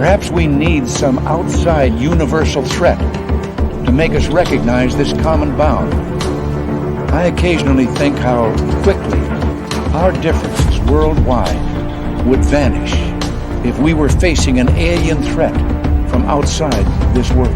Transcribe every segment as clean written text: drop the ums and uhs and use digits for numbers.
Perhaps we need some outside universal threat to make us recognize this common bound. I occasionally think how quickly our differences worldwide would vanish if we were facing an alien threat from outside this world.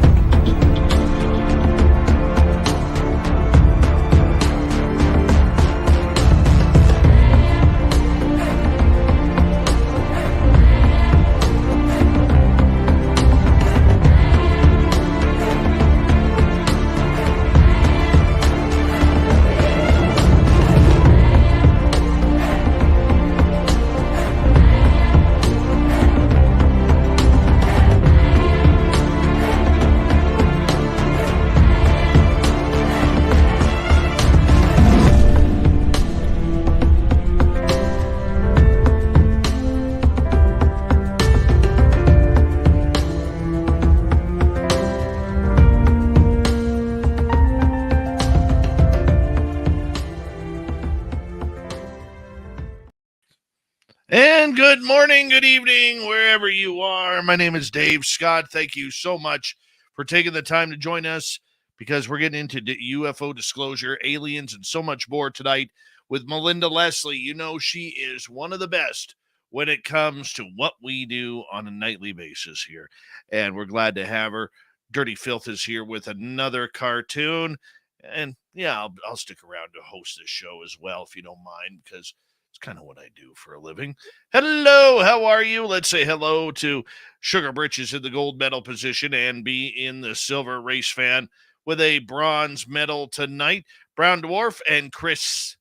And good morning, good evening, wherever you are. My name is Dave Scott. Thank you so much for taking the time to join us because we're getting into UFO disclosure, aliens, and so much more tonight with Melinda Leslie. You know, she is one of the best when it comes to what we do on a nightly basis here. And we're glad to have her. Dirty Filth is here with another cartoon. And yeah, I'll stick around to host this show as well, if you don't mind, because it's kind of what I do for a living. Hello, how are you? Let's say hello to Sugar Britches in the gold medal position and be in the silver race fan with a bronze medal tonight. Brown Dwarf and Chris.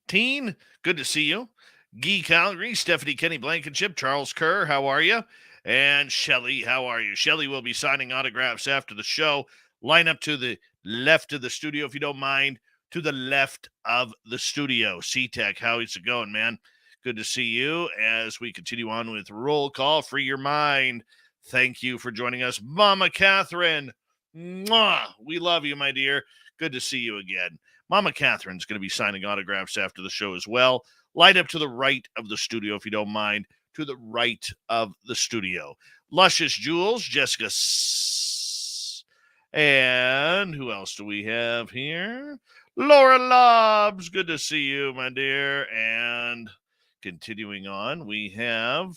Teen, good to see you. Guy Calgary, Stephanie Kenny Blankenship, Charles Kerr, how are you? And Shelly, how are you? Shelly will be signing autographs after the show. Line up to the left of the studio, if you don't mind, to the left of the studio. C-Tech, how is it going, man? Good to see you as we continue on with Roll Call. Free your mind. Thank you for joining us. Mama Catherine, mwah, we love you, my dear. Good to see you again. Mama Catherine's going to be signing autographs after the show as well. Light up to the right of the studio, if you don't mind, to the right of the studio. Luscious Jewels, Jessica and who else do we have here? Laura Lobbs, good to see you, my dear. And continuing on, we have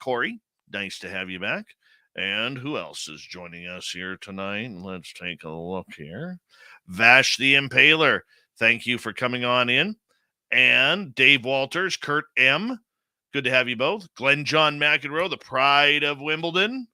Corey. Nice to have you back. And who else is joining us here tonight? Let's take a look here. Vash the Impaler, thank you for coming on in. And Dave Walters, Kurt M., good to have you both. Glenn John McEnroe, the pride of Wimbledon,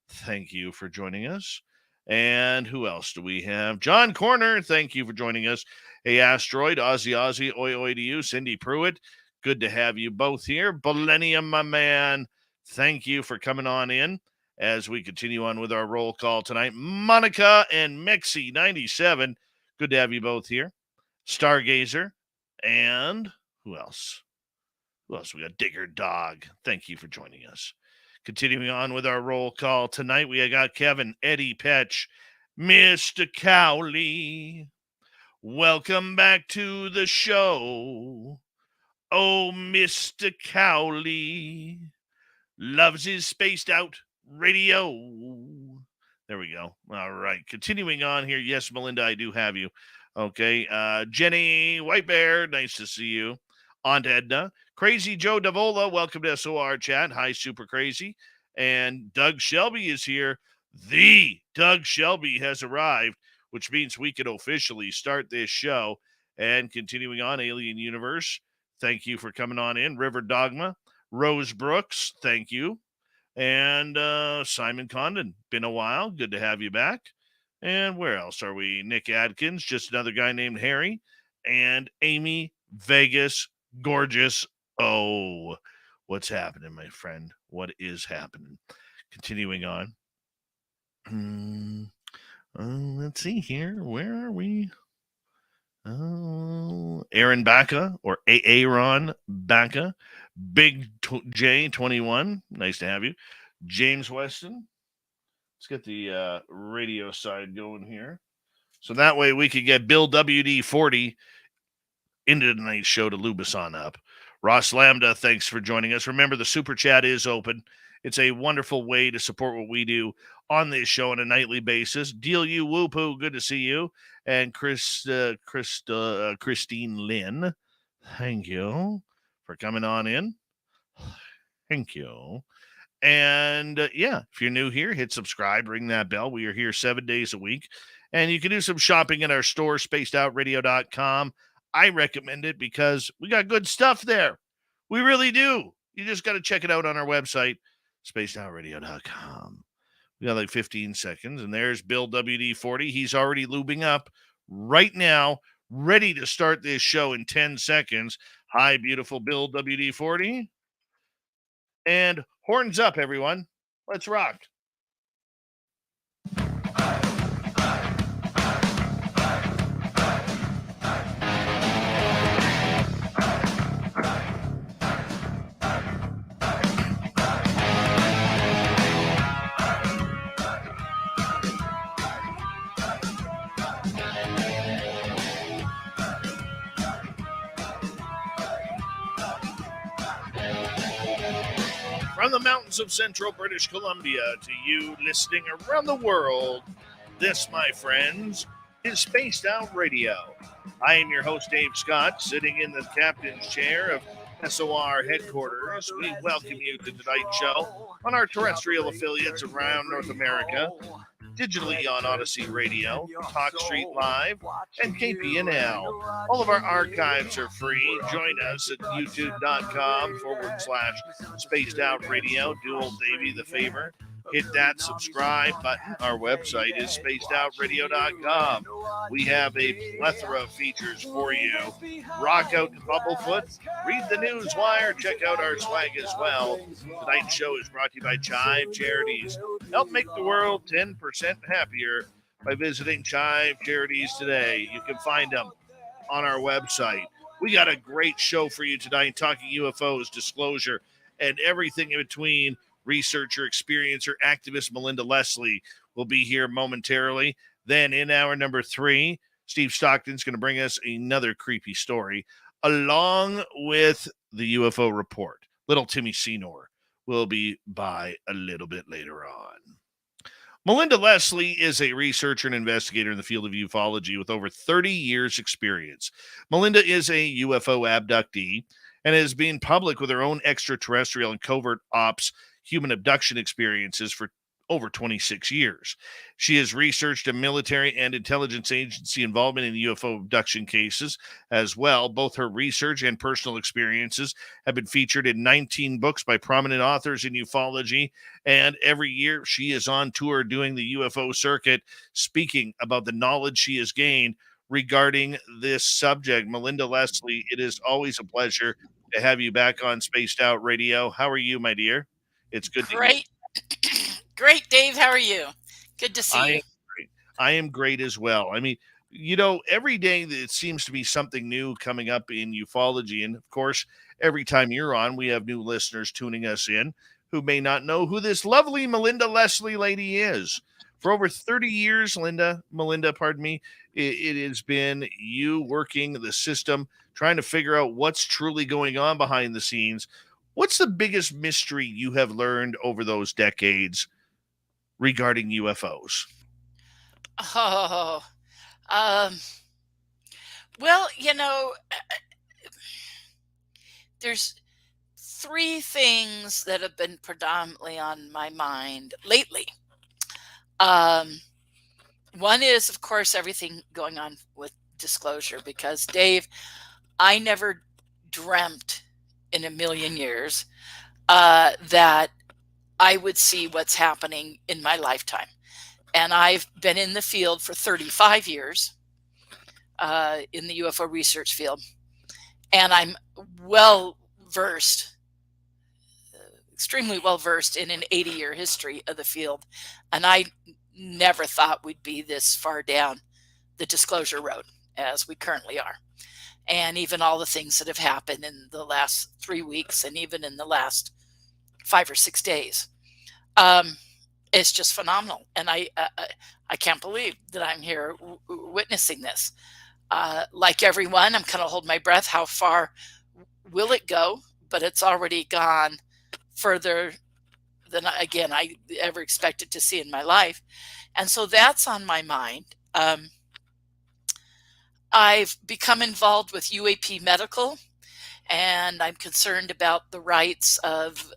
thank you for joining us. And who else do we have? John Corner, thank you for joining us. Hey, Asteroid, Ozzy, oi, oi to you. Cindy Pruitt, good to have you both here. Millennium, my man, thank you for coming on in as we continue on with our roll call tonight. Monica and Mexi97, good to have you both here. Stargazer, and who else? Who else? We got Digger Dog, thank you for joining us. Continuing on with our roll call tonight, we got Kevin, Eddie Petch, Mr. Cowley. Welcome back to the show. Oh, Mr. Cowley loves his spaced out radio. There we go. All right. Continuing on here. Yes, Melinda, I do have you. Okay. Jenny White Bear, nice to see you. Aunt Edna. Crazy Joe Davola, welcome to SOR Chat. Hi, Super Crazy. And Doug Shelby is here. The Doug Shelby has arrived, which means we can officially start this show. And continuing on, Alien Universe, thank you for coming on in. River Dogma, Rose Brooks, thank you. And Simon Condon, been a while. Good to have you back. And where else are we? Nick Adkins, just another guy named Harry. And Amy Vegas, gorgeous. Oh, what's happening, my friend? What is happening? Continuing on. Let's see here. Where are we? Aaron Baca or Aaron Baca. Big J21. Nice to have you. James Weston. Let's get the radio side going here. So that way we could get Bill WD40 into tonight's show to lube us on up. Ross Lambda, thanks for joining us. Remember, the super chat is open. It's a wonderful way to support what we do on this show on a nightly basis. Deal you whoopoo, good to see you. And Christine Lynn, thank you for coming on in. Thank you. And if you're new here, hit subscribe, ring that bell. We are here 7 days a week. And you can do some shopping in our store, spacedoutradio.com. I recommend it because we got good stuff there. We really do. You just got to check it out on our website, spacedoutradio.com. We got like 15 seconds, and there's Bill WD-40. He's already lubing up right now, ready to start this show in 10 seconds. Hi, beautiful Bill WD-40. And horns up, everyone. Let's rock. From the mountains of central British Columbia to you listening around the world, this, my friends, is Spaced Out Radio. I am your host, Dave Scott, sitting in the captain's chair of SOR headquarters. We welcome you to tonight's show on our terrestrial affiliates around North America, digitally on Odyssey Radio, Talk Street Live, and KPNL. All of our archives are free. Join us at youtube.com/Spaced Out Radio. Do old Davey the favor. Hit that subscribe button. Our website is spacedoutradio.com. We have a plethora of features for you. Rock out to Bubblefoot. Read the news wire. Check out our swag as well. Tonight's show is brought to you by Chive Charities. Help make the world 10% happier by visiting Chive Charities today. You can find them on our website. We got a great show for you tonight, talking UFOs, disclosure, and everything in between. Researcher, experiencer, activist Melinda Leslie will be here momentarily. Then in hour number 3, Steve Stockton's going to bring us another creepy story along with the UFO report. Little Timmy Senor will be by a little bit later on. Melinda Leslie is a researcher and investigator in the field of ufology with over 30 years experience. Melinda is a UFO abductee and has been public with her own extraterrestrial and covert-ops human abduction experiences for over 26 years. She has researched a military and intelligence agency involvement in UFO abduction cases as well. Both her research and personal experiences have been featured in 19 books by prominent authors in ufology, and every year she is on tour doing the UFO circuit, speaking about the knowledge she has gained regarding this subject. Melinda Leslie, it is always a pleasure to have you back on Spaced Out Radio. How are you, my dear? It's good to Great. Great, Dave. How are you? Good to see you. I am great as well. I mean, every day it seems to be something new coming up in ufology. And of course, every time you're on, we have new listeners tuning us in who may not know who this lovely Melinda Leslie lady is. For over 30 years, Melinda, pardon me, it has been you working the system, trying to figure out what's truly going on behind the scenes. What's the biggest mystery you have learned over those decades regarding UFOs? Oh, well, there's 3 things that have been predominantly on my mind lately. One is, of course, everything going on with disclosure, because, Dave, I never dreamt in a million years that I would see what's happening in my lifetime. And I've been in the field for 35 years in the UFO research field. And I'm extremely well versed in an 80-year history of the field. And I never thought we'd be this far down the disclosure road as we currently are. And even all the things that have happened in the last 3 weeks and even in the last 5 or 6 days. It's just phenomenal. And I can't believe that I'm here witnessing this. Like everyone, I'm kind of holding my breath. How far will it go? But it's already gone further than, again, I ever expected to see in my life. And so that's on my mind. I've become involved with UAP Medical, and I'm concerned about the rights of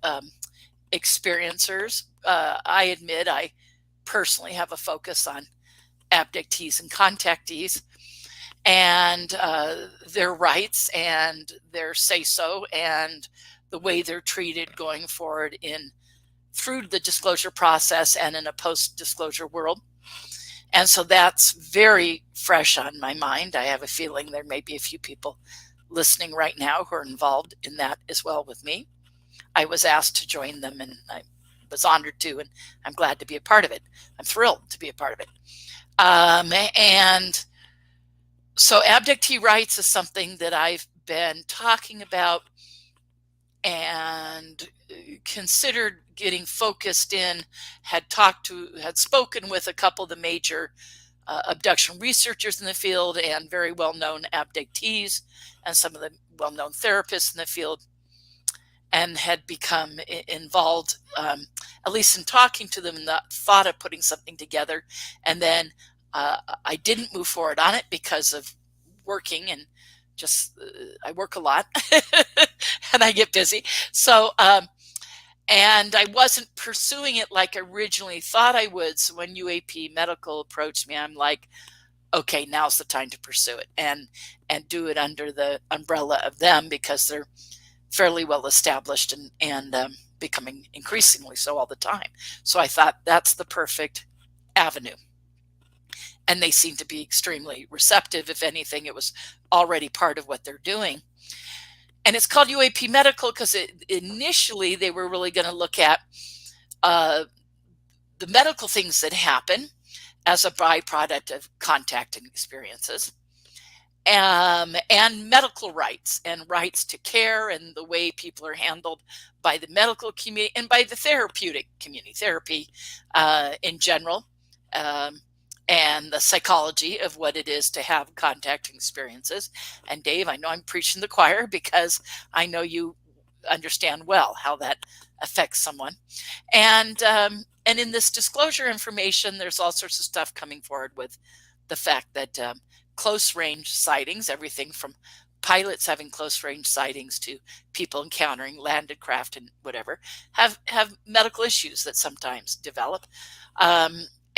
experiencers. I admit I personally have a focus on abductees and contactees, and their rights and their say-so and the way they're treated going forward through the disclosure process and in a post-disclosure world. And so that's very fresh on my mind. I have a feeling there may be a few people listening right now who are involved in that as well with me. I was asked to join them, and I was honored to, and I'm glad to be a part of it. I'm thrilled to be a part of it. And so abductee rights is something that I've been talking about and considered getting focused in, had spoken with a couple of the major abduction researchers in the field and very well-known abductees and some of the well-known therapists in the field, and had become involved, at least in talking to them, in the thought of putting something together. And then I didn't move forward on it because of working, and just I work a lot and I get busy. So, and I wasn't pursuing it like I originally thought I would. So when UAP Medical approached me, I'm like, okay, now's the time to pursue it and do it under the umbrella of them, because they're fairly well established and becoming increasingly so all the time. So I thought that's the perfect avenue. And they seem to be extremely receptive. If anything, it was already part of what they're doing. And it's called UAP Medical because initially they were really going to look at the medical things that happen as a byproduct of contacting experiences, and medical rights and rights to care and the way people are handled by the medical community and by the therapeutic community, therapy in general, and the psychology of what it is to have contacting experiences. And Dave, I know I'm preaching the choir because I know you understand well how that affects someone. And in this disclosure information, there's all sorts of stuff coming forward with the fact that close range sightings, everything from pilots having close range sightings to people encountering landed craft and whatever, have medical issues that sometimes develop.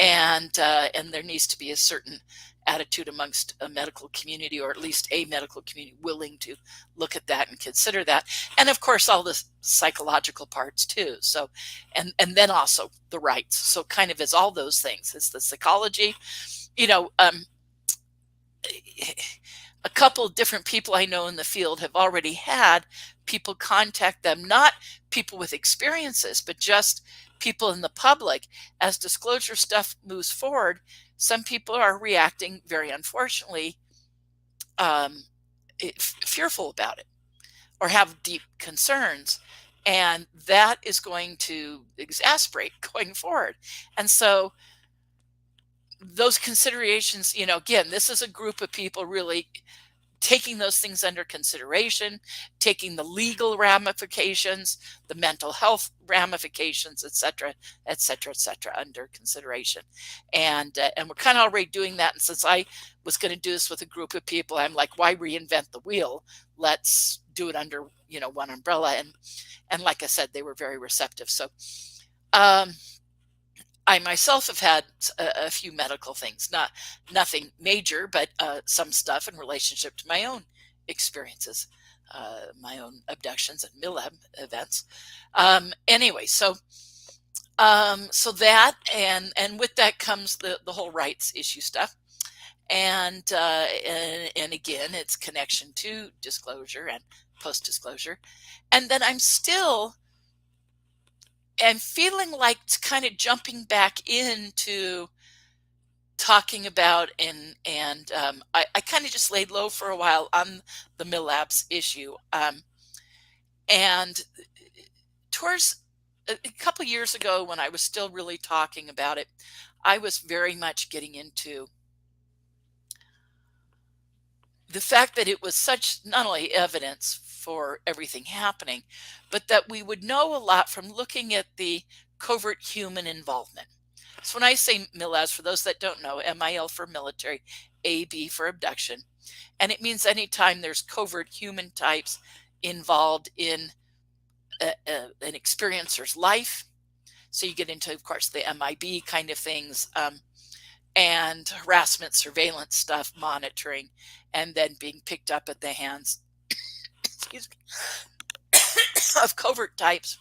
And there needs to be a certain attitude amongst a medical community, or at least a medical community willing to look at that and consider that. And of course, all the psychological parts too. So, and then also the rights. So kind of is all those things. It's the psychology, a couple of different people I know in the field have already had people contact them, not people with experiences, but just people in the public. As disclosure stuff moves forward, some people are reacting very unfortunately fearful about it or have deep concerns, and that is going to exasperate going forward. And so those considerations, again, this is a group of people really taking those things under consideration, taking the legal ramifications, the mental health ramifications, et cetera, et cetera, et cetera, under consideration. And we're kind of already doing that. And since I was going to do this with a group of people, I'm like, why reinvent the wheel? Let's do it under, one umbrella. And like I said, they were very receptive. So, I myself have had a few medical things, nothing major, but some stuff in relationship to my own experiences, my own abductions and MILAB events. Anyway, so that and with that comes the whole rights issue stuff, and again, it's connection to disclosure and post disclosure, and then I'm still. And feeling like it's kind of jumping back into talking about I kind of just laid low for a while on the MILABS issue. And towards a couple years ago, when I was still really talking about it, I was very much getting into the fact that it was such not only evidence for everything happening, but that we would know a lot from looking at the covert human involvement. So when I say MILAS, for those that don't know, MIL for military, AB for abduction, and it means anytime there's covert human types involved in an experiencer's life. So you get into, of course, the MIB kind of things, and harassment, surveillance stuff, monitoring, and then being picked up at the hands excuse me, of covert types.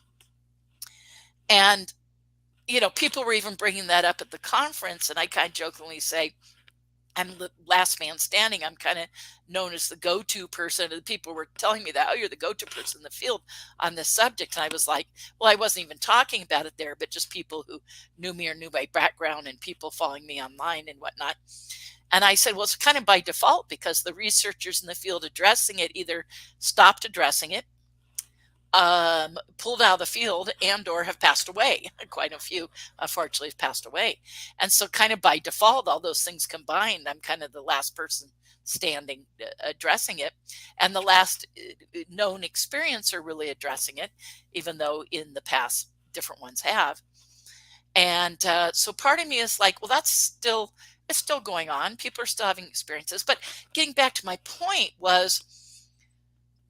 And, people were even bringing that up at the conference, and I kind of jokingly say, I'm the last man standing. I'm kind of known as the go-to person. And people were telling me that, oh, you're the go-to person in the field on this subject. And I was like, well, I wasn't even talking about it there, but just people who knew me or knew my background and people following me online and whatnot. And I said, well, it's kind of by default because the researchers in the field addressing it either stopped addressing it, pulled out of the field, and or have passed away. Quite a few, unfortunately, have passed away. And so kind of by default, all those things combined, I'm kind of the last person standing addressing it, and the last known experiencer really addressing it, even though in the past different ones have. And so part of me is like, well, it's still going on. People are still having experiences. But getting back to my point was,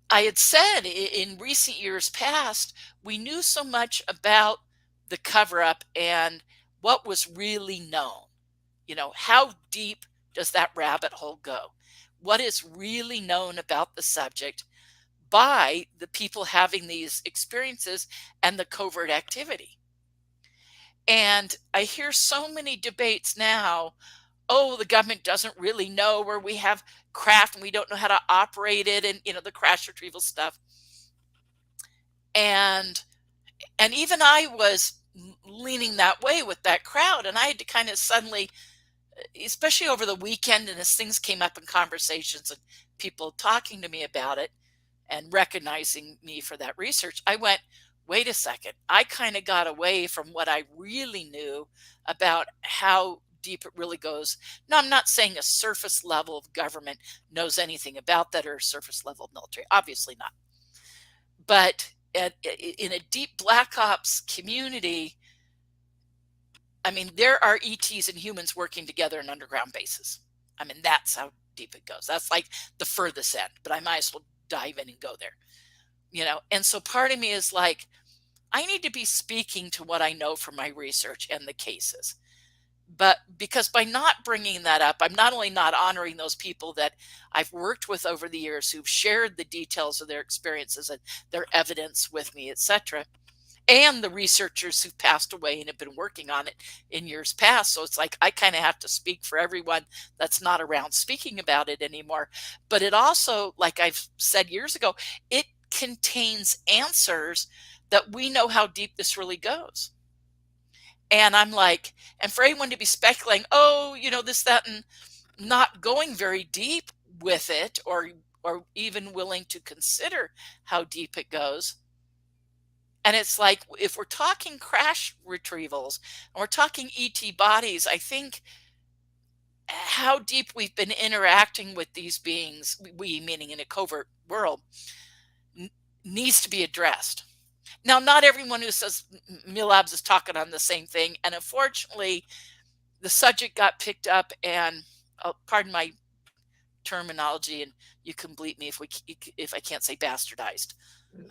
I had said in recent years past, we knew so much about the cover up and what was really known. How deep does that rabbit hole go? What is really known about the subject by the people having these experiences and the covert activity? And I hear so many debates now. Oh, the government doesn't really know, where we have craft and we don't know how to operate it, and the crash retrieval stuff. And even I was leaning that way with that crowd, and I had to kind of suddenly, especially over the weekend, and as things came up in conversations and people talking to me about it and recognizing me for that research, I went, wait a second, I kind of got away from what I really knew about how deep it really goes. Now, I'm not saying a surface level of government knows anything about that, or a surface level military, obviously not. But in a deep black ops community, I mean, there are ETs and humans working together in underground bases. I mean, that's how deep it goes. That's like the furthest end, but I might as well dive in and go there. And so part of me is like, I need to be speaking to what I know from my research and the cases. But because by not bringing that up, I'm not only not honoring those people that I've worked with over the years who've shared the details of their experiences and their evidence with me, etc., and the researchers who've passed away and have been working on it in years past. So it's like I kind of have to speak for everyone that's not around speaking about it anymore. But it also, like I've said years ago, it contains answers that we know how deep this really goes. And I'm like, and for anyone to be speculating, oh, this, that, and not going very deep with it, or even willing to consider how deep it goes. And it's like, if we're talking crash retrievals and we're talking ET bodies, I think how deep we've been interacting with these beings, we meaning in a covert world, needs to be addressed. Now, not everyone who says Milabs is talking on the same thing. And unfortunately, the subject got picked up and, pardon my terminology, and you can bleep me if I can't say bastardized.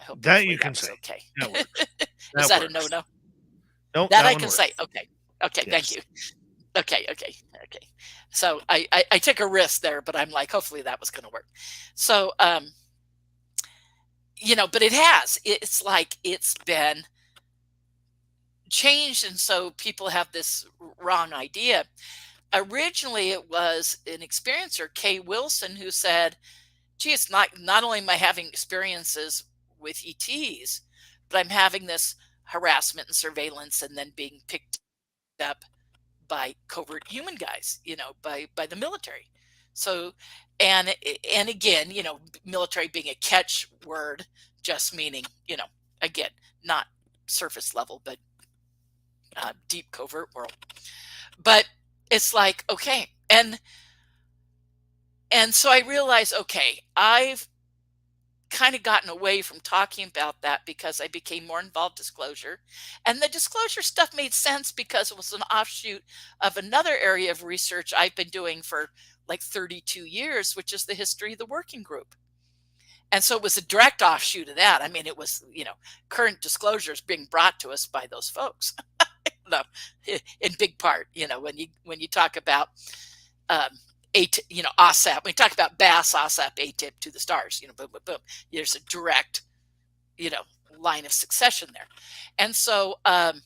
I hope that you can say. Okay. That works. Is that a no-no? Nope, that I can say. Okay. Yes. Thank you. Okay. So I took a risk there, but I'm like, hopefully that was going to work. So, but it has. It's like it's been changed, and so people have this wrong idea. Originally, it was an experiencer, Kay Wilson, who said, gee, it's not only am I having experiences with ETs, but I'm having this harassment and surveillance and then being picked up by covert human guys, by the military. So, and again, military being a catch word, just meaning, again, not surface level, but deep covert world. But it's like, okay. And And so I realized, okay, I've kind of gotten away from talking about that because I became more involved disclosure. And the disclosure stuff made sense because it was an offshoot of another area of research I've been doing for like 32 years, which is the history of the working group. And so it was a direct offshoot of that. I mean, it was, current disclosures being brought to us by those folks. No, in big part, when you talk about OSAP, when you talk about BASS, OSAP, ATIP to the stars, boom, boom, boom. There's a direct, line of succession there. And so, and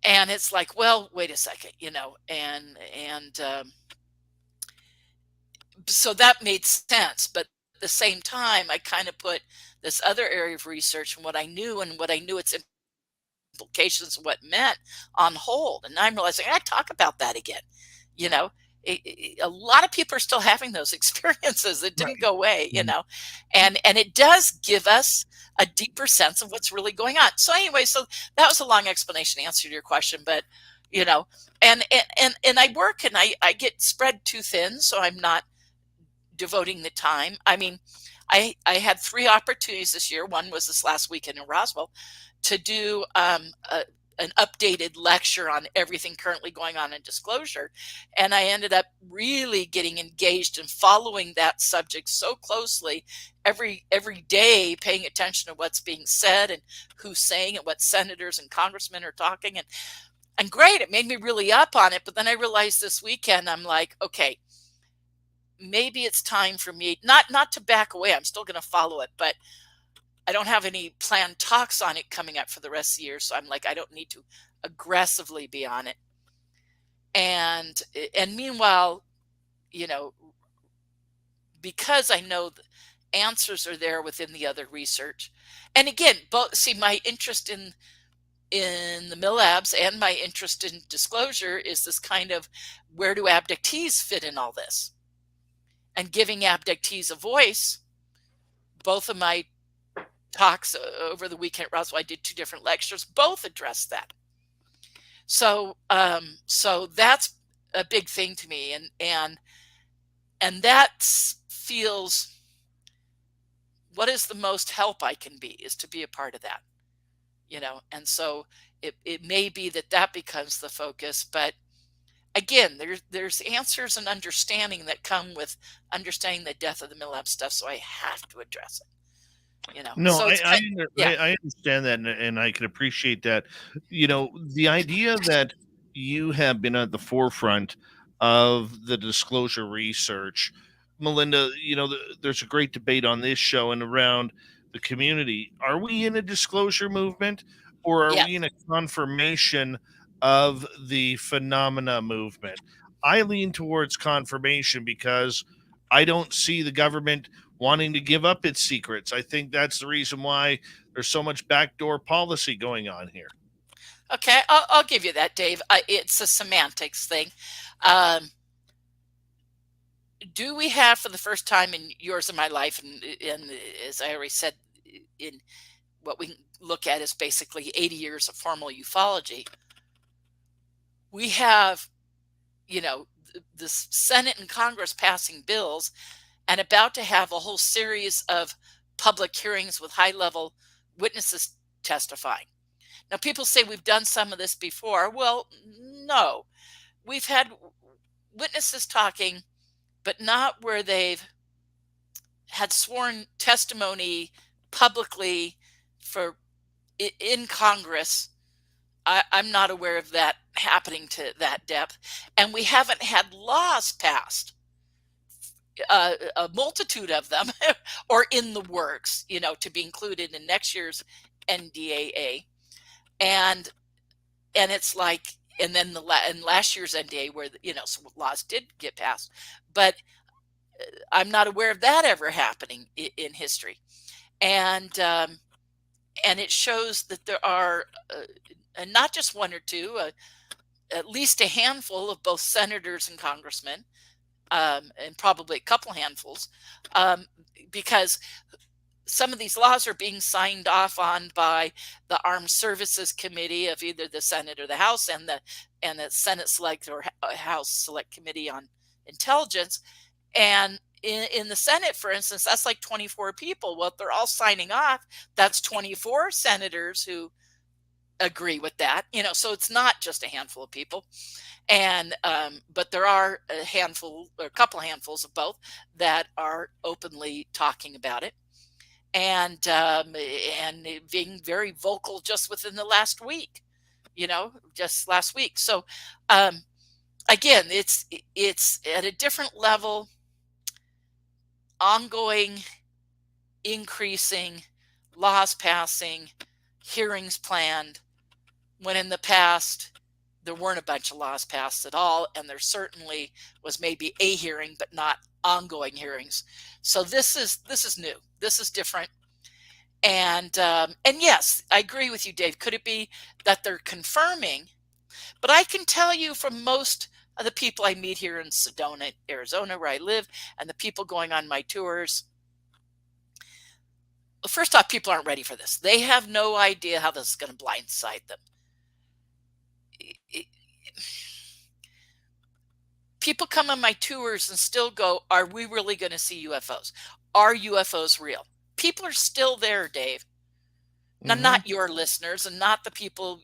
it's like, well, wait a second, so that made sense. But at the same time, I kind of put this other area of research and what I knew its implications, what it meant, on hold. And I'm realizing I talk about that again. A lot of people are still having those experiences. It didn't go away, and it does give us a deeper sense of what's really going on. So anyway, so that was a long explanation answer to your question, but and I work and I get spread too thin, so I'm not devoting the time. I mean, I had 3 opportunities this year. One was this last weekend in Roswell to do an updated lecture on everything currently going on in disclosure. And I ended up really getting engaged and following that subject so closely every day, paying attention to what's being said and who's saying it, what senators and congressmen are talking. And great, it made me really up on it. But then I realized this weekend, I'm like, okay, maybe it's time for me not to back away. I'm still going to follow it, but I don't have any planned talks on it coming up for the rest of the year. So I'm like, I don't need to aggressively be on it. And meanwhile, because I know the answers are there within the other research. And again, my interest in the MILABs and my interest in disclosure is this kind of, where do abductees fit in all this? And giving abductees a voice. Both of my talks over the weekend at Roswell, I did 2 different lectures, both addressed that. So that's a big thing to me, and that feels, what is the most help I can be is to be a part of that, and so it may be that becomes the focus. But again, there's answers and understanding that come with understanding the death of the MILAB stuff, so I have to address it. No, So it's I understand that, and I can appreciate that. The idea that you have been at the forefront of the disclosure research, Melinda. There's a great debate on this show and around the community. Are we in a disclosure movement, or are we in a confirmation of the phenomena movement? I lean towards confirmation because I don't see the government wanting to give up its secrets. I think that's the reason why there's so much backdoor policy going on here. Okay, I'll give you that, Dave. It's a semantics thing. Do we have, for the first time in yours and my life, and as I already said, in what we look at is basically 80 years of formal ufology, we have, the Senate and Congress passing bills and about to have a whole series of public hearings with high-level witnesses testifying. Now, people say we've done some of this before. Well, no. We've had witnesses talking, but not where they've had sworn testimony publicly in Congress. I'm not aware of that happening to that depth. And we haven't had laws passed, a multitude of them, or in the works, to be included in next year's NDAA. And it's like, and then in last year's NDA, where some laws did get passed, but I'm not aware of that ever happening in history. And it shows that there are not just 1 or 2, at least a handful of both senators and congressmen, and probably a couple handfuls, because some of these laws are being signed off on by the Armed Services Committee of either the Senate or the House, and the Senate Select or House Select Committee on Intelligence, And in the Senate, for instance, that's like 24 people. Well, if they're all signing off, that's 24 senators who agree with that, so it's not just a handful of people. And but there are a handful or a couple of handfuls of both that are openly talking about it, and being very vocal just within the last week, just last week. So again, it's at a different level, ongoing, increasing, laws passing, hearings planned, when in the past there weren't a bunch of laws passed at all, and there certainly was maybe a hearing but not ongoing hearings. So this is new, this is different. And yes, I agree with you, Dave. Could it be that they're confirming? But I can tell you from most of the people I meet here in Sedona, Arizona, where I live, and the people going on my tours, first off, people aren't ready for this. They have no idea how this is going to blindside them. People come on my tours and still go, are we really going to see UFOs? Are UFOs real? People are still there, Dave. Now, not your listeners and not the people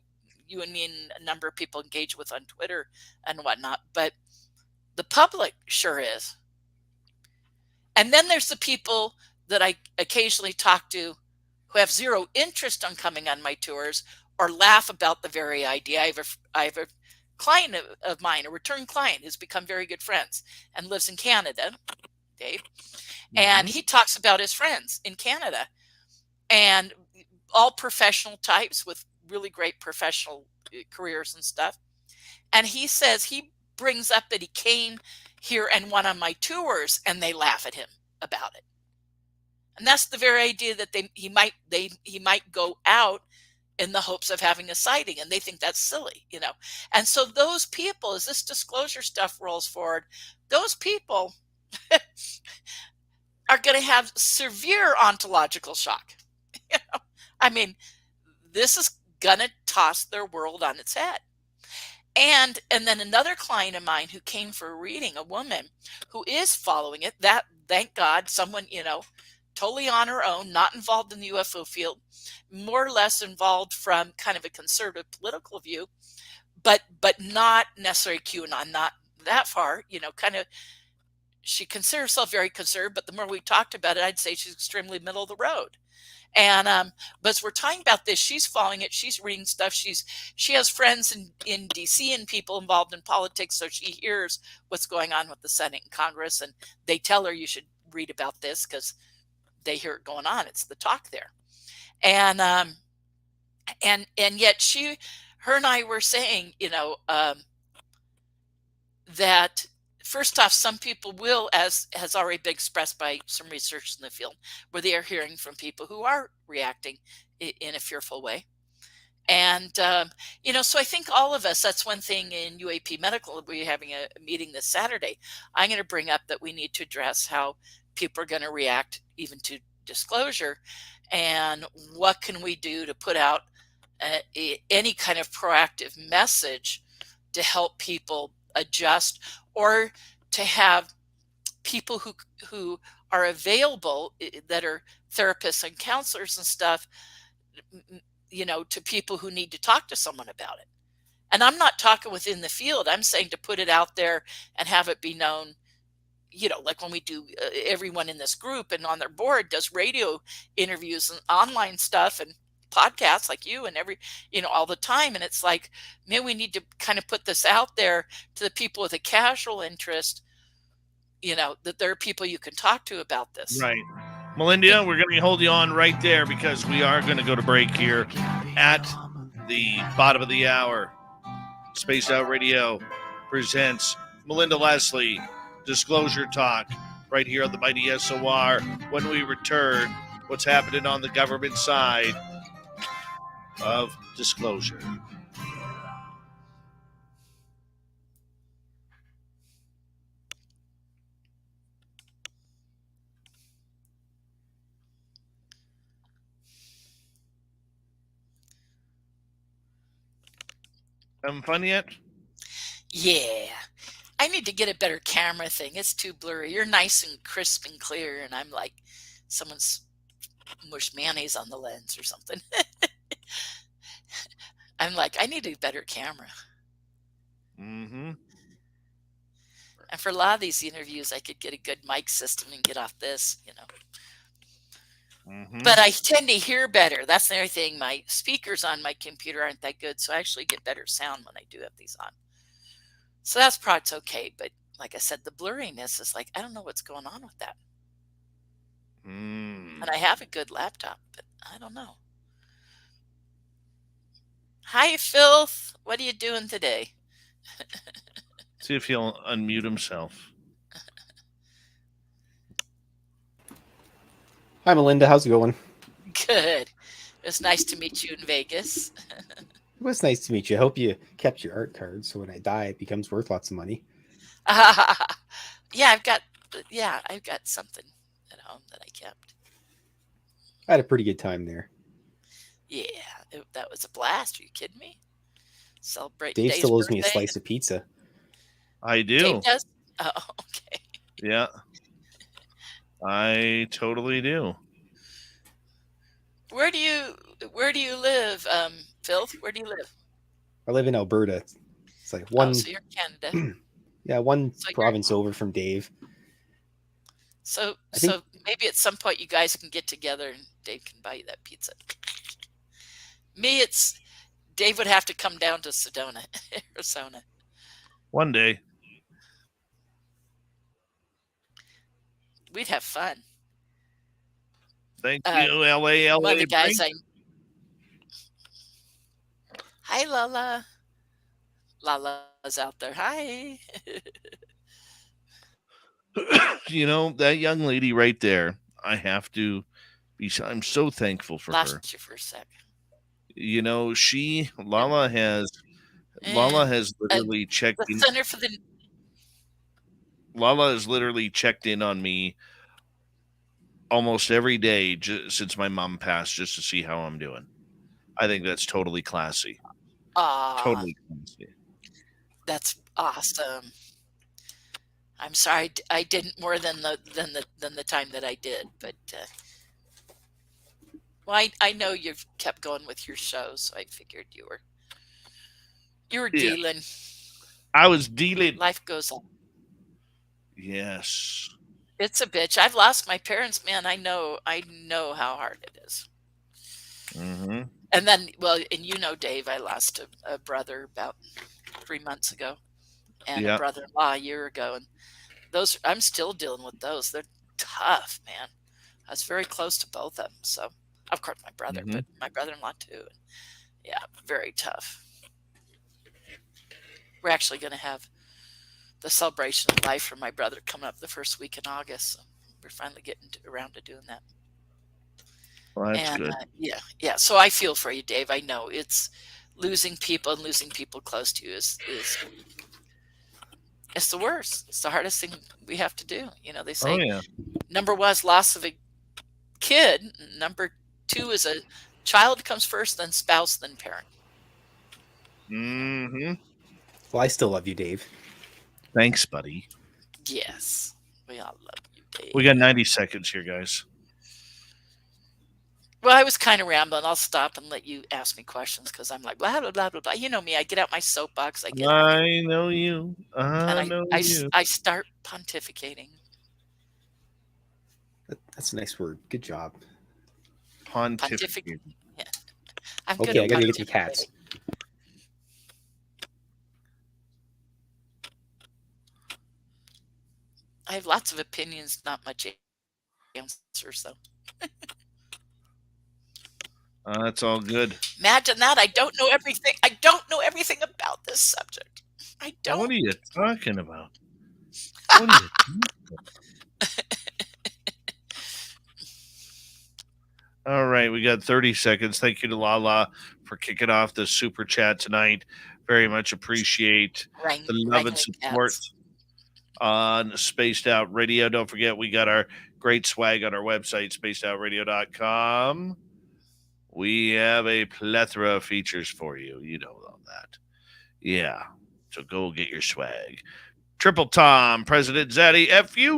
you and me and a number of people engage with on Twitter and whatnot, but the public sure is. And then there's the people that I occasionally talk to who have zero interest on coming on my tours or laugh about the very idea. I have a client of mine, a return client, who's become very good friends and lives in Canada, Dave. And he talks about his friends in Canada, and all professional types with really great professional careers and stuff. And he says he brings up that he came here and went on my tours, and they laugh at him about it. And that's the very idea that he might go out in the hopes of having a sighting, and they think that's silly, And so those people, as this disclosure stuff rolls forward, those people are going to have severe ontological shock. I mean, this is going to toss their world on its head. And then another client of mine who came for a reading, a woman who is following it, that, thank God, someone, totally on her own, not involved in the UFO field, more or less involved from kind of a conservative political view, but not necessarily QAnon, not that far, kind of, she considers herself very conservative, but the more we talked about it, I'd say she's extremely middle of the road. And but as we're talking about this, she's following it, she's reading stuff, she has friends in DC and people involved in politics, so she hears what's going on with the Senate and Congress, and they tell her you should read about this because they hear it going on. It's the talk there. And yet her and I were saying, that first off, some people will, as has already been expressed by some research in the field, where they are hearing from people who are reacting in a fearful way. And, so I think all of us, that's one thing in UAP Medical, we're having a meeting this Saturday. I'm going to bring up that we need to address how people are going to react even to disclosure, and what can we do to put out any kind of proactive message to help people adjust, or to have people who are available, that are therapists and counselors and stuff, to people who need to talk to someone about it. And I'm not talking within the field. I'm saying to put it out there and have it be known, like when we do, everyone in this group and on their board does radio interviews and online stuff and podcasts like you and all the time. And it's like, man, we need to kind of put this out there to the people with a casual interest, that there are people you can talk to about this. Right. Melinda, we're going to hold you on right there because we are going to go to break here at the bottom of the hour. Spaced Out Radio presents Melinda Leslie, Disclosure Talk, right here on the Mighty SOR. When we return, what's happening on the government side of disclosure. Having fun yet? Yeah. I need to get a better camera thing. It's too blurry. You're nice and crisp and clear, and I'm like someone's mushed mayonnaise on the lens or something. I'm like, I need a better camera. Mm-hmm. And for a lot of these interviews, I could get a good mic system and get off this, Mm-hmm. But I tend to hear better. That's the other thing. My speakers on my computer aren't that good, so I actually get better sound when I do have these on. So that's probably okay. But like I said, the blurriness is like, I don't know what's going on with that. And I have a good laptop, but I don't know. Hi, Filth. What are you doing today? See if he'll unmute himself. Hi, Melinda. How's it going? Good. It was nice to meet you in Vegas. It was nice to meet you. I hope you kept your art card so when I die, it becomes worth lots of money. Yeah, I've got something at home that I kept. I had a pretty good time there. Yeah, that was a blast. Are you kidding me? Celebrate Dave Dave's still owes me a birthday. slice of pizza. I do. Dave does? Oh, okay. Yeah. I totally do. Where do you live, Filth? Where do you live? I live in Alberta. It's like one, Oh, so you're in Canada. yeah, one So you're- province over from Dave. So I think- so maybe at some point you guys can get together and Dave can buy you that pizza. Me, it's Dave would have to come down to Sedona, Arizona. One day. We'd have fun. Thank you, LA. One of the guys break. Hi, Lala. Lala's out there. Hi. You know, that young lady right there, I have to be, I'm so thankful for her. Lost you for a sec. You know, Lala has literally checked The in. Center for the Lala has literally checked in on me almost every day since my mom passed, just to see how I'm doing. I think that's totally classy. Totally classy. That's awesome. I'm sorry I didn't more than the time that I did, but well, I know you've kept going with your show, so I figured you were Yeah. dealing. I was dealing. Life goes on. Yes. It's a bitch. I've lost my parents, man. I know how hard it is. Mm-hmm. And then, well, and you know, Dave, I lost a brother about 3 months ago, and Yeah. a brother-in-law a year ago, and those I'm still dealing with those. They're tough, man. I was very close to both of them. So, of course, my brother, Mhm. but my brother-in-law too. Yeah, very tough. We're actually going to have the celebration of life for my brother coming up the first week in August. So we're finally getting around to doing that. Well, that's And good. yeah. So I feel for you, Dave. I know it's losing people and losing people close to you is it's the worst. It's the hardest thing we have to do. You know, they say Oh yeah. number one is loss of a kid. Number two is a child comes first, then spouse, then parent. Mm-hmm. Well, I still love you, Dave. Thanks, buddy. Yes, we all love you, Dave. We got 90 seconds here, guys. Well, I was kind of rambling. I'll stop and let you ask me questions because I'm like blah blah blah blah blah. You know me. I get out my soapbox. I know you. I know you. I start pontificating. That's a nice word. Good job. Pontificate. Yeah. I'm good Okay, at I gotta get the pontificating. cats. I have lots of opinions, not much answers, though. That's all good. Imagine that. I don't know everything. I don't know everything about this subject. I don't. What are you talking about? What are you talking about? All right, we got 30 seconds. Thank you to Lala for kicking off the super chat tonight. Very much appreciate the love and support on Spaced Out Radio. Don't forget, we got our great swag on our website, spacedoutradio.com. We have a plethora of features for you. You know all that. Yeah. So go get your swag. Triple Tom, President Zaddy, FU.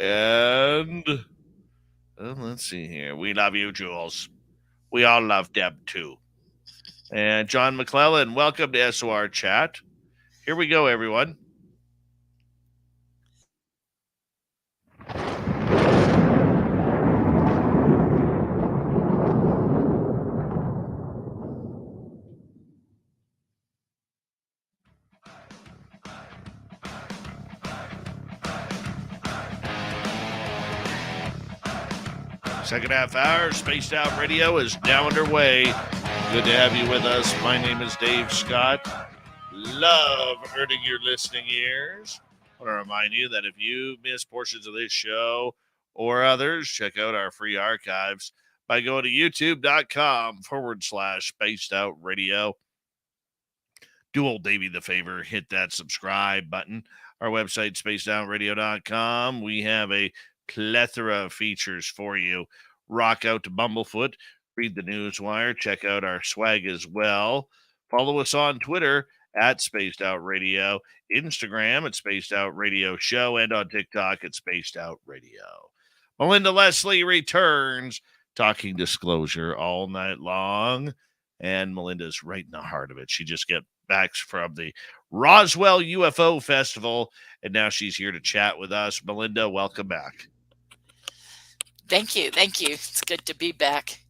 And let's see here. We love you, Jules. We all love Deb, too. And John McClellan, welcome to SOR Chat. Here we go, everyone. Second half hour, Spaced Out Radio is now underway. Good to have you with us. My name is Dave Scott. Love earning your listening ears. I want to remind you that if you miss portions of this show or others, check out our free archives by going to youtube.com/Spaced Out Radio. Do old Davey the favor, hit that subscribe button. Our website, spacedoutradio.com. We have a plethora of features for you. Rock out to Bumblefoot, read the Newswire, check out our swag as well. Follow us on Twitter at Spaced Out Radio, Instagram at Spaced Out Radio Show, and on TikTok at Spaced Out Radio. Melinda Leslie returns, talking disclosure all night long, and Melinda's right in the heart of it. She just got back from the Roswell UFO Festival, and now she's here to chat with us. Melinda, welcome back. Thank you. It's good to be back.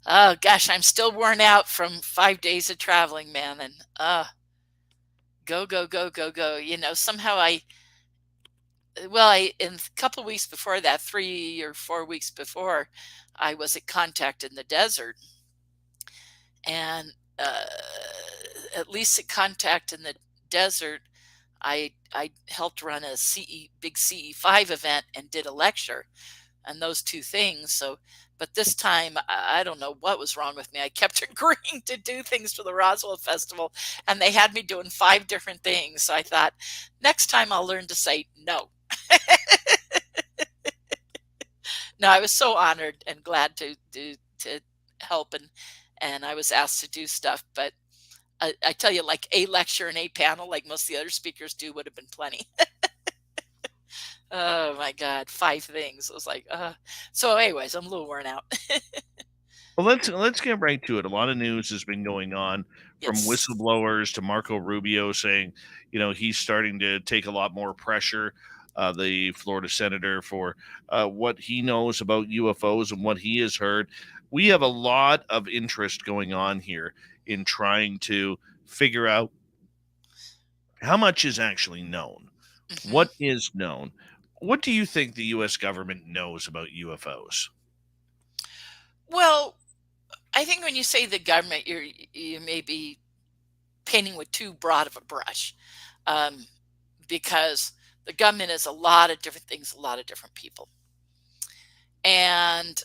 Oh gosh, I'm still worn out from 5 days of traveling, man. And go. You know, somehow in a couple of weeks before that, 3 or 4 weeks before, I was at Contact in the desert. And at least at Contact in the desert, I helped run a big CE5 event and did a lecture. And those two things. So, but this time, I don't know what was wrong with me. I kept agreeing to do things for the Roswell Festival, and they had me doing 5 different things. So I thought, next time I'll learn to say no. No, I was so honored and glad to help, and I was asked to do stuff. But I tell you, like a lecture and a panel, like most of the other speakers do, would have been plenty. Oh my God, 5 things. I was like, so anyways, I'm a little worn out. Well, let's get right to it. A lot of news has been going on, from Yes. whistleblowers to Marco Rubio saying, you know, he's starting to take a lot more pressure, the Florida senator, for what he knows about UFOs and what he has heard. We have a lot of interest going on here in trying to figure out how much is actually known. Mhm. What is known? What do you think the U.S. government knows about UFOs? Well, I think when you say the government, you may be painting with too broad of a brush, because the government is a lot of different things, a lot of different people. And,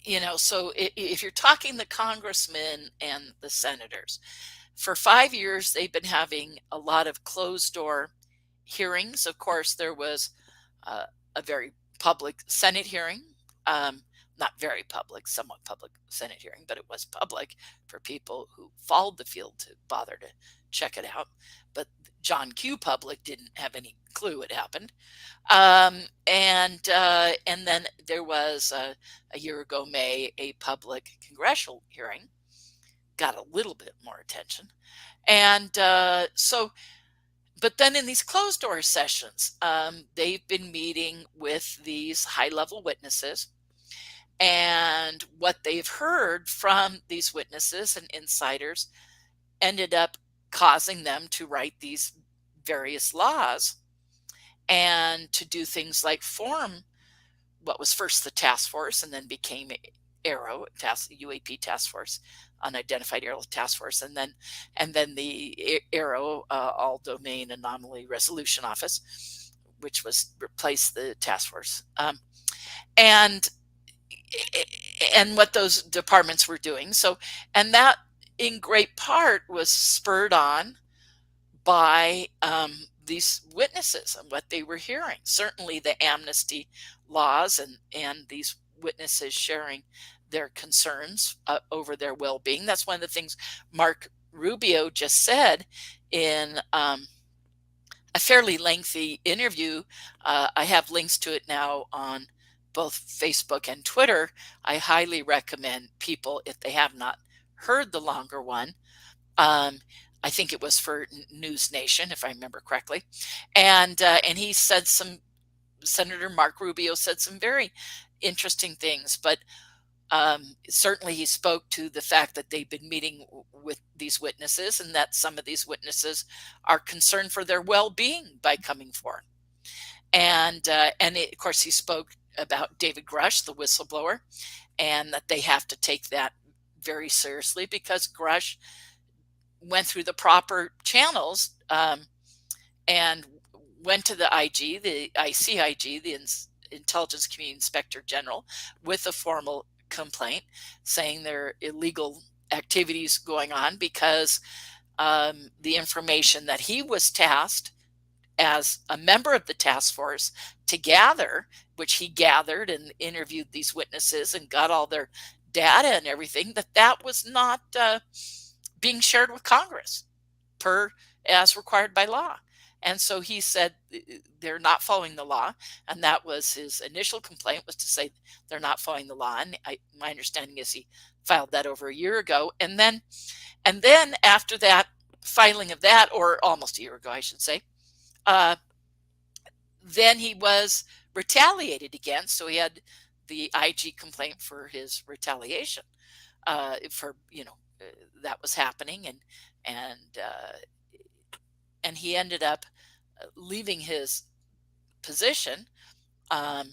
you know, so if you're talking the congressmen and the senators, for 5 years, they've been having a lot of closed door hearings. Of course, there was a very public Senate hearing, not very public, somewhat public Senate hearing, but it was public for people who followed the field to bother to check it out. But John Q. public didn't have any clue it happened. And then there was a year ago, May, a public congressional hearing, got a little bit more attention. And but then in these closed door sessions, they've been meeting with these high level witnesses, and what they've heard from these witnesses and insiders ended up causing them to write these various laws and to do things like form what was first the task force and then became AARO, UAP Task Force, Unidentified Aerial Task Force, and then the AARO, All Domain Anomaly Resolution Office, which was replaced the task force, and what those departments were doing. So, and that in great part was spurred on by these witnesses and what they were hearing. Certainly the amnesty laws and these witnesses sharing their concerns over their well-being. That's one of the things Mark Rubio just said in a fairly lengthy interview. I have links to it now on both Facebook and Twitter. I highly recommend people, if they have not heard the longer one. I think it was for News Nation, if I remember correctly. And he said Senator Mark Rubio said some very interesting things, but certainly he spoke to the fact that they've been meeting with these witnesses and that some of these witnesses are concerned for their well-being by coming forward. And of course, he spoke about David Grush, the whistleblower, and that they have to take that very seriously because Grush went through the proper channels and went to the IG, the ICIG, the Intelligence Community Inspector General, with a formal complaint saying there are illegal activities going on because the information that he was tasked as a member of the task force to gather, which he gathered and interviewed these witnesses and got all their data and everything, that was not being shared with Congress as required by law. And so he said they're not following the law, and that was his initial complaint, was to say they're not following the law. And my understanding is he filed that over a year ago, and then after that filing of that, or almost a year ago, I should say, then he was retaliated against. So he had the IG complaint for his retaliation for that was happening, and he ended up leaving his position, but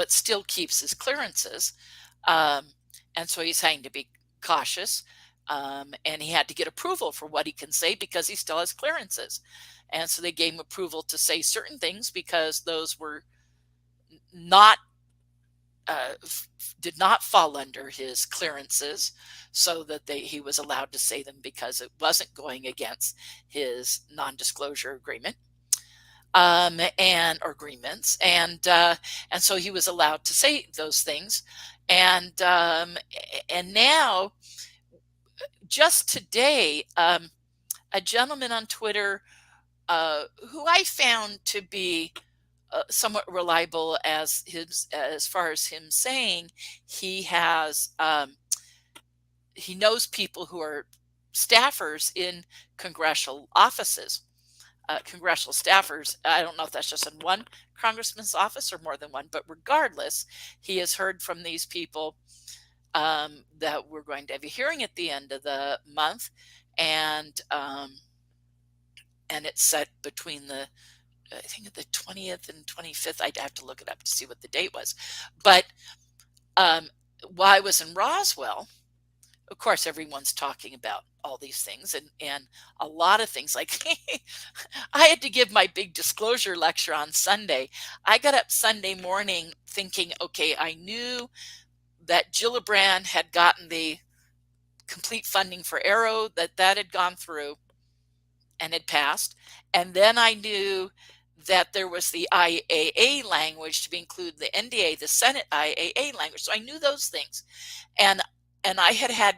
still keeps his clearances, and so he's having to be cautious, and he had to get approval for what he can say because he still has clearances, and so they gave him approval to say certain things because those were not did not fall under his clearances, so that he was allowed to say them because it wasn't going against his non-disclosure agreement and agreements, and so he was allowed to say those things, and now just today, a gentleman on Twitter who I found to be somewhat reliable as far as him saying he has he knows people who are staffers in congressional offices, congressional staffers. I don't know if that's just in one congressman's office or more than one, but regardless, he has heard from these people that we're going to have a hearing at the end of the month, and it's set between I think the 20th and 25th. I'd have to look it up to see what the date was. But while I was in Roswell, of course, everyone's talking about all these things and a lot of things. Like I had to give my big disclosure lecture on Sunday. I got up Sunday morning thinking, okay, I knew that Gillibrand had gotten the complete funding for Arrow, that had gone through and had passed. And then I knew that there was the IAA language to be included, the NDA, the Senate IAA language. So I knew those things. And I had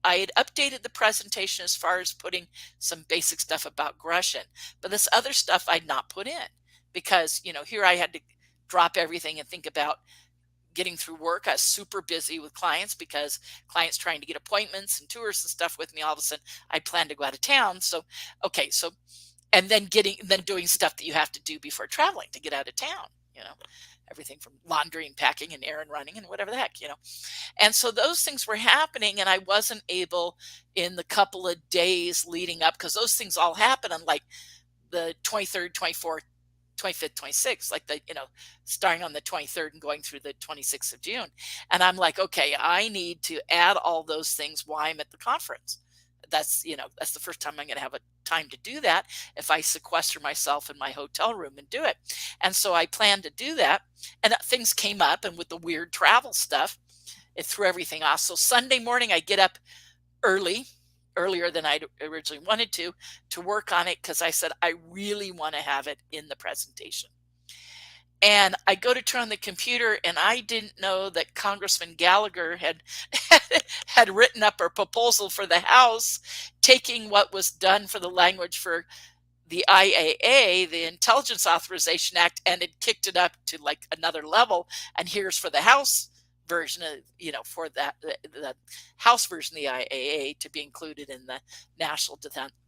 updated the presentation as far as putting some basic stuff about Grush in. But this other stuff I'd not put in because, here I had to drop everything and think about getting through work. I was super busy with clients because clients trying to get appointments and tours and stuff with me. All of a sudden, I planned to go out of town. So, okay, and then doing stuff that you have to do before traveling to get out of town, everything from laundry and packing and errand running and whatever the heck, And so those things were happening, and I wasn't able in the couple of days leading up, because those things all happen on like the 23rd, 24th, 25th, 26th, like starting on the 23rd and going through the 26th of June. And I'm like, okay, I need to add all those things while I'm at the conference. That's the first time I'm going to have a time to do that if I sequester myself in my hotel room and do it. And so I planned to do that, and things came up, and with the weird travel stuff, it threw everything off. So Sunday morning I get up earlier than I originally wanted to work on it, because I said I really want to have it in the presentation. And I go to turn on the computer, and I didn't know that Congressman Gallagher had had written up a proposal for the House, taking what was done for the language for the IAA, the Intelligence Authorization Act, and had kicked it up to like another level. And here's for the House version of, for that, the House version of the IAA to be included in the National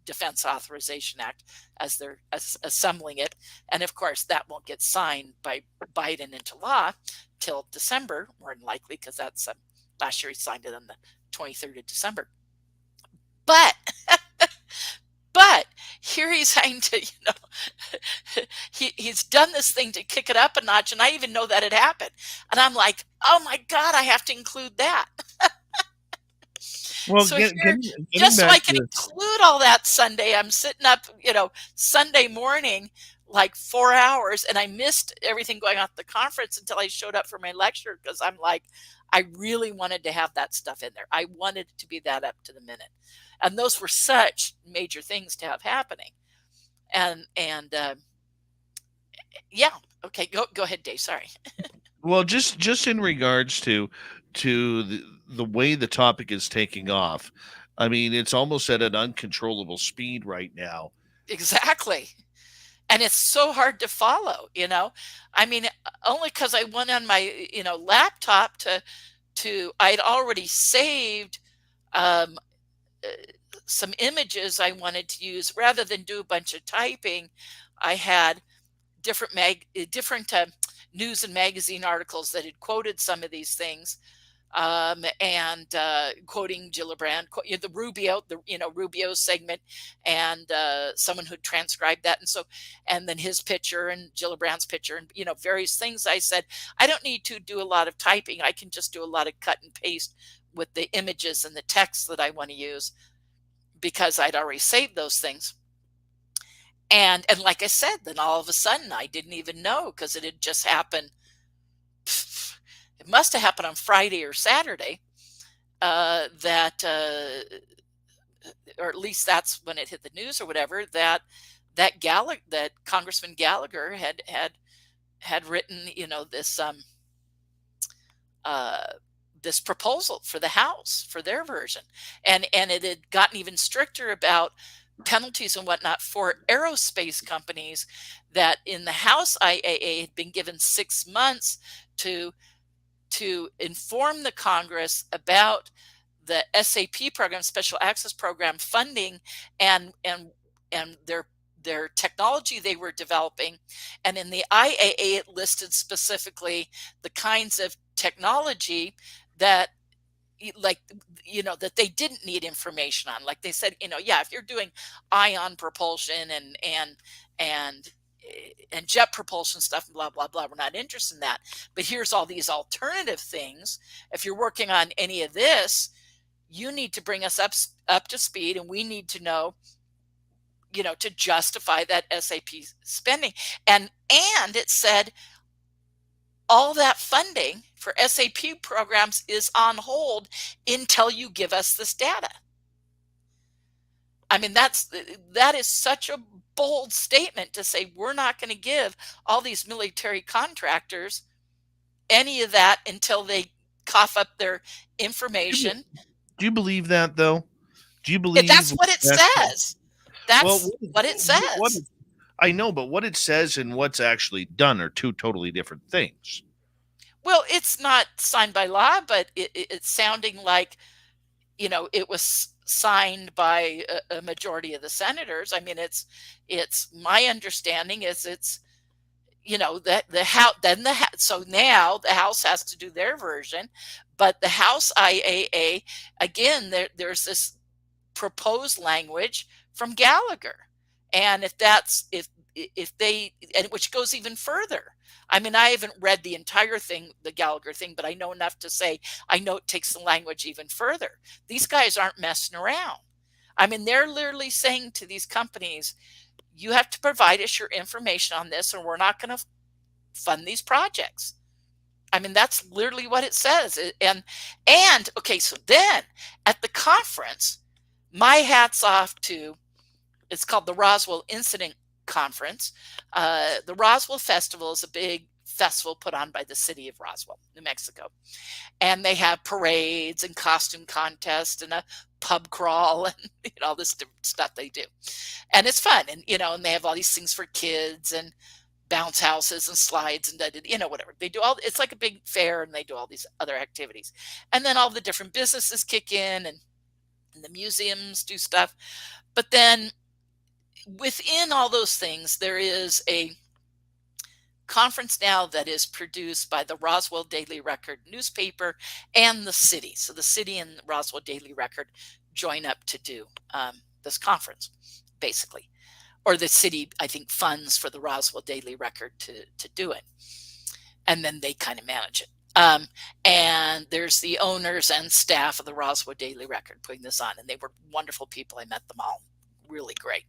Defense Authorization Act as they're assembling it. And of course, that won't get signed by Biden into law till December, more than likely, because that's last year he signed it on the 23rd of December. But here he's trying to, he's done this thing to kick it up a notch, and I even know that it happened. And I'm like, oh my God, I have to include that. Well, so just so I can include all that Sunday, I'm sitting up, Sunday morning, like 4 hours, and I missed everything going on at the conference until I showed up for my lecture, because I'm like, I really wanted to have that stuff in there. I wanted it to be that up to the minute. And those were such major things to have happening. And yeah, okay, go ahead, Dave. Sorry. Well, just in regards to the way the topic is taking off, I mean, it's almost at an uncontrollable speed right now. Exactly. And it's so hard to follow, I mean, only because I went on my, laptop to I'd already saved some images I wanted to use. Rather than do a bunch of typing, I had different news and magazine articles that had quoted some of these things, and quoting Gillibrand, the Rubio segment, and someone who transcribed that, and then his picture and Gillibrand's picture, and various things. I said, I don't need to do a lot of typing. I can just do a lot of cut and paste with the images and the text that I want to use, because I'd already saved those things. And like I said, then all of a sudden I didn't even know, because it had just happened. It must have happened on Friday or Saturday, that, or at least that's when it hit the news or whatever, that Congressman Gallagher had written, this proposal for the House for their version, and it had gotten even stricter about penalties and whatnot for aerospace companies, that in the House IAA had been given 6 months to inform the Congress about the SAP program, Special Access Program funding, and their technology they were developing. And in the IAA, it listed specifically the kinds of technology that, that they didn't need information on. Like they said, if you're doing ion propulsion and jet propulsion stuff, blah, blah, blah, we're not interested in that. But here's all these alternative things. If you're working on any of this, you need to bring us up to speed, and we need to know, to justify that SAP spending. And it said all that funding for SAP programs is on hold until you give us this data. I mean, that is such a bold statement to say, we're not going to give all these military contractors any of that until they cough up their information. Do you believe that, though? Do you believe that's what it says? That's what it says. I know, but what it says and what's actually done are two totally different things. Well, it's not signed by law, but it's sounding like, it was signed by a majority of the senators. I mean, it's my understanding is it's, that the House, so now the House has to do their version, but the House IAA, again, there's this proposed language from Gallagher. And if they, and which goes even further. I mean, I haven't read the entire thing, the Gallagher thing, but I know enough to say, I know it takes the language even further. These guys aren't messing around. I mean, they're literally saying to these companies, you have to provide us your information on this, or we're not going to fund these projects. I mean, that's literally what it says. And okay, so then at the conference, my hat's off to, it's called the Roswell Incident Conference. The Roswell Festival is a big festival put on by the city of Roswell, New Mexico. And they have parades and costume contests and a pub crawl and all this different stuff they do. And it's fun. And, and they have all these things for kids and bounce houses and slides and, whatever. They do it's like a big fair, and they do all these other activities. And then all the different businesses kick in, and the museums do stuff. But then within all those things, there is a conference now that is produced by the Roswell Daily Record newspaper and the city. So the city and the Roswell Daily Record join up to do this conference, basically. Or the city, I think, funds for the Roswell Daily Record to do it. And then they kind of manage it. And there's the owners and staff of the Roswell Daily Record putting this on. And they were wonderful people. I met them all. Really great.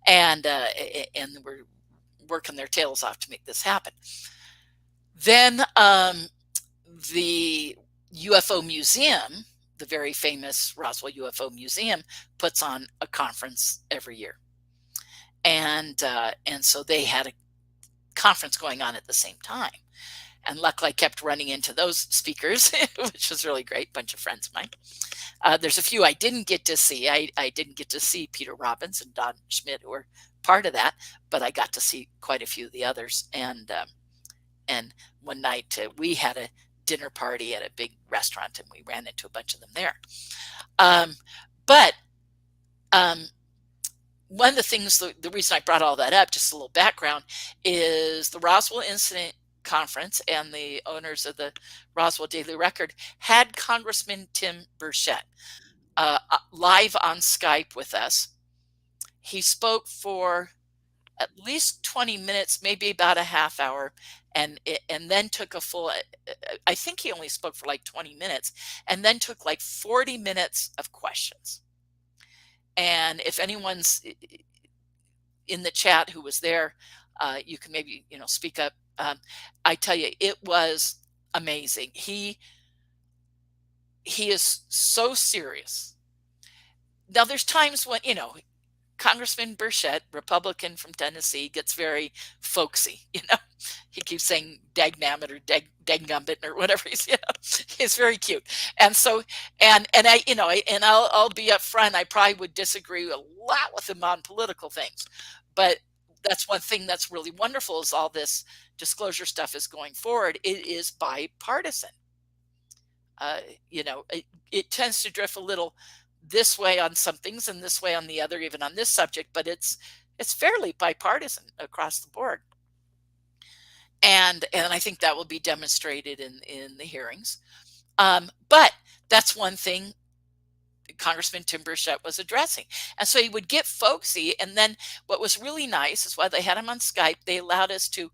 And we're working their tails off to make this happen. Then the UFO Museum, the very famous Roswell UFO Museum, puts on a conference every year. And so they had a conference going on at the same time. And luckily I kept running into those speakers, which was really great, bunch of friends of mine. There's a few I didn't get to see. I didn't get to see Peter Robbins and Don Schmidt, who were part of that, but I got to see quite a few of the others. And one night we had a dinner party at a big restaurant, and we ran into a bunch of them there. But one of the things, the reason I brought all that up, just a little background, is the Roswell Incident Conference and the owners of the Roswell Daily Record had Congressman Tim Burchett live on Skype with us. He spoke for at least 20 minutes, maybe about a half hour, and then took a full, I think he only spoke for like 20 minutes, and then took like 40 minutes of questions. And if anyone's in the chat who was there, you can maybe, speak up. I tell you, it was amazing. He is so serious. Now, there's times when, Congressman Burchett, Republican from Tennessee, gets very folksy. He keeps saying "dagnammit" or "daggumbit" or whatever. He's very cute. And so, and I, and I'll be up front. I probably would disagree a lot with him on political things, but that's one thing that's really wonderful is all this disclosure stuff is going forward. It is bipartisan. It tends to drift a little this way on some things and this way on the other, even on this subject, but it's fairly bipartisan across the board. And I think that will be demonstrated in the hearings. But that's one thing Congressman Tim Burchett was addressing. And so he would get folksy. And then what was really nice is while they had him on Skype, they allowed us to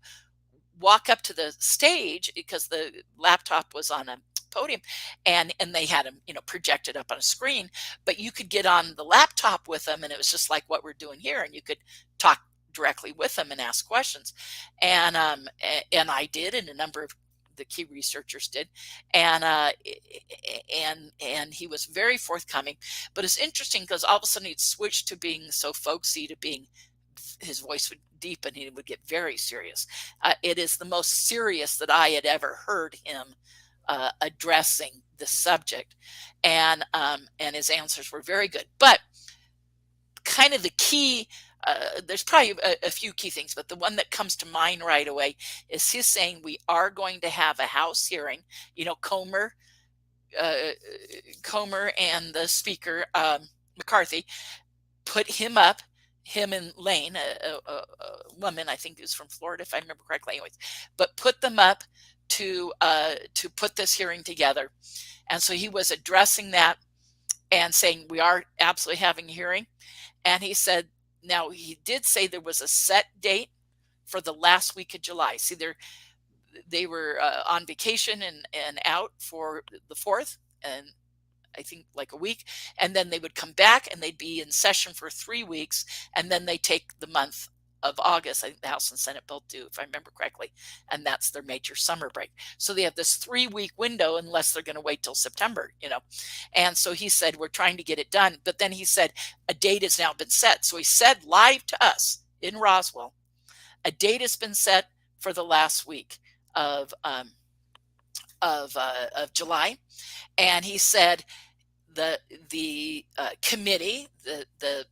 walk up to the stage because the laptop was on a podium and they had him, projected up on a screen, but you could get on the laptop with them. And it was just like what we're doing here. And you could talk directly with them and ask questions. And I did, and a number of the key researchers did, and he was very forthcoming. But it's interesting because all of a sudden he'd switch to being so folksy to being, his voice would deepen, he would get very serious. It is the most serious that I had ever heard him addressing the subject, and his answers were very good. But kind of the key, there's probably a few key things, but the one that comes to mind right away is his saying we are going to have a House hearing. Comer and the Speaker, McCarthy, put him up, him and Lane, a woman, I think who's from Florida, if I remember correctly, anyways, but put them up to put this hearing together. And so he was addressing that and saying we are absolutely having a hearing. And he said, now he did say there was a set date for the last week of July. See, they were on vacation and out for the 4th, and I think like a week, and then they would come back and they'd be in session for 3 weeks, and then they take the month of August. I think the House and Senate both do, if I remember correctly, and that's their major summer break. So they have this 3-week window unless they're going to wait till September, And so he said, we're trying to get it done. But then he said, a date has now been set. So he said live to us in Roswell, a date has been set for the last week of July, and he said the committee, the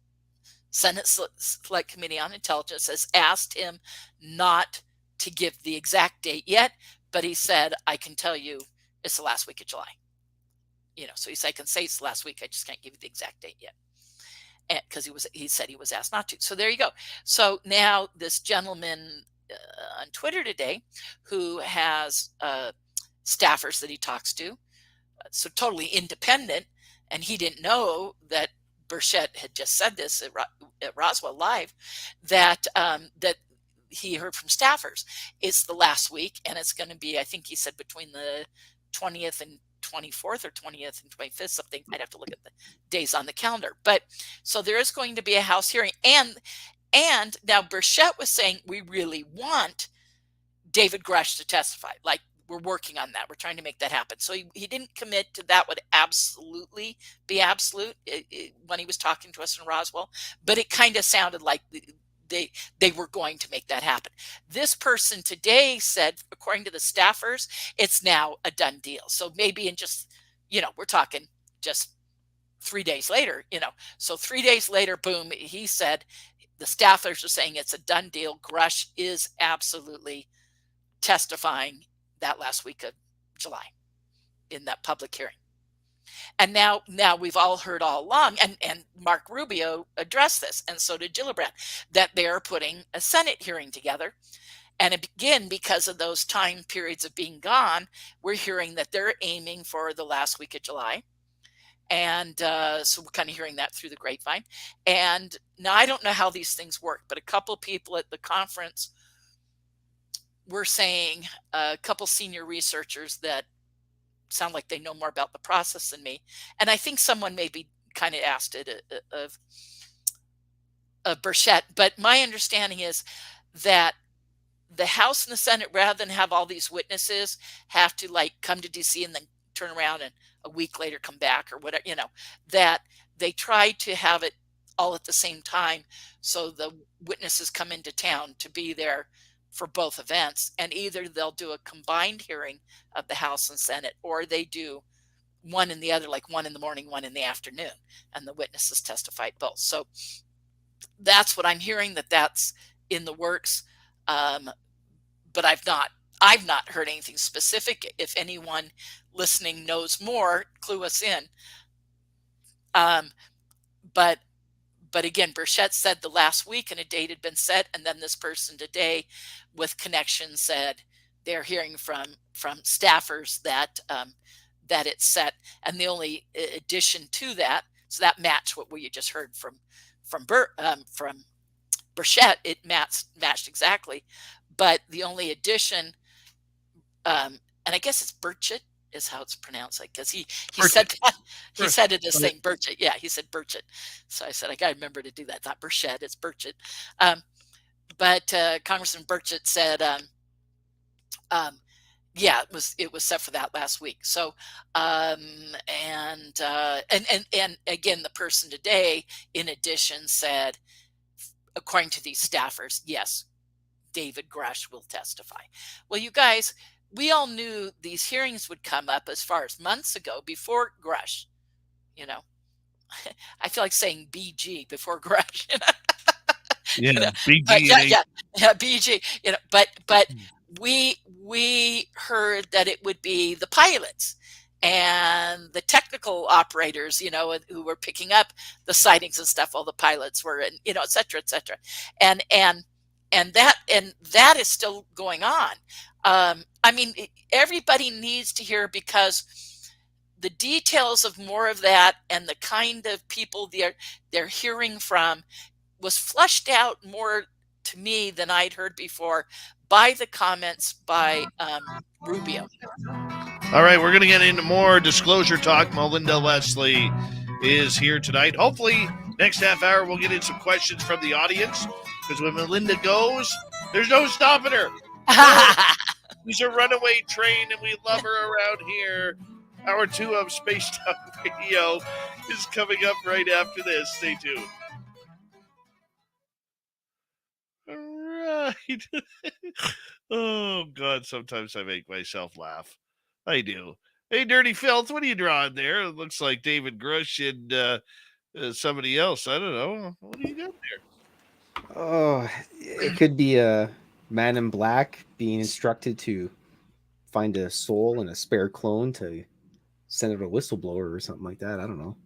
Senate Select Committee on Intelligence, has asked him not to give the exact date yet, but he said, I can tell you it's the last week of July. So he said, I can say it's the last week, I just can't give you the exact date yet. Because he said he was asked not to. So there you go. So now this gentleman on Twitter today, who has staffers that he talks to, so totally independent, and he didn't know that Burchett had just said this at Roswell Live, that that he heard from staffers. It's the last week, and it's going to be, I think he said, between the 20th and 24th or 20th and 25th, something. I'd have to look at the days on the calendar. But so there is going to be a House hearing. And now Burchett was saying, we really want David Grush to testify. Like, we're working on that. We're trying to make that happen. So he didn't commit to that would absolutely be absolute when he was talking to us in Roswell, but it kind of sounded like they were going to make that happen. This person today said, according to the staffers, it's now a done deal. So maybe in just, we're talking just 3 days later, So 3 days later, boom, he said, the staffers are saying it's a done deal. Grush is absolutely testifying that last week of July in that public hearing. And now we've all heard all along, and Mark Rubio addressed this, and so did Gillibrand, that they're putting a Senate hearing together. And again, because of those time periods of being gone, we're hearing that they're aiming for the last week of July. And so we're kind of hearing that through the grapevine. And now I don't know how these things work, but a couple people at the conference were saying, a couple senior researchers that sound like they know more about the process than me. And I think someone maybe kind of asked it of Burchett. But my understanding is that the House and the Senate, rather than have all these witnesses, have to come to DC and then turn around and a week later come back or whatever, that they try to have it all at the same time. So the witnesses come into town to be there for both events, and either they'll do a combined hearing of the House and Senate, or they do one in the other, like one in the morning, one in the afternoon, and the witnesses testified both. So that's what I'm hearing, that's in the works. But I've not heard anything specific. If anyone listening knows more, clue us in. But again, Burchett said the last week and a date had been set, and then this person today with connections said they're hearing from staffers that that it's set. And the only addition to that, so that matched what we just heard from Burchett, it matched exactly. But the only addition, and I guess it's Burchett is how it's pronounced, because he said that, he said it as saying Burchett. Yeah, he said Burchett. So I said, I got to remember to do that. Not Burchett, it's Burchett. But Congressman Burchett said, yeah, it was set for that last week. So, and again, the person today, in addition, said, according to these staffers, yes, David Grush will testify. Well, you guys, we all knew these hearings would come up as far as months ago before Grush. I feel like saying BG before Grush. Yeah, BG. Yeah, BG. But we heard that it would be the pilots and the technical operators, who were picking up the sightings and stuff. All the pilots were, and et cetera, et cetera. And that is still going on. I mean, everybody needs to hear, because the details of more of that and the kind of people they're hearing from was flushed out more to me than I'd heard before by the comments by Rubio. All right, we're going to get into more disclosure talk. Melinda Leslie is here tonight. Hopefully, next half hour, we'll get in some questions from the audience, because when Melinda goes, there's no stopping her. She's a runaway train, and we love her around here. Hour 2 of Space Talk Radio is coming up right after this. Stay tuned. All right. right. Oh, God, sometimes I make myself laugh. I do. Hey, Dirty Filth, what are you drawing there? It looks like David Grush and somebody else. I don't know. What do you got there? Oh, it could be a man in black being instructed to find a soul and a spare clone to send out a whistleblower or something like that. I don't know.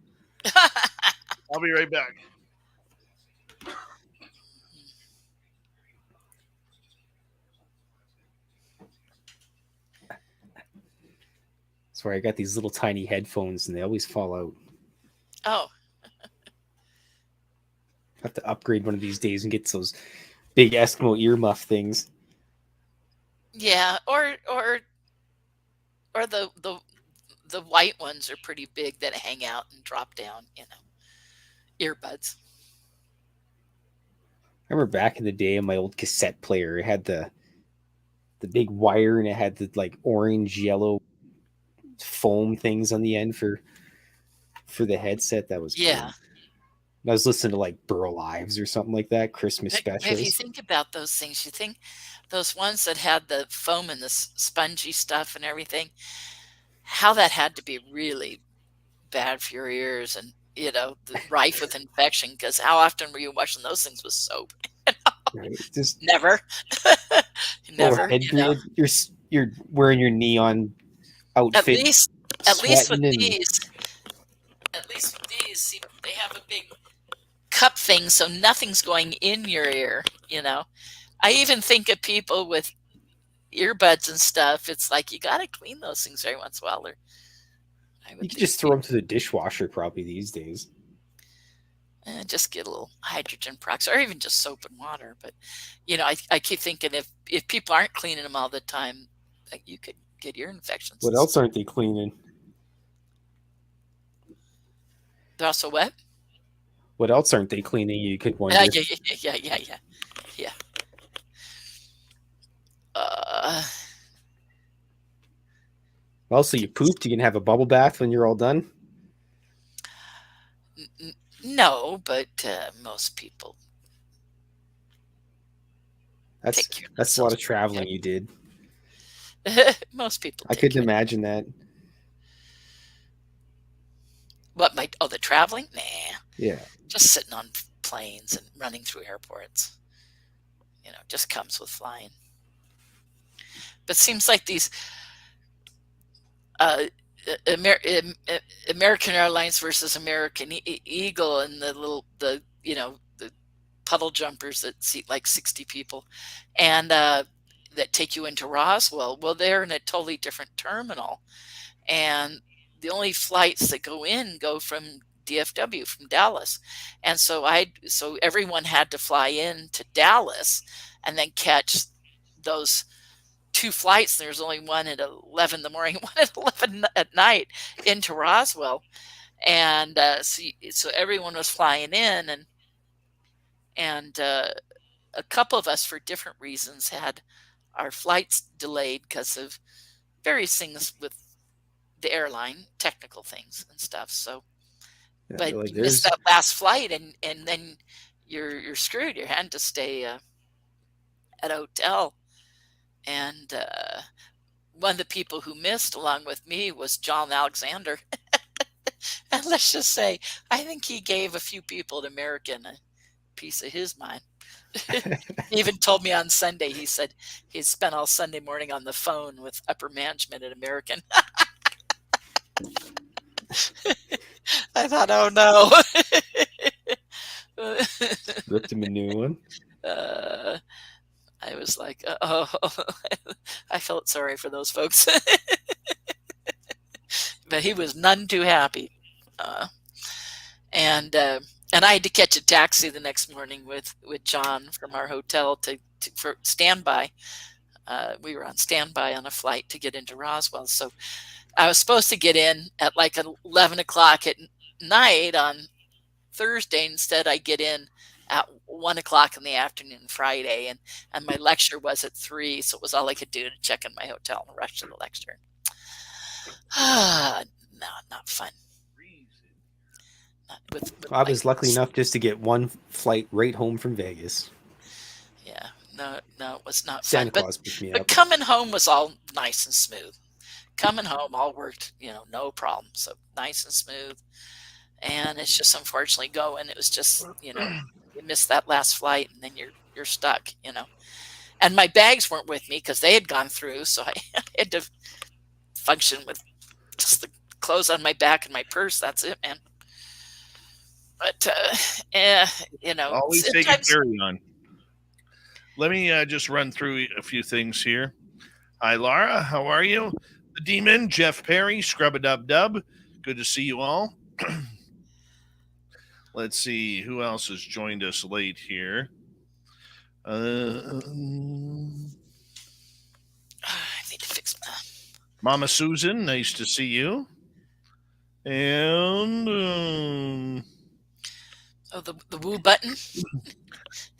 I'll be right back. Sorry, I got these little tiny headphones and they always fall out. Oh, I have to upgrade one of these days and get those big Eskimo earmuff things. yeah, or the white ones are pretty big that hang out and drop down, earbuds. I remember back in the day in my old cassette player, it had the big wire and it had the like orange yellow foam things on the end for the headset. That was Yeah. cool. I was listening to like Burl Ives or something like that, Christmas If you specials. think about those things, you think those ones that had the foam and the spongy stuff and everything, how that had to be really bad for your ears and, rife with infection, because how often were you washing those things with soap? Right? Just Never. Never, headgear. You're wearing your neon At outfit. least sweating and- at least with these, see, they have a big cup thing, so nothing's going in your ear, I even think of people with earbuds and stuff. It's like you got to clean those things every once in a while. Or You can just throw them to the dishwasher probably these days. Just get a little hydrogen peroxide, or even just soap and water. But I keep thinking if people aren't cleaning them all the time, like, you could get ear infections. What else aren't they cleaning? They're also wet. What else aren't they cleaning? You could wonder. Yeah. Also, you pooped. You can have a bubble bath when you're all done. No, but most people. That's a lot of traveling you did. Most people. I couldn't imagine that. What the traveling? Nah. Yeah. Just sitting on planes and running through airports. Just comes with flying. But seems like these American Airlines versus American Eagle and the puddle jumpers that seat like 60 people and that take you into Roswell. Well, they're in a totally different terminal, and the only flights that go from DFW, from Dallas. And so everyone had to fly in to Dallas and then catch those two flights. There's only one at 11 in the morning, one at 11 at night into Roswell. And so everyone was flying in, and a couple of us, for different reasons, had our flights delayed because of various things with the airline, technical things and stuff. So, Yeah, but like you missed that last flight, and then you're screwed. You're having to stay at a hotel. And one of the people who missed along with me was John Alexander. And let's just say, I think he gave a few people at American a piece of his mind. He even told me on Sunday, he said he spent all Sunday morning on the phone with upper management at American. I thought, oh no. Ripped him a new one. I was like, oh, I felt sorry for those folks. But he was none too happy. And I had to catch a taxi the next morning with John from our hotel for standby. We were on standby on a flight to get into Roswell. So I was supposed to get in at like 11 o'clock at night on Thursday. Instead, I get in at 1 o'clock in the afternoon Friday, and my lecture was at 3, so it was all I could do to check in my hotel and rush to the lecture. No, not fun. I was lucky enough just to get one flight right home from Vegas. Yeah, no, it was not fun. Santa Claus picked me But up. coming home was all nice and smooth. Coming home all worked, no problem. So nice and smooth. And it's just unfortunately going. It was just, you missed that last flight and then you're stuck. And my bags weren't with me because they had gone through, so I had to function with just the clothes on my back and my purse. That's it, man. But Always take a sometimes carry-on. Let me just run through a few things here. Hi, Laura. How are you? The Demon, Jeff Perry, Scrub-a-Dub-Dub. Good to see you all. Let's see who else has joined us late here. I need to fix my. Mama Susan, nice to see you. And the woo button.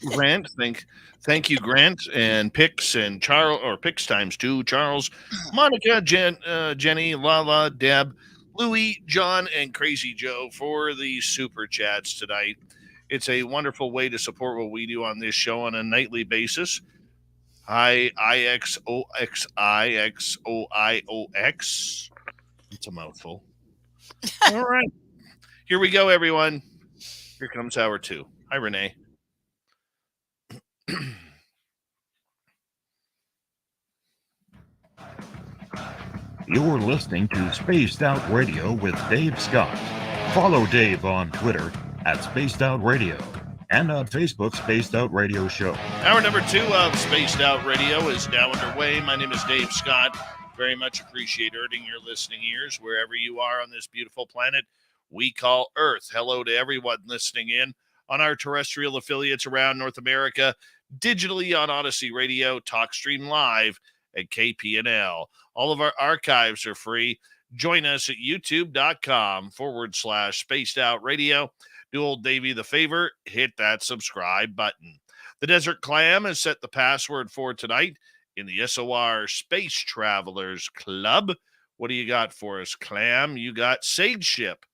Grant, thank you, Grant, and Pix and Charles, or Pix times 2, Charles, Monica, Jenny, Lala, Deb, Louie, John, and Crazy Joe for the super chats tonight. It's a wonderful way to support what we do on this show on a nightly basis. Hi, IXOXIXOIOX. It's a mouthful. All right. Here we go, everyone. Here comes hour 2. Hi, Renee. You're listening to Spaced Out Radio with Dave Scott. Follow Dave on Twitter at Spaced Out Radio and on Facebook, Spaced Out Radio Show. Hour number 2 of Spaced Out Radio is now underway. My name is Dave Scott. Very much appreciate earning your listening ears wherever you are on this beautiful planet we call Earth. Hello to everyone listening in on our terrestrial affiliates around North America, digitally on Odyssey Radio, TalkStream Live at KPNL. All of our archives are free. Join us at youtube.com/Spaced Out Radio. Do old Davey the favor, hit that subscribe button. The Desert Clam has set the password for tonight in the SOR Space Travelers Club. What do you got for us, Clam? You got Sage Ship.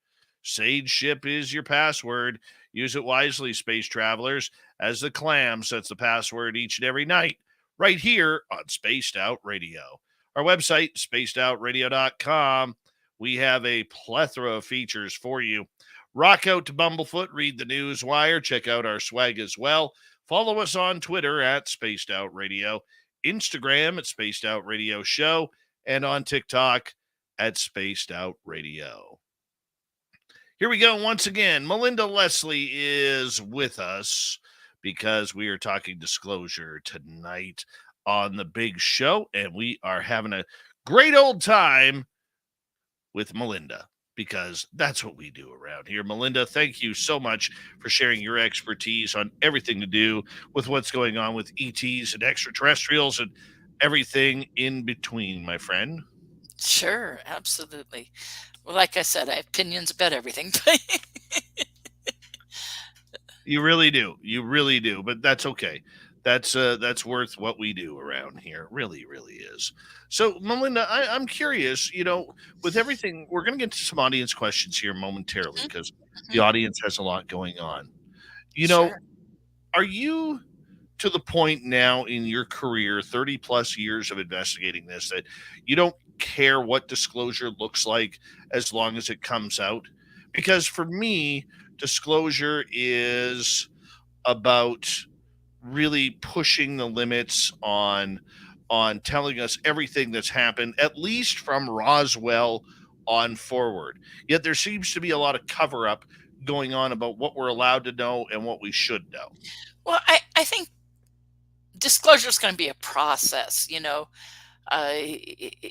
Sage Ship is your password. Use it wisely, Space Travelers, as the Clam sets the password each and every night right here on Spaced Out Radio. Our website, spacedoutradio.com. We have a plethora of features for you. Rock out to Bumblefoot, read the news wire, check out our swag as well. Follow us on Twitter at Spaced Out Radio, Instagram at Spaced Out Radio Show, and on TikTok at Spaced Out Radio. Here we go once again. Melinda Leslie is with us because we are talking disclosure tonight on the big show, and we are having a great old time with Melinda because that's what we do around here. Melinda, thank you so much for sharing your expertise on everything to do with what's going on with ETs and extraterrestrials and everything in between, my friend. Sure, absolutely. Well, like I said, I have opinions about everything. You really do. You really do. But that's okay. That's worth what we do around here. It really, really is. So, Melinda, I'm curious, with everything, we're going to get to some audience questions here momentarily because the audience has a lot going on. Sure. Are you to the point now in your career, 30 plus years of investigating this, that you don't care what disclosure looks like as long as it comes out? Because for me, disclosure is about really pushing the limits on telling us everything that's happened, at least from Roswell on forward. Yet there seems to be a lot of cover up going on about what we're allowed to know and what we should know. Well, I think disclosure is going to be a process.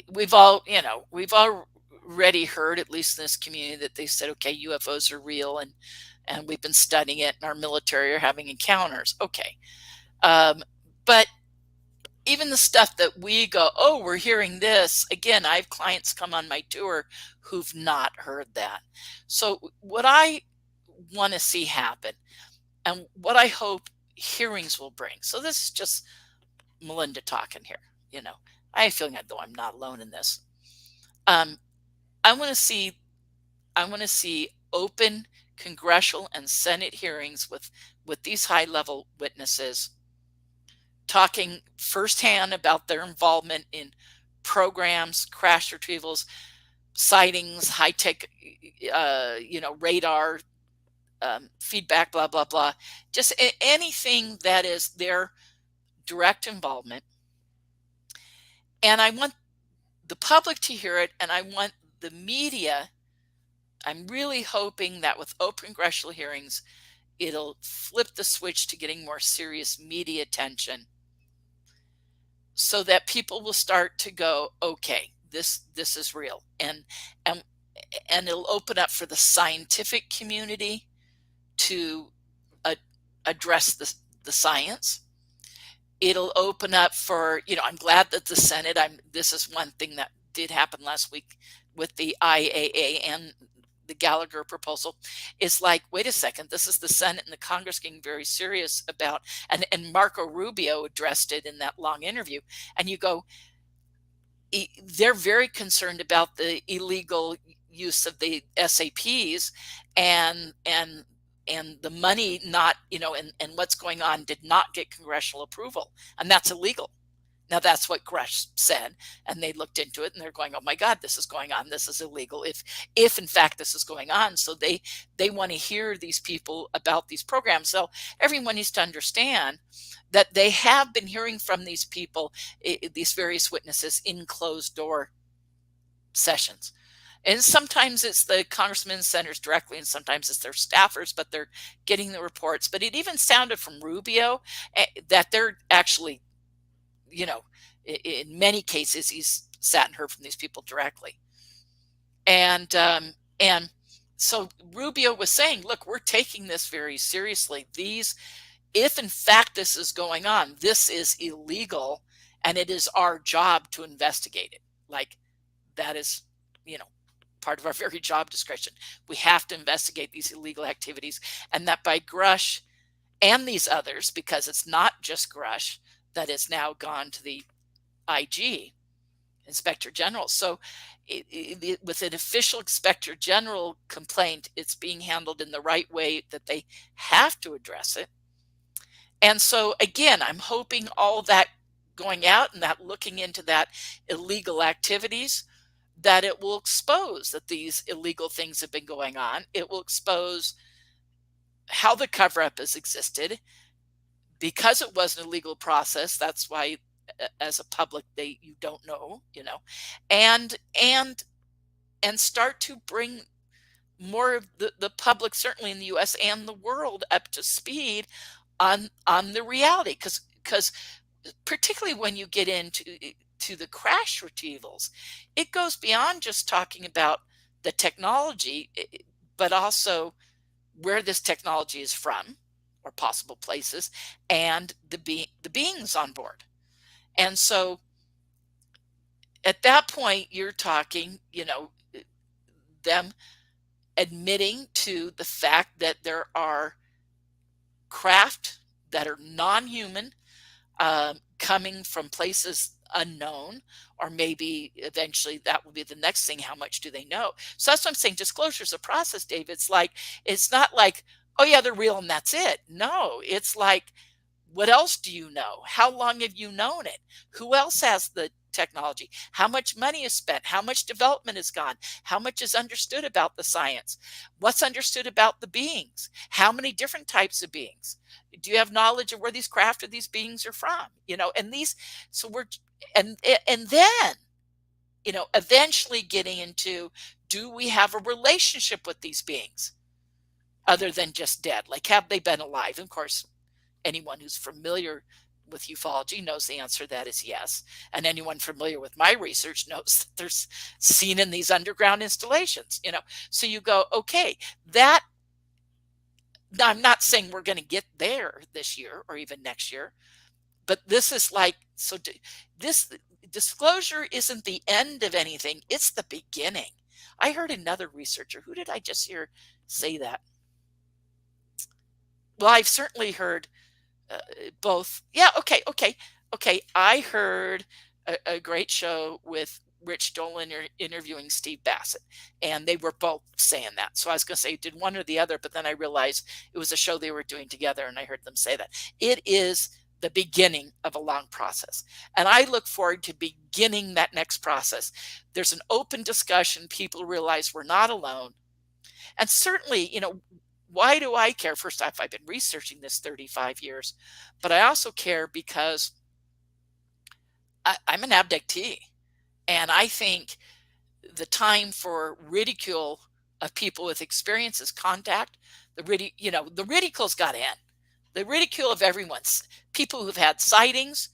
We've already heard, at least in this community, that they said, okay, UFOs are real and we've been studying it and our military are having encounters. Okay. But even the stuff that we go, oh, we're hearing this. Again, I have clients come on my tour who've not heard that. So what I want to see happen and what I hope hearings will bring. So this is just Melinda talking here. I have a feeling though I'm not alone in this. I want to see open congressional and Senate hearings with these high-level witnesses talking firsthand about their involvement in programs, crash retrievals, sightings, high-tech, radar, feedback, blah, blah, blah. Just anything that is their direct involvement. And I want the public to hear it, and I want the media. I'm really hoping that with open congressional hearings, it'll flip the switch to getting more serious media attention, so that people will start to go, okay, this is real, and it'll open up for the scientific community to address the science. It'll open up for, I'm glad that the Senate, this is one thing that did happen last week with the IAA and the Gallagher proposal, is like, wait a second, this is the Senate and the Congress getting very serious about, and Marco Rubio addressed it in that long interview, and you go, they're very concerned about the illegal use of the SAPs and the money not, and what's going on did not get congressional approval, and that's illegal. Now, that's what Grush said, and they looked into it, and they're going, oh my God, this is going on. This is illegal if in fact this is going on. So they want to hear these people about these programs. So everyone needs to understand that they have been hearing from these people, these various witnesses, in closed door sessions. And sometimes it's the congressmen and senators directly, and sometimes it's their staffers, but they're getting the reports. But it even sounded from Rubio that they're actually, in many cases, he's sat and heard from these people directly. And so Rubio was saying, look, we're taking this very seriously. If in fact this is going on, this is illegal, and it is our job to investigate it. Like, that is, part of our very job description. We have to investigate these illegal activities, and that by Grush and these others, because it's not just Grush that has now gone to the IG, Inspector General. So with an official Inspector General complaint, it's being handled in the right way, that they have to address it. And so again, I'm hoping all that going out and that looking into that illegal activities, that it will expose that these illegal things have been going on. It will expose how the cover-up has existed, because it was an illegal process. That's why, as a public, you don't know, and start to bring more of the public, certainly in the U.S. and the world, up to speed on the reality, because particularly when you get into the crash retrievals, it goes beyond just talking about the technology, but also where this technology is from, or possible places, and the beings on board. And so at that point, you're talking, them admitting to the fact that there are craft that are non-human, coming from places unknown, or maybe eventually that will be the next thing. How much do they know? So that's what I'm saying. Disclosure is a process, Dave. It's not like, oh yeah, they're real and that's it. No, it's like, what else do you know? How long have you known it? Who else has the technology? How much money is spent? How much development has gone? How much is understood about the science? What's understood about the beings? How many different types of beings? Do you have knowledge of where these craft or these beings are from? And these, so we're, and then, eventually getting into, do we have a relationship with these beings other than just dead? Like, have they been alive? And of course, anyone who's familiar with ufology knows the answer to that is yes. And anyone familiar with my research knows that they're seen in these underground installations, So you go, okay, that, now I'm not saying we're going to get there this year or even next year, but this is like, so this disclosure isn't the end of anything. It's the beginning. I heard another researcher, who did I just hear say that? Well, I've certainly heard both. Yeah, okay. I heard a great show with Rich Dolan interviewing Steve Bassett, and they were both saying that. So I was going to say, did one or the other, but then I realized it was a show they were doing together, and I heard them say that. It is the beginning of a long process. And I look forward to beginning that next process. There's an open discussion. People realize we're not alone. And certainly, why do I care? First off, I've been researching this 35 years, but I also care because I'm an abductee. And I think the time for ridicule of people with experiences, contact, the ridicule's got to end. The ridicule of everyone's people who've had sightings.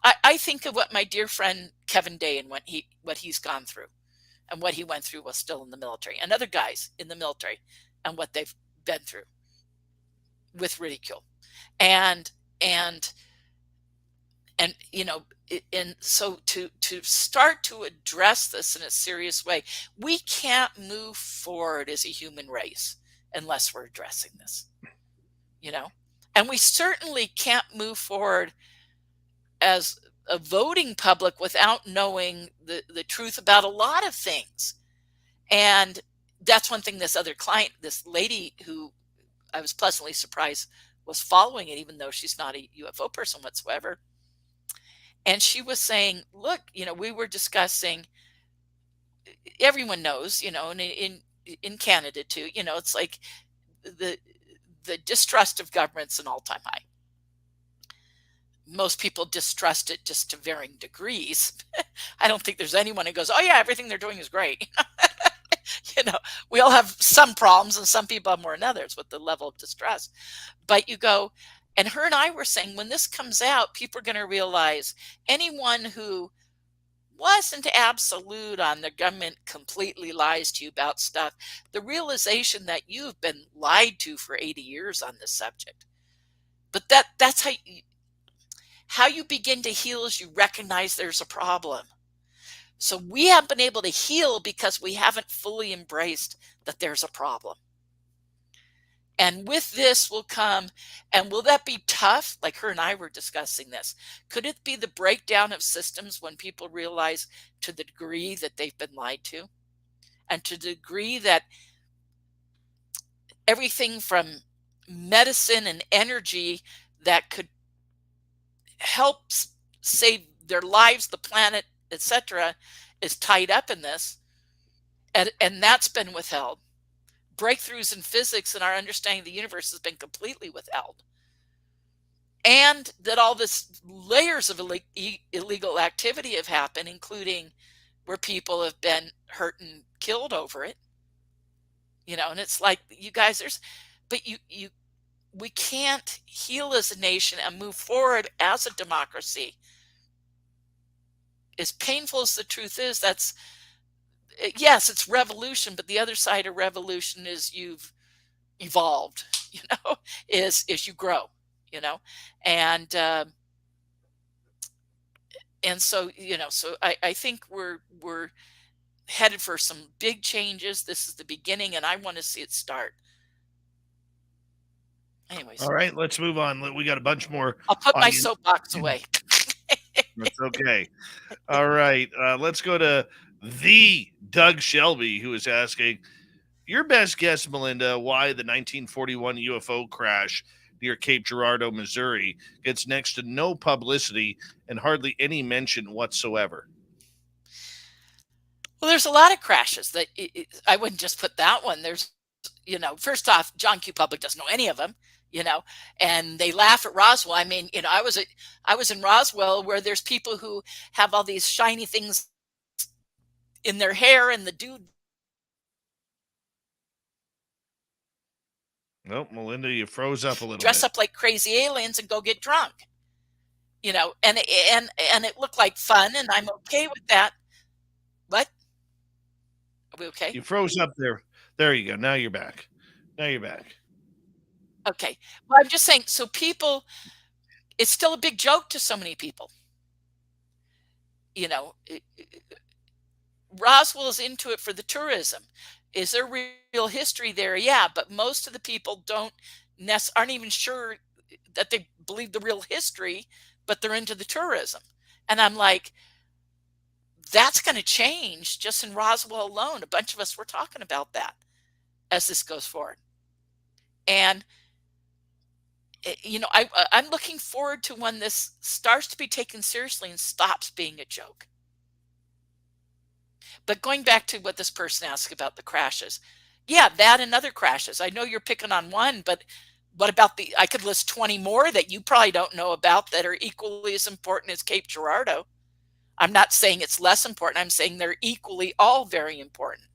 I think of what my dear friend Kevin Day and what he's gone through, and what he went through while still in the military, and other guys in the military, and what they've been through with ridicule, and so to start to address this in a serious way, we can't move forward as a human race unless we're addressing this, and we certainly can't move forward as a voting public without knowing the truth about a lot of things. And that's one thing this other client, this lady who I was pleasantly surprised was following it, even though she's not a UFO person whatsoever. And she was saying, look, we were discussing, everyone knows, and in Canada too, it's like the distrust of government's an all-time high. Most people distrust it just to varying degrees. I don't think there's anyone who goes, oh yeah, everything they're doing is great. We all have some problems, and some people have more than others with the level of distrust. But you go, and her and I were saying, when this comes out, people are going to realize anyone who wasn't absolute on the government completely lies to you about stuff, the realization that you've been lied to for 80 years on this subject. But that's how you begin to heal is you recognize there's a problem. So we haven't been able to heal because we haven't fully embraced that there's a problem. And with this will come, and will that be tough? Like her and I were discussing this. Could it be the breakdown of systems when people realize to the degree that they've been lied to? And to the degree that everything from medicine and energy that could help save their lives, the planet, etc., is tied up in this, and that's been withheld. Breakthroughs in physics and our understanding of the universe has been completely withheld, and that all this layers of illegal activity have happened, including where people have been hurt and killed over it. And it's like, you guys, we can't heal as a nation and move forward as a democracy. As painful as the truth is, yes, it's revolution, but the other side of revolution is you've evolved, is you grow, and so, so I think we're headed for some big changes. This is the beginning, and I want to see it start. Anyways. All right, let's move on. We got a bunch more. I'll put my soapbox away. That's okay. All right, let's go to the Doug Shelby, who is asking, your best guess, Melinda, why the 1941 UFO crash near Cape Girardeau, Missouri gets next to no publicity and hardly any mention whatsoever. Well, there's a lot of crashes that I wouldn't just put that one. There's, first off, John Q. Public doesn't know any of them, and they laugh at Roswell. I mean, I was in Roswell, where there's people who have all these shiny things in their hair, and the dude. Nope, Melinda, you froze up a little dress bit. Up like crazy aliens and go get drunk, and it looked like fun, and I'm okay with that. What? Are we okay? You froze up there. There you go. Now you're back. Okay. Well, I'm just saying, so people, it's still a big joke to so many people. Roswell is into it for the tourism. Is there real history there? Yeah, but most of the people aren't even sure that they believe the real history, but they're into the tourism. And I'm like, that's going to change just in Roswell alone. A bunch of us were talking about that as this goes forward. And I'm looking forward to when this starts to be taken seriously and stops being a joke. But going back to what this person asked about the crashes, yeah, that and other crashes. I know you're picking on one, but what about I could list 20 more that you probably don't know about that are equally as important as Cape Girardeau. I'm not saying it's less important. I'm saying they're equally all very important.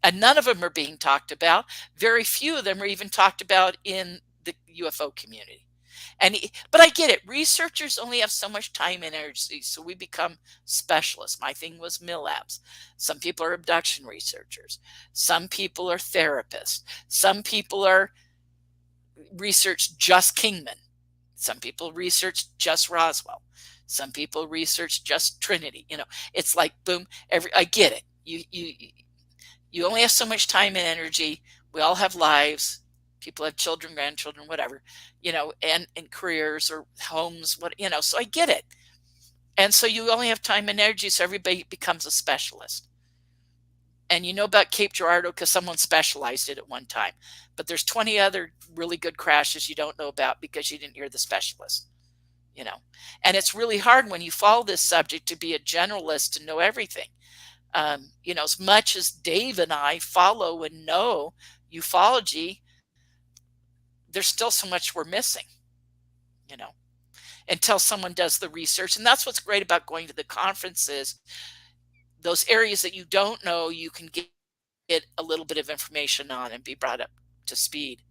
And none of them are being talked about. Very few of them are even talked about in the UFO community. But I get it. Researchers only have so much time and energy, so we become specialists. My thing was MILABs. Some people are abduction researchers. Some people are therapists. Some people are research just Kingman. Some people research just Roswell. Some people research just Trinity. It's like boom. I get it. You only have so much time and energy. We all have lives. People have children, grandchildren, whatever, and careers or homes, so I get it. And so you only have time and energy, so everybody becomes a specialist. And you know about Cape Girardeau because someone specialized it at one time. But there's 20 other really good crashes you don't know about because you didn't hear the specialist, And it's really hard when you follow this subject to be a generalist to know everything. As much as Dave and I follow and know ufology, there's still so much we're missing, until someone does the research. And that's what's great about going to the conferences. Those areas that you don't know, you can get a little bit of information on and be brought up to speed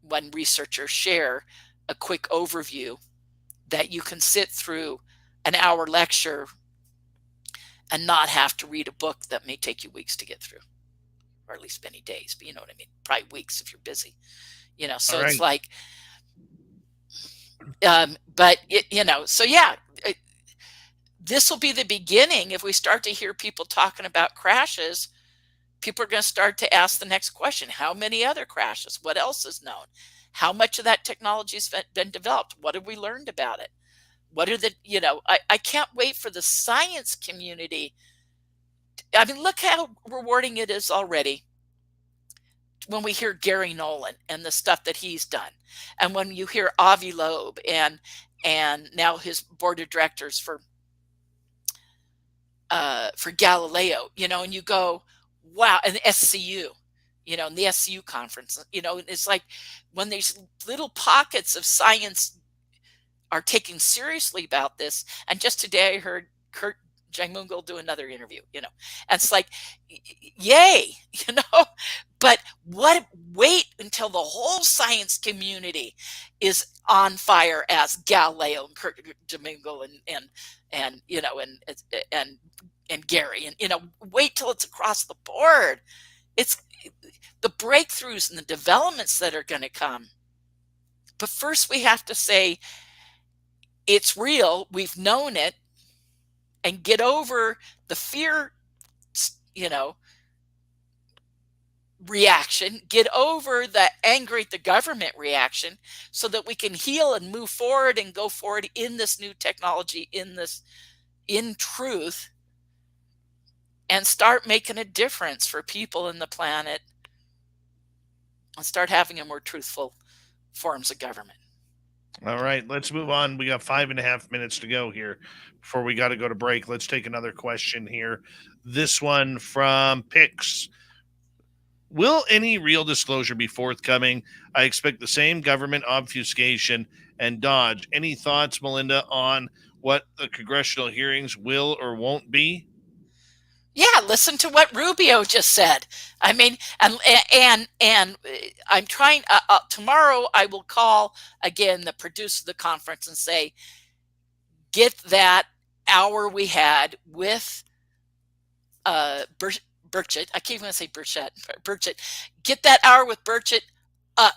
when researchers share a quick overview that you can sit through an hour lecture and not have to read a book that may take you weeks to get through, or at least many days, but you know what I mean? Probably weeks if you're busy. So it's like, so yeah, this will be the beginning. If we start to hear people talking about crashes, people are going to start to ask the next question. How many other crashes? What else is known? How much of that technology has been developed? What have we learned about it? What are I can't wait for the science community. I mean, look how rewarding it is already when we hear Gary Nolan and the stuff that he's done, and when you hear Avi Loeb and now his board of directors for Galileo, and you go, wow, and the SCU, and the SCU conference, it's like when these little pockets of science are taking seriously about this. And just today I heard Kurt Jaimungal do another interview, and it's like, yay, but wait until the whole science community is on fire as Galileo and Kurt Jaimungal and Gary, and wait till it's across the board. It's the breakthroughs and the developments that are going to come. But first we have to say it's real, we've known it, and get over the fear, reaction, get over the angry at the government reaction, so that we can heal and move forward and go forward in this new technology, in truth, and start making a difference for people in the planet, and start having a more truthful forms of government. All right, let's move on. We got 5.5 minutes to go here before we got to go to break. Let's take another question here. This one from Pix. Will any real disclosure be forthcoming? I expect the same government obfuscation and dodge. Any thoughts, Melinda, on what the congressional hearings will or won't be? Yeah, listen to what Rubio just said. I mean, and I'm trying. Tomorrow, I will call again the producer of the conference and say, get that hour we had with Burchett. I can't even say Burchett. Get that hour with Burchett up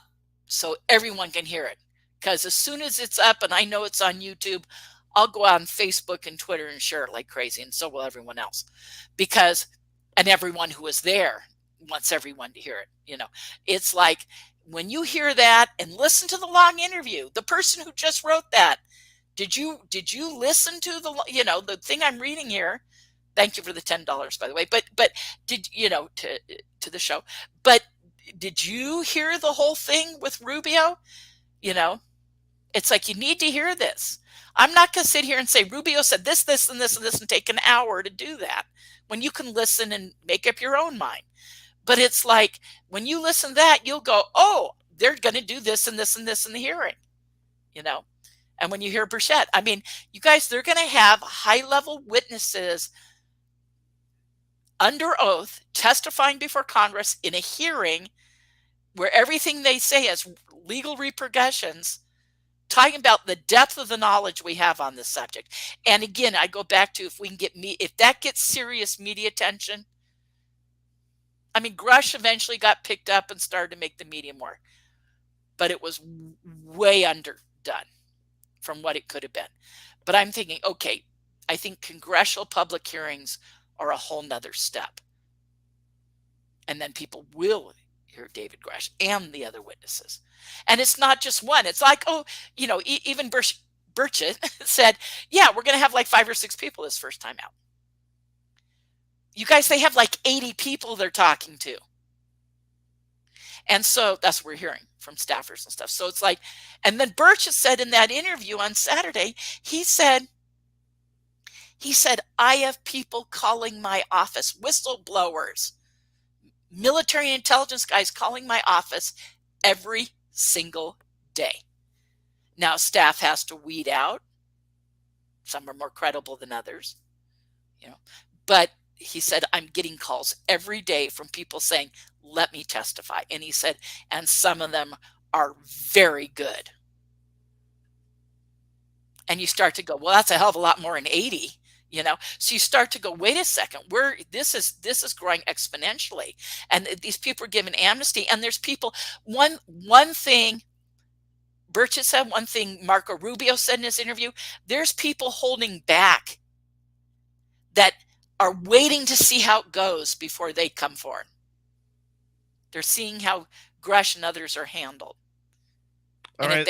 so everyone can hear it. Because as soon as it's up, and I know it's on YouTube, I'll go out on Facebook and Twitter and share it like crazy, and so will everyone else. And everyone who was there wants everyone to hear it. It's like when you hear that and listen to the long interview, the person who just wrote that, did you listen to the thing I'm reading here? Thank you for the $10, by the way. But did to the show? But did you hear the whole thing with Rubio? You know, it's like, you need to hear this. I'm not going to sit here and say Rubio said this, this, and this, and this, and take an hour to do that when you can listen and make up your own mind. But it's like, when you listen to that, you'll go, oh, they're going to do this and this and this in the hearing, you know. And when you hear Burchett, I mean, you guys, they're going to have high-level witnesses under oath testifying before Congress in a hearing where everything they say has legal repercussions, talking about the depth of the knowledge we have on this subject. And again, I go back to, if we can get if that gets serious media attention. I mean, Grush eventually got picked up and started to make the media more, but it was way underdone from what it could have been. But I'm thinking, okay, I think congressional public hearings are a whole nother step. And then people will hear David Grush and the other witnesses. And it's not just one. It's like, oh, you know, even Burchett said, yeah, we're going to have like 5 or 6 people this first time out. You guys, they have like 80 people they're talking to. And so that's what we're hearing from staffers and stuff. So it's like, and then Burchett said in that interview on Saturday, he said, I have people calling my office, whistleblowers, military intelligence guys calling my office every single day. Now, staff has to weed out. Some are more credible than others, you know, but he said, I'm getting calls every day from people saying, let me testify. And he said, and some of them are very good. And you start to go, well, that's a hell of a lot more than 80, you know? So you start to go, wait a second, this is growing exponentially. And these people are given amnesty. And there's people, one thing Burchett said, one thing Marco Rubio said in his interview, there's people holding back that are waiting to see how it goes before they come forward. They're seeing how Grush and others are handled. And if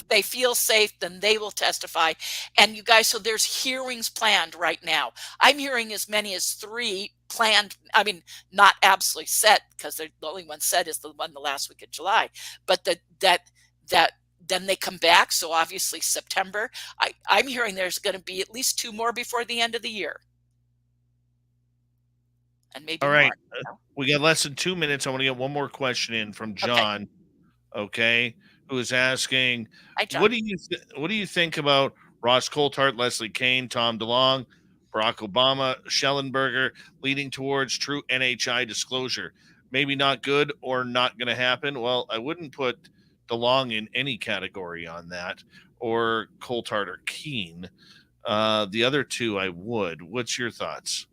they feel safe, then they will testify. And you guys, so there's hearings planned right now. I'm hearing as many as 3 planned. I mean, not absolutely set, because the only one set is the one the last week of July. But that then they come back. So obviously September. I'm hearing there's going to be at least 2 more before the end of the year. And maybe all right. more, you know? We got less than 2 minutes. I want to get one more question in from John. Okay, who is asking, Hi, John. what do you think about Ross Coulthart, Leslie Kean, Tom DeLonge, Barack Obama, Schellenberger leading towards true NHI disclosure? Maybe not good or not going to happen. Well, I wouldn't put DeLonge in any category on that, or Coulthart or Kean. The other 2 I would. What's your thoughts?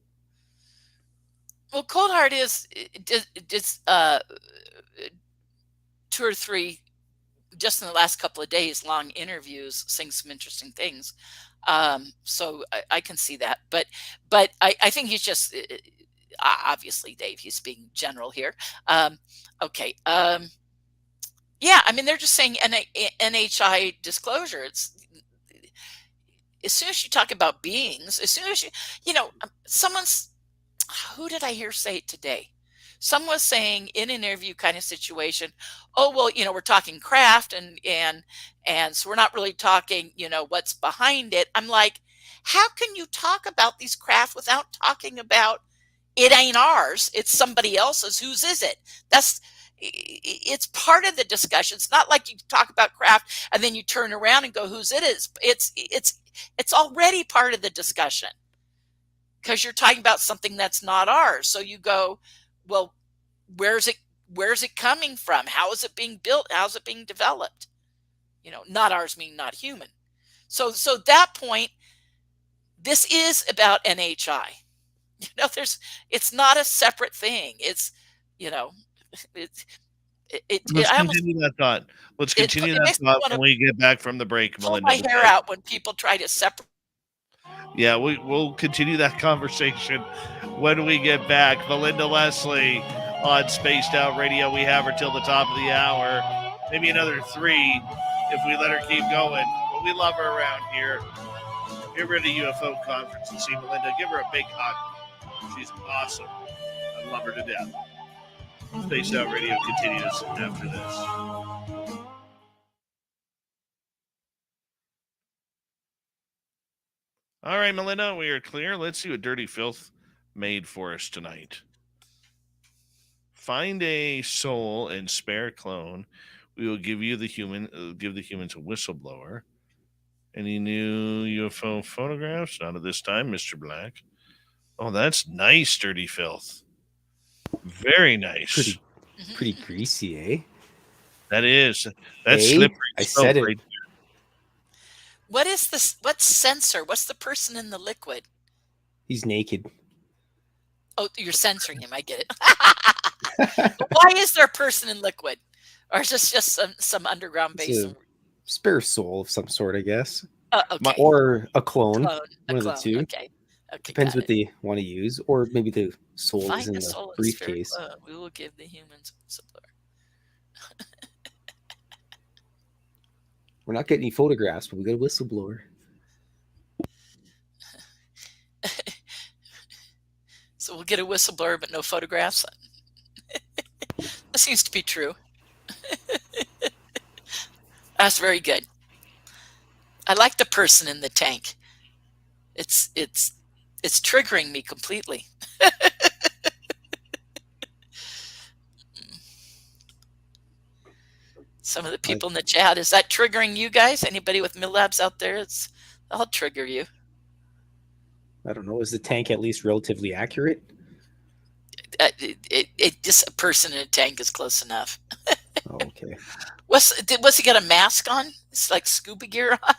Well, Coulthart is 2 or 3 just in the last couple of days, long interviews, saying some interesting things. So I can see that, but I think he's just obviously, Dave, he's being general here. Okay. Yeah, I mean, they're just saying NHI disclosure. It's, as soon as you talk about beings, as soon as you know, who did I hear say it today? Someone was saying in an interview kind of situation, oh, well, you know, we're talking craft and so we're not really talking, you know, what's behind it. I'm like, how can you talk about these craft without talking about it ain't ours, it's somebody else's? Whose is it? It's part of the discussion. It's not like you talk about craft and then you turn around and go, whose it is? It's already part of the discussion, because you're talking about something that's not ours. So you go, well, where's it coming from? How is it being built? How's it being developed? You know, not ours meaning not human. So at that point, this is about NHI. You know, it's not a separate thing. It's, you know, Let's continue that thought. Let's continue that thought when we get back from the break, Melinda. Pull my hair out when people try to separate. Yeah, we'll continue that conversation when we get back. Melinda Leslie on Spaced Out Radio. We have her till the top of the hour. Maybe another 3 if we let her keep going. But we love her around here. Give her at a UFO conference and see Melinda. Give her a big hug. She's awesome. I love her to death. Spaced Out Radio continues after this. All right, Melinda, we are clear. Let's see what Dirty Filth made for us tonight. Find a soul and spare clone. We will give you the humans a whistleblower. Any new UFO photographs? Not at this time, Mr. Black. Oh, that's nice, Dirty Filth. Very nice. Pretty greasy, eh? That is. That's Hey, slippery. I soap said it. right What is this? What's sensor? What's the person in the liquid? He's naked. Oh, you're censoring him. I get it. But why is there a person in liquid? Or is this just some underground It's base? a spare soul of some sort, I guess. Okay. Or a clone. Clone. One of the two. Okay. Depends got what they want to use. Or maybe the soul is Find in the the soul and spirit briefcase. clone. We will give the humans support. We're not getting any photographs, but we got a whistleblower. So we'll get a whistleblower, but no photographs. That seems to be true. That's very good. I like the person in the tank. It's triggering me completely. Some of the people in the chat, is that triggering you guys? Anybody with mid-labs out there? I'll trigger you. I don't know. Is the tank at least relatively accurate? It just a person in a tank is close enough. Oh, okay. Was he got a mask on? It's like scuba gear on.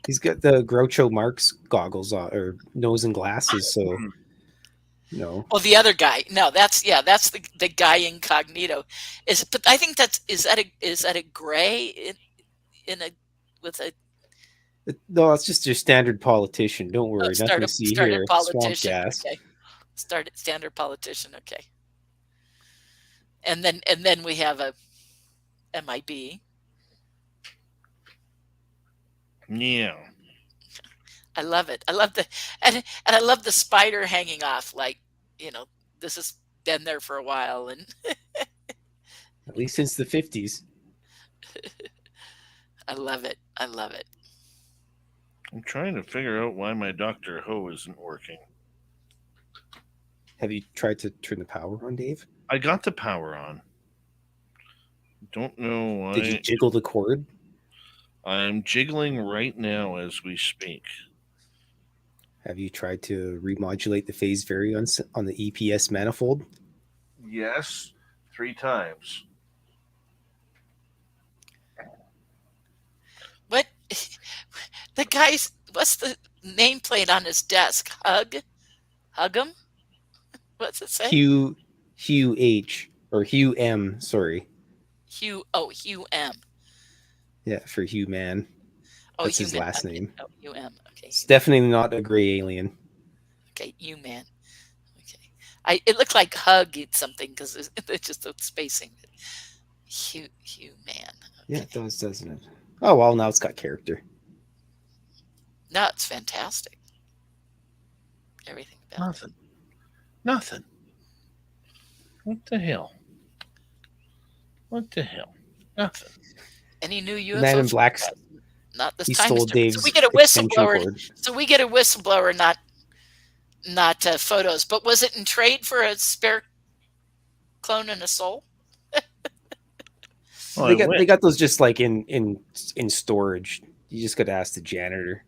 He's got the Groucho Marx goggles on, or nose and glasses. So, no. Oh, the other guy. No, that's the guy incognito. But I think is that a gray No, it's just your standard politician. Don't worry, nothing to see here. Swamp politician. gas. Okay. Standard politician. Okay. And then we have a MIB. Yeah. I love it. I love and I love the spider hanging off. Like, this has been there for a while, and At least since the 50s. I love it. I love it. I'm trying to figure out why my Dr. Ho isn't working. Have you tried to turn the power on, Dave? I got the power on. Don't know why. Did you jiggle the cord? I'm jiggling right now as we speak. Have you tried to remodulate the phase variance on the EPS manifold? Yes, 3 times. What the guy's? What's the nameplate on his desk? Hug him. What's it say? Hugh H or Hugh M. Sorry. Hugh M. Yeah, for Hugh Man. Oh, That's Hugh his Man. last Okay. name. Oh, Hugh M. Okay. It's definitely not a gray alien. Okay, Hugh Man. Okay. It looked like Hug something because it's just the spacing. Hugh Man. Okay. Yeah, it does, doesn't it? Oh well, now it's got character. No, it's fantastic. Everything about it. Nothing. What the hell? Nothing. Any new UFO? Man in Black. Not this He time. stole Mr. Dave's So we get a extension whistleblower. cord. So we get a whistleblower, not photos. But was it in trade for a spare clone and a soul? Oh, They got those just like in storage. You just got to ask the janitor.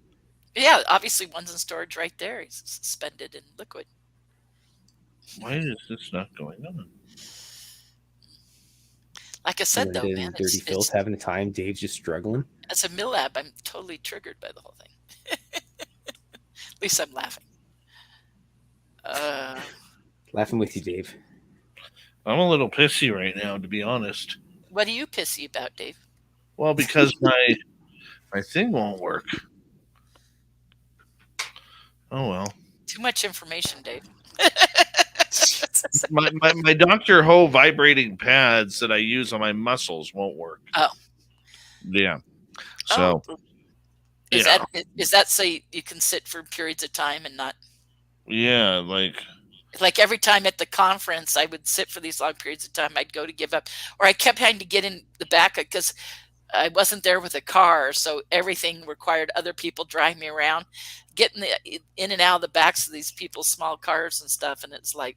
Yeah, obviously one's in storage right there. He's suspended in liquid. Why is this not going on? Like I said, though, man, Dirty Filth having a time. Dave's just struggling. as a Millab, I'm totally triggered by the whole thing. At least I'm laughing. Laughing with you, Dave. I'm a little pissy right now, to be honest. What are you pissy about, Dave? Well, because my thing won't work. Oh well. Too much information, Dave. My Dr. Ho vibrating pads that I use on my muscles won't work. Oh. Yeah. So. Is that so you can sit for periods of time and not? Yeah, like every time at the conference, I would sit for these long periods of time. I'd go to give up, or I kept having to get in the back because I wasn't there with a car, so everything required other people driving me around, getting in and out of the backs of these people's small cars and stuff. And it's like,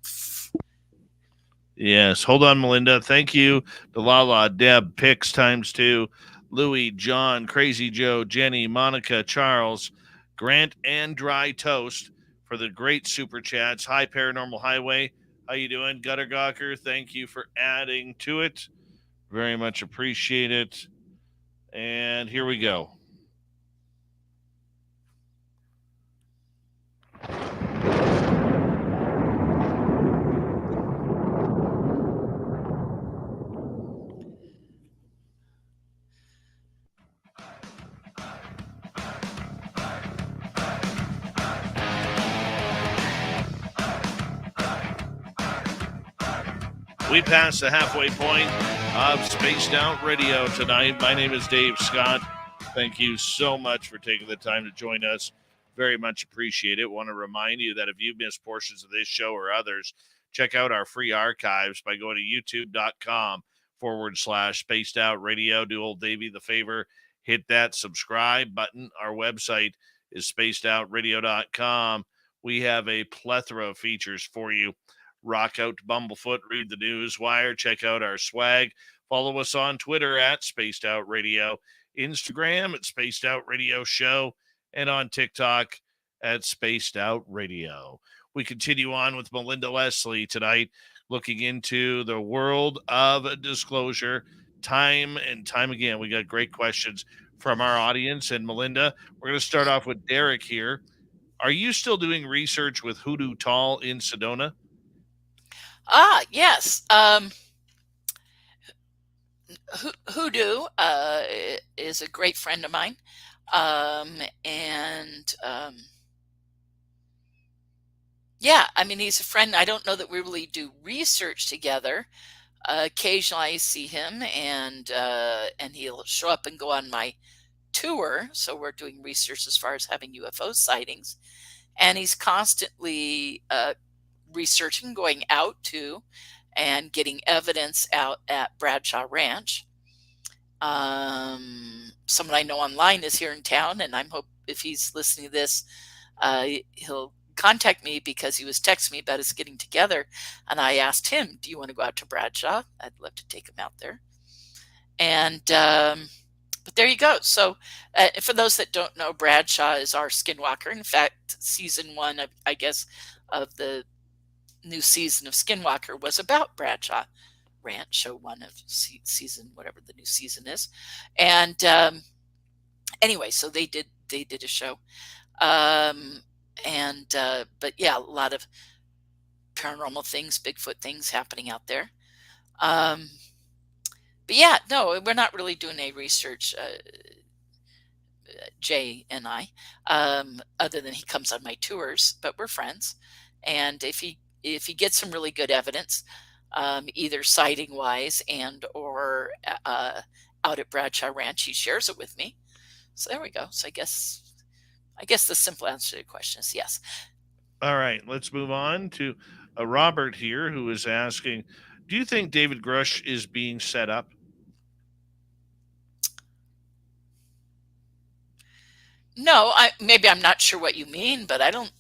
Yes. Hold on, Melinda. Thank you. Delala, Deb, Pix ×2, Louie, John, Crazy Joe, Jenny, Monica, Charles, Grant, and Dry Toast for the great super chats. Hi, Paranormal Highway. How you doing? Gutter Gawker, thank you for adding to it. Very much appreciate it. And here we go. We passed the halfway point of Spaced Out Radio tonight. My name is Dave Scott. Thank you so much for taking the time to join us. Very much appreciate it. Want to remind you that if you missed portions of this show or others, check out our free archives by going to youtube.com/Spaced Out Radio. Do old Davey the favor, hit that subscribe button. Our website is spacedoutradio.com. We have a plethora of features for you. Rock out to Bumblefoot, read the news wire, check out our swag. Follow us on Twitter at Spaced Out Radio, Instagram at Spaced Out Radio Show, and on TikTok at Spaced Out Radio. We continue on with Melinda Leslie tonight, looking into the world of disclosure time and time again. We got great questions from our audience. And Melinda, we're going to start off with Derek here. Are you still doing research with Hoodoo Tall in Sedona? Yes. Hoodoo is a great friend of mine. Yeah, I mean, he's a friend. I don't know that we really do research together. Occasionally I see him and he'll show up and go on my tour. So we're doing research as far as having UFO sightings. And he's constantly researching, going out to and getting evidence out at Bradshaw Ranch. Someone I know online is here in town, and I'm hope if he's listening to this, he'll contact me because he was texting me about us getting together. And I asked him, do you want to go out to Bradshaw? I'd love to take him out there. And but there you go. So for those that don't know, Bradshaw is our skinwalker. In fact, season 1 of, I guess, of the new season of Skinwalker was about Bradshaw Ranch, show 1 of season, whatever the new season is. And anyway, so they did a show. But yeah, a lot of paranormal things, Bigfoot things happening out there. But yeah, no, we're not really doing any research, Jay and I, other than he comes on my tours, but we're friends. And if he gets some really good evidence, either sighting wise and or out at Bradshaw Ranch, he shares it with me. So there we go. So I guess the simple answer to the question is yes. All right, let's move on to Robert here, who is asking, do you think David Grush is being set up? No, maybe I'm not sure what you mean, but I don't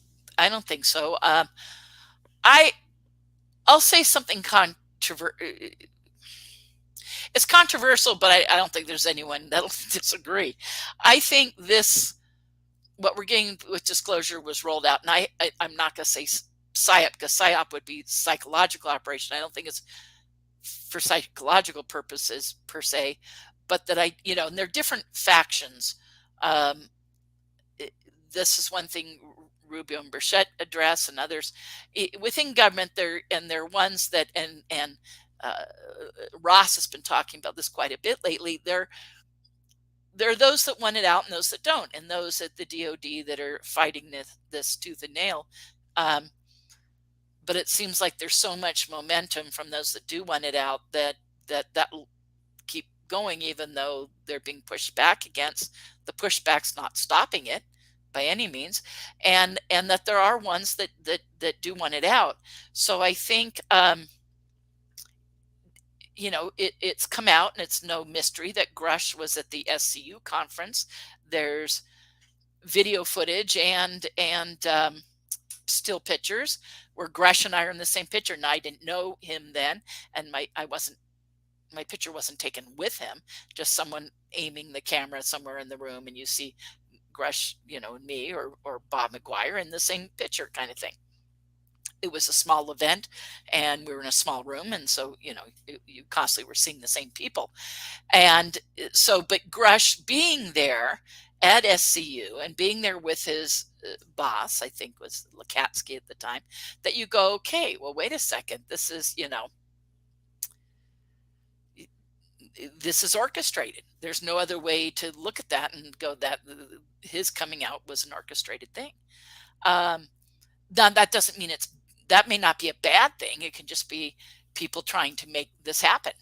think so. I'll say something it's controversial, but I don't think there's anyone that'll disagree. I think what we're getting with disclosure was rolled out, and I'm not going to say PSYOP, because PSYOP would be psychological operation. I don't think it's for psychological purposes per se, but that and there are different factions. This is one thing Rubio and Burchett address, and others within government. There are ones that, and Ross has been talking about this quite a bit lately. There are those that want it out and those that don't, and those at the DOD that are fighting this tooth and nail. But it seems like there's so much momentum from those that do want it out that will keep going, even though they're being pushed back against. The pushback's not stopping it by any means, and that there are ones that do want it out. So I think it's come out, and it's no mystery that Grush was at the SCU conference. There's video footage and still pictures where Grush and I are in the same picture, and I didn't know him then, and my picture wasn't taken with him, just someone aiming the camera somewhere in the room, and you see Grush, and me or Bob McGuire in the same picture, kind of thing. It was a small event, and we were in a small room, and so you constantly were seeing the same people. And so, but Grush being there at SCU and being there with his boss, I think was Lakatsky at the time, that you go, okay, well, wait a second, this is orchestrated. There's no other way to look at that and go that his coming out was an orchestrated thing. Now that doesn't mean that may not be a bad thing. It can just be people trying to make this happen,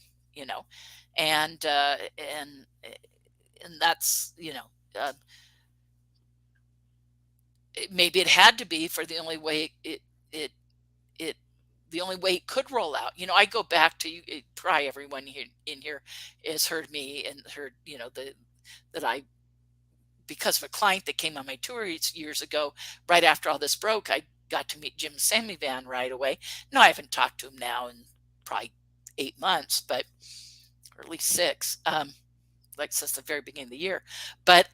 and that's, maybe it had to be for the only way the only way it could roll out. I go back to probably everyone here in here has heard me and heard, that I, because of a client that came on my tour years ago, right after all this broke, I got to meet Jim Semivan right away. No, I haven't talked to him now in probably 8 months, or at least 6, like since the very beginning of the year. But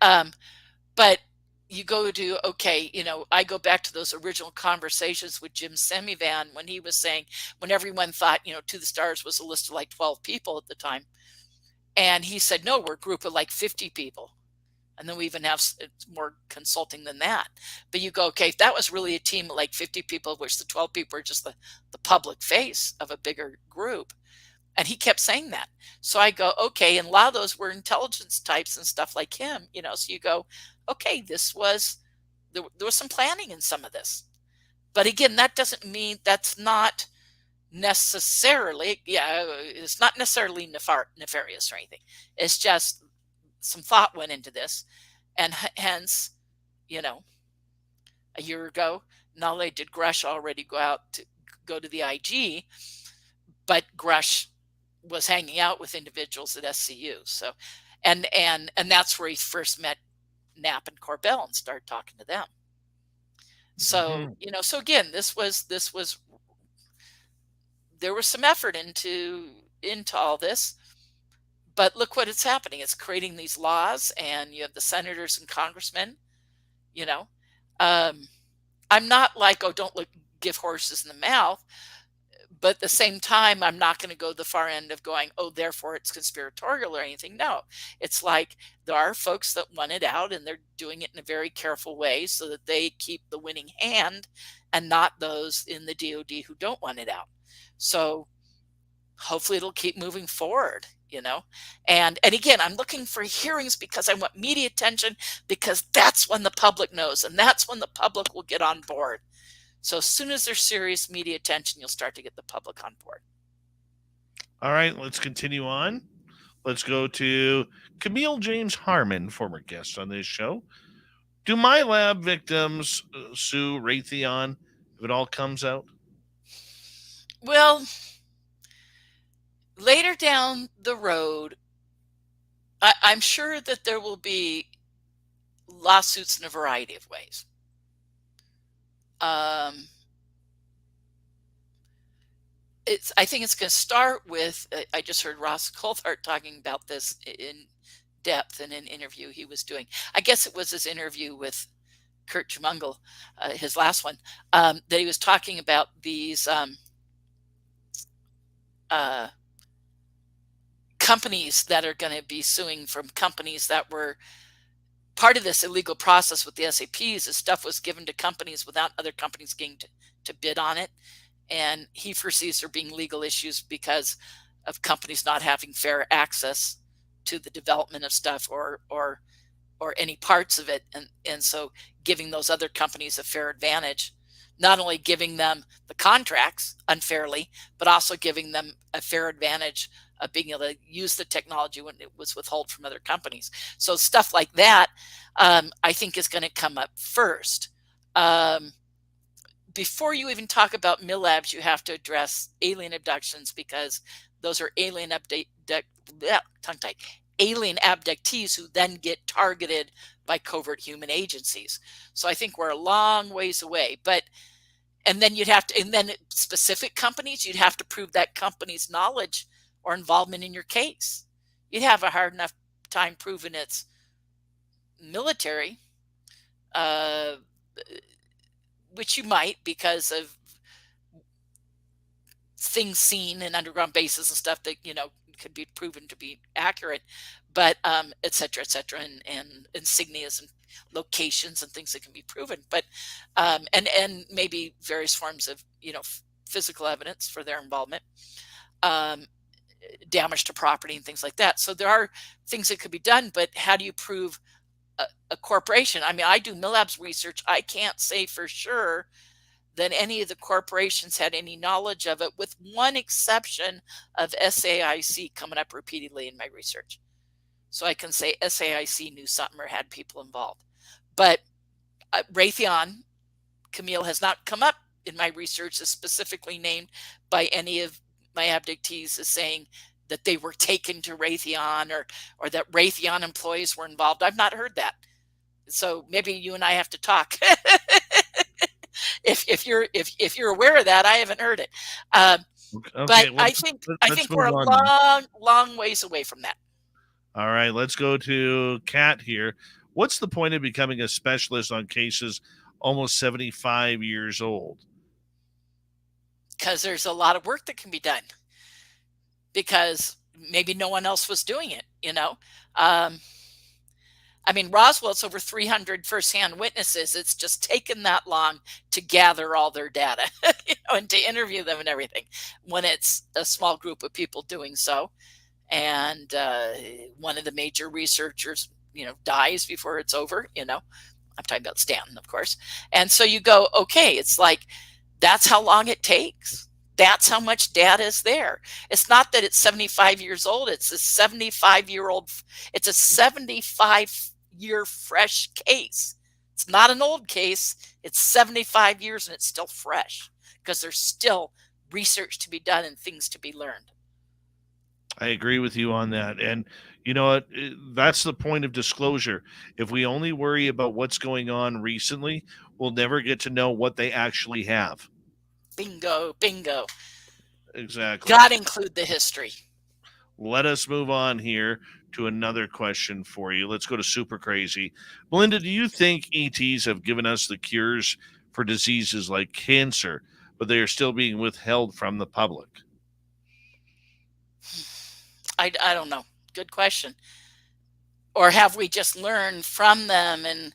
you go to, okay, I go back to those original conversations with Jim Semivan when he was saying, when everyone thought, To the Stars was a list of like 12 people at the time. And he said, no, we're a group of like 50 people. And then we even have more consulting than that. But you go, okay, if that was really a team of like 50 people, of which the 12 people are just the public face of a bigger group. And he kept saying that. So I go, okay, and a lot of those were intelligence types and stuff like him, so you go, okay, there was some planning in some of this. But again, that doesn't mean that's not necessarily, it's not necessarily nefarious or anything. It's just some thought went into this. And hence, a year ago, not only did Grush already go to the IG, but Grush was hanging out with individuals at SCU. So, and that's where he first met Knapp and Corbell and started talking to them. So, so again, this was, there was some effort into all this, but look what it's happening. It's creating these laws, and you have the senators and congressmen, I'm not like, oh, don't give horses in the mouth. But at the same time, I'm not going to go the far end of going, oh, therefore it's conspiratorial or anything. No, it's like there are folks that want it out, and they're doing it in a very careful way so that they keep the winning hand and not those in the DOD who don't want it out. So hopefully it'll keep moving forward, And again, I'm looking for hearings because I want media attention, because that's when the public knows, and that's when the public will get on board. So as soon as there's serious media attention, you'll start to get the public on board. All right, let's continue on. Let's go to Camille James Harmon, former guest on this show. Do my lab victims sue Raytheon if it all comes out? Well, later down the road, I'm sure that there will be lawsuits in a variety of ways. I think it's going to start with, I just heard Ross Coulthart talking about this in depth in an interview he was doing. I guess it was his interview with Kurt Jumungal, his last one, that he was talking about these companies that are going to be suing from companies that were part of this illegal process with the SAPs. This stuff was given to companies without other companies getting to bid on it. And he foresees there being legal issues because of companies not having fair access to the development of stuff or any parts of it. And so giving those other companies a fair advantage, not only giving them the contracts unfairly, but also giving them a fair advantage of being able to use the technology when it was withheld from other companies. So stuff like that, I think is going to come up first. Before you even talk about MILABs, you have to address alien abductions, because those are alien abductees who then get targeted by covert human agencies. So I think we're a long ways away. And then specific companies, you'd have to prove that company's knowledge or involvement in your case. You'd have a hard enough time proving it's military, which you might because of things seen in underground bases and stuff that, could be proven to be accurate, but et cetera, and insignias and locations and things that can be proven, but and maybe various forms of physical evidence for their involvement, damage to property and things like that. So there are things that could be done, but how do you prove a corporation? I mean, I do MILABS research. I can't say for sure that any of the corporations had any knowledge of it, with one exception of SAIC coming up repeatedly in my research. So I can say SAIC knew something or had people involved. But Raytheon, Camille, has not come up in my research as specifically named by any of my abductees as saying that they were taken to Raytheon or that Raytheon employees were involved. I've not heard that. So maybe you and I have to talk. If you're aware of that, I haven't heard it. But I think we're a long ways away from that. All right, let's go to Kat here. What's the point of becoming a specialist on cases almost 75 years old? Because there's a lot of work that can be done. Because maybe no one else was doing it, I mean, Roswell's over 300 firsthand witnesses. It's just taken that long to gather all their data, and to interview them and everything when it's a small group of people doing so. And one of the major researchers, dies before it's over, I'm talking about Stanton, of course. And so you go, okay, it's like, that's how long it takes. That's how much data is there. It's not that it's 75 years old. It's a 75-year-old. It's a 75-year fresh case. It's not an old case. It's 75 years and it's still fresh because there's still research to be done and things to be learned. I agree with you on that. And you know what? That's the point of disclosure. If we only worry about what's going on recently, we'll never get to know what they actually have. Bingo. Exactly. Got to include the history. Let us move on here to another question for you. Let's go to Super Crazy. Melinda, do you think ETs have given us the cures for diseases like cancer, but they are still being withheld from the public? I don't know. Good question. Or have we just learned from them and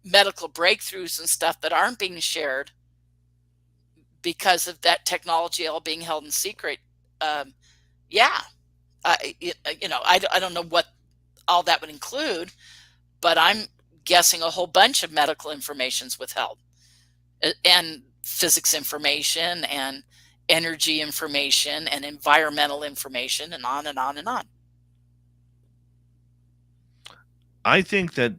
medical breakthroughs and stuff that aren't being shared because of that technology all being held in secret? Yeah. I don't know what all that would include, but I'm guessing a whole bunch of medical information's withheld, and physics information and energy information and environmental information and on and on and on. I think that,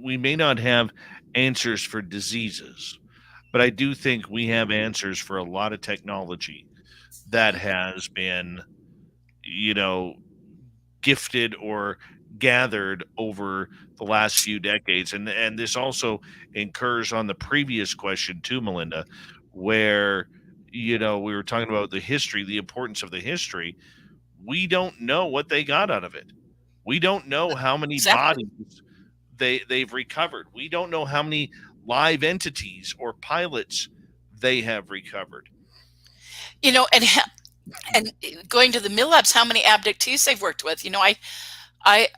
we may not have answers for diseases, but I do think we have answers for a lot of technology that has been, gifted or gathered over the last few decades. And this also incurs on the previous question too, Melinda, where, we were talking about the history, the importance of the history. We don't know what they got out of it. We don't know how many bodies they've recovered. We don't know how many live entities or pilots they have recovered. And going to the MILABs, how many abductees they've worked with. I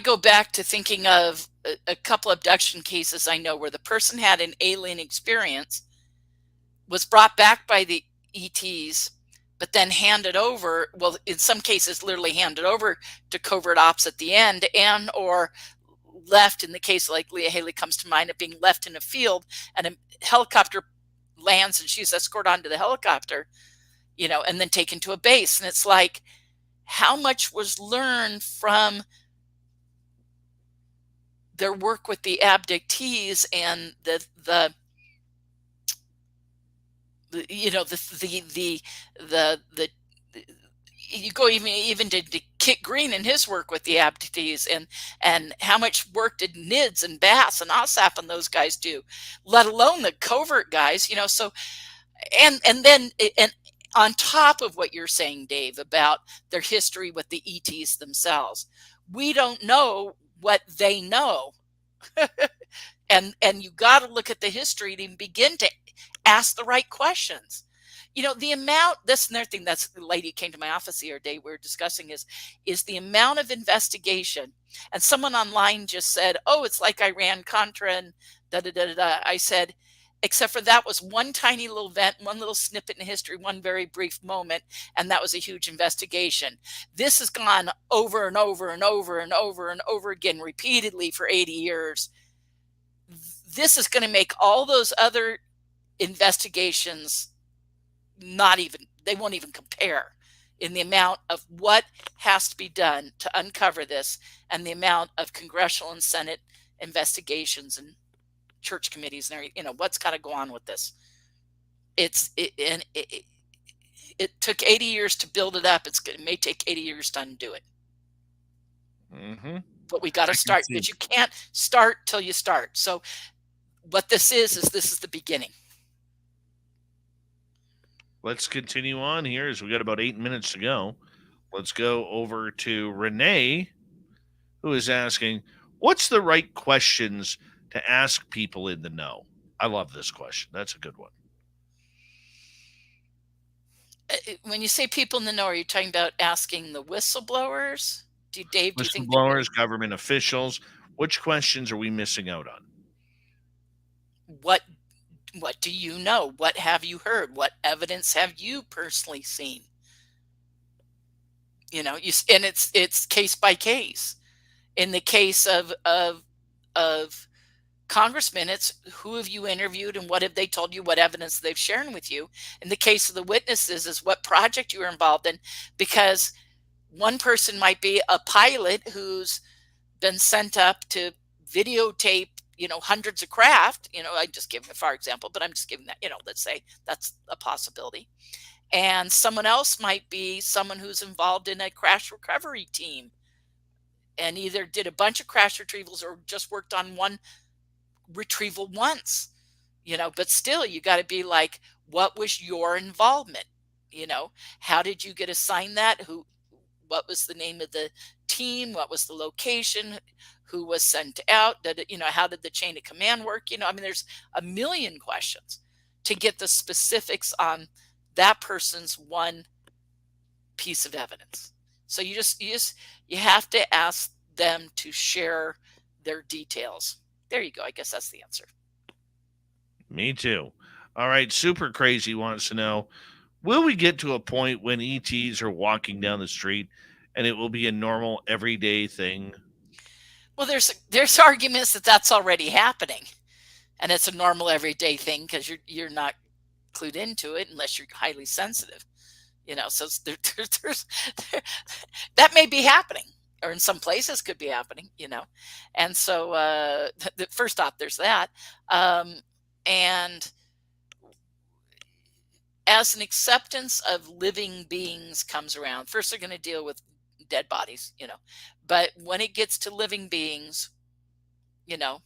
go back to thinking of a couple abduction cases I know where the person had an alien experience, was brought back by the ETs, but then handed over, well, in some cases, literally handed over to covert-ops at the end, and or left, in the case like Leah Haley comes to mind, of being left in a field and a helicopter lands and she's escorted onto the helicopter, and then taken to a base. And it's like, how much was learned from their work with the abductees and the you know, the you go even to Kit Green and his work with the abductees, and how much work did NIDS and Bass and OSAP and those guys do, let alone the covert guys, you know. So and then and on top of what you're saying, Dave, about their history with the ETs themselves, we don't know what they know. and you got to look at the history to begin to ask the right questions. You know, the amount, this and their thing, that's the lady came to my office the other day, we were discussing is the amount of investigation. And someone online just said, oh, it's like Iran Contra and da da da da da. I said, except for that was one tiny little event, one little snippet in history, one very brief moment, and that was a huge investigation. This has gone over and over and over and over and over again repeatedly for 80 years. This is going to make all those other investigations they won't even compare in the amount of what has to be done to uncover this, and the amount of congressional and Senate investigations and church committees and everything, you know, what's got to go on with this. It took 80 years to build it up. It may take 80 years to undo it. Mm-hmm. But we got to start, because you can't start till you start. So what this is this is the beginning. Let's continue on here, as we got about 8 minutes to go. Let's go over to Renee, who is asking, what's the right questions to ask people in the know? I love this question. That's a good one. When you say people in the know, are you talking about asking the whistleblowers? Dave, do you think whistleblowers, government officials, which questions are we missing out on? What do you know? What have you heard? What evidence have you personally seen? You know, and it's case by case. In the case of congressmen, it's who have you interviewed and what have they told you, what evidence they've shared with you. In the case of the witnesses, is what project you were involved in, because one person might be a pilot who's been sent up to videotape, you know, hundreds of craft. You know, I just give a far example, but I'm just giving that, you know, let's say that's a possibility. And someone else might be someone who's involved in a crash recovery team and either did a bunch of crash retrievals or just worked on one retrieval once, you know. But still, you got to be like, what was your involvement? You know, how did you get assigned that? What was the name of the team? What was the location? Who was sent out? You know, how did the chain of command work? You know, I mean, there's a million questions to get the specifics on that person's one piece of evidence. So you have to ask them to share their details. There you go. I guess that's the answer. Me too. All right. Super Crazy wants to know, will we get to a point when ETs are walking down the street and it will be a normal everyday thing? Well, there's arguments that that's already happening, and it's a normal everyday thing because you're not clued into it unless you're highly sensitive, you know. So there's that may be happening, or in some places could be happening, you know. And so first off, there's that, and as an acceptance of living beings comes around, first they're going to deal with dead bodies, you know. But when it gets to living beings, you know,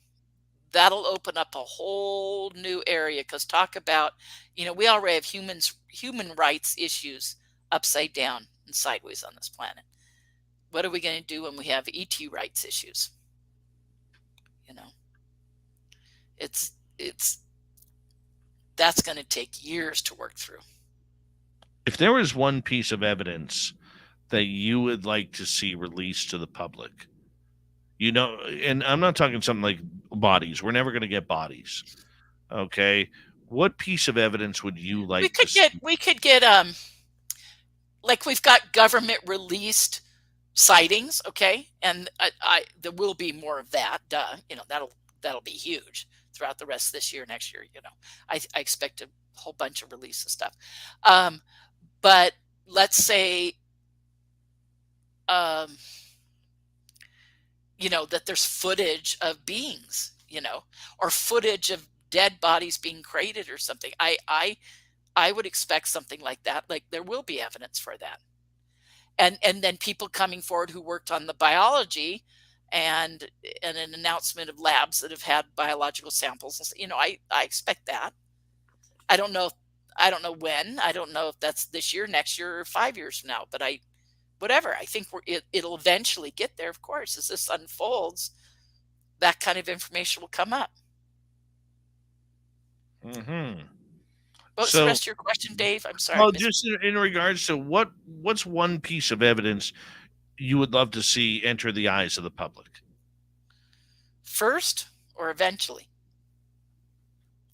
that'll open up a whole new area, because talk about, you know, we already have human rights issues upside down and sideways on this planet. What are we going to do when we have ET rights issues? You know, that's going to take years to work through. If there was one piece of evidence that you would like to see released to the public, you know, and I'm not talking something like bodies. We're never going to get bodies. Okay. What piece of evidence would you like to see? We could get, like we've got government released sightings. Okay. And there will be more of that. You know, that'll be huge throughout the rest of this year, next year. You know, I expect a whole bunch of release of stuff. But let's say, you know, that there's footage of beings, you know, or footage of dead bodies being created or something. I I would expect something like that. Like there will be evidence for that. And then people coming forward who worked on the biology and an announcement of labs that have had biological samples. You know, I expect that. I don't know when. I don't know if that's this year, next year, or 5 years from now. But whatever. I think it'll eventually get there. Of course, as this unfolds, that kind of information will come up. Mm-hmm. What's the rest of your question, Dave? I'm sorry. Well, just in regards to what's one piece of evidence you would love to see enter the eyes of the public? First or eventually?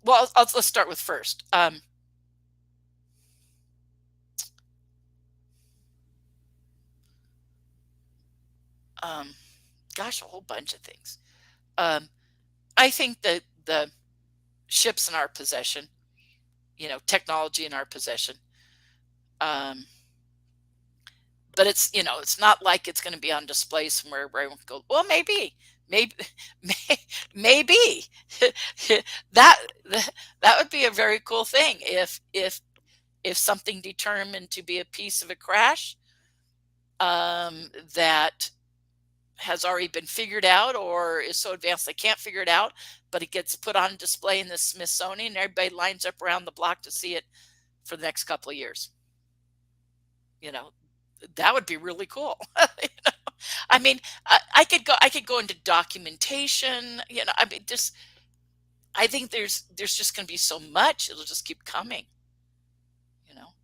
Well, let's start with first. Gosh, a whole bunch of things. I think that the ships in our possession, you know, technology in our possession, but it's, you know, it's not like it's going to be on display somewhere where everyone can go, well, maybe that would be a very cool thing if something determined to be a piece of a crash that has already been figured out or is so advanced they can't figure it out, but it gets put on display in the Smithsonian and everybody lines up around the block to see it for the next couple of years. You know, that would be really cool. You know? I mean, I could go into documentation, you know, I mean, I think there's just going to be so much, it'll just keep coming, you know?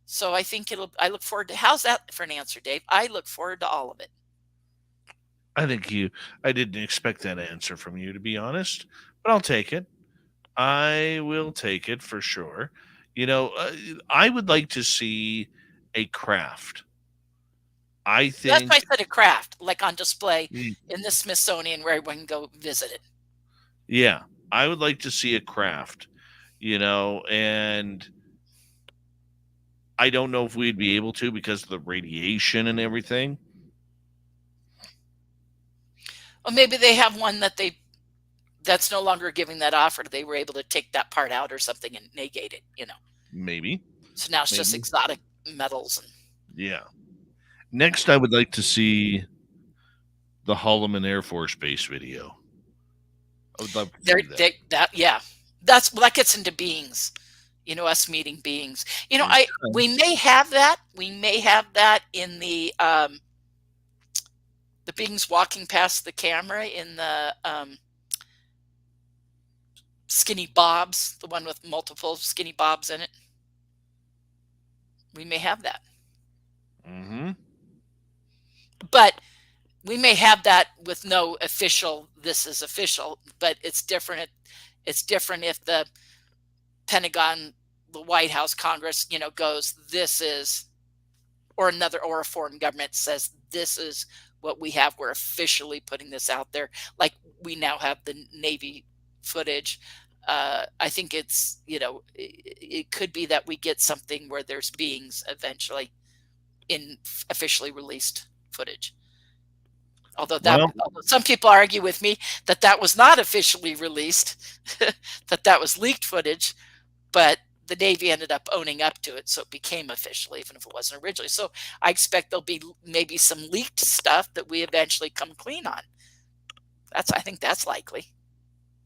So I think I look forward to, how's that for an answer, Dave? I look forward to all of it. I didn't expect that answer from you, to be honest, but I'll take it. I will take it for sure. You know, I would like to see a craft. I think that's why I said a craft, like on display in the Smithsonian where everyone can go visit it. Yeah, I would like to see a craft, you know, and I don't know if we'd be able to because of the radiation and everything. Well, maybe they have one that's no longer giving that offer. They were able to take that part out or something and negate it, you know. Maybe. So now it's just exotic metals. Yeah. Next, I would like to see the Holloman Air Force Base video. I would love to see that. That gets into beings, you know, us meeting beings. You know, we may have that. We may have that in the beings walking past the camera in the skinny bobs, the one with multiple skinny bobs in it. We may have that. Mm-hmm. But we may have that with no official, this is official, but it's different. It's different if the Pentagon, the White House, Congress, you know, goes, this is, or a foreign government says, this is what we have. We're officially putting this out there. Like we now have the Navy footage. I think it's, you know, it could be that we get something where there's beings eventually in officially released footage. Although some people argue with me that was not officially released, that was leaked footage, but the Navy ended up owning up to it, so it became official, even if it wasn't originally. So I expect there'll be maybe some leaked stuff that we eventually come clean on. I think that's likely.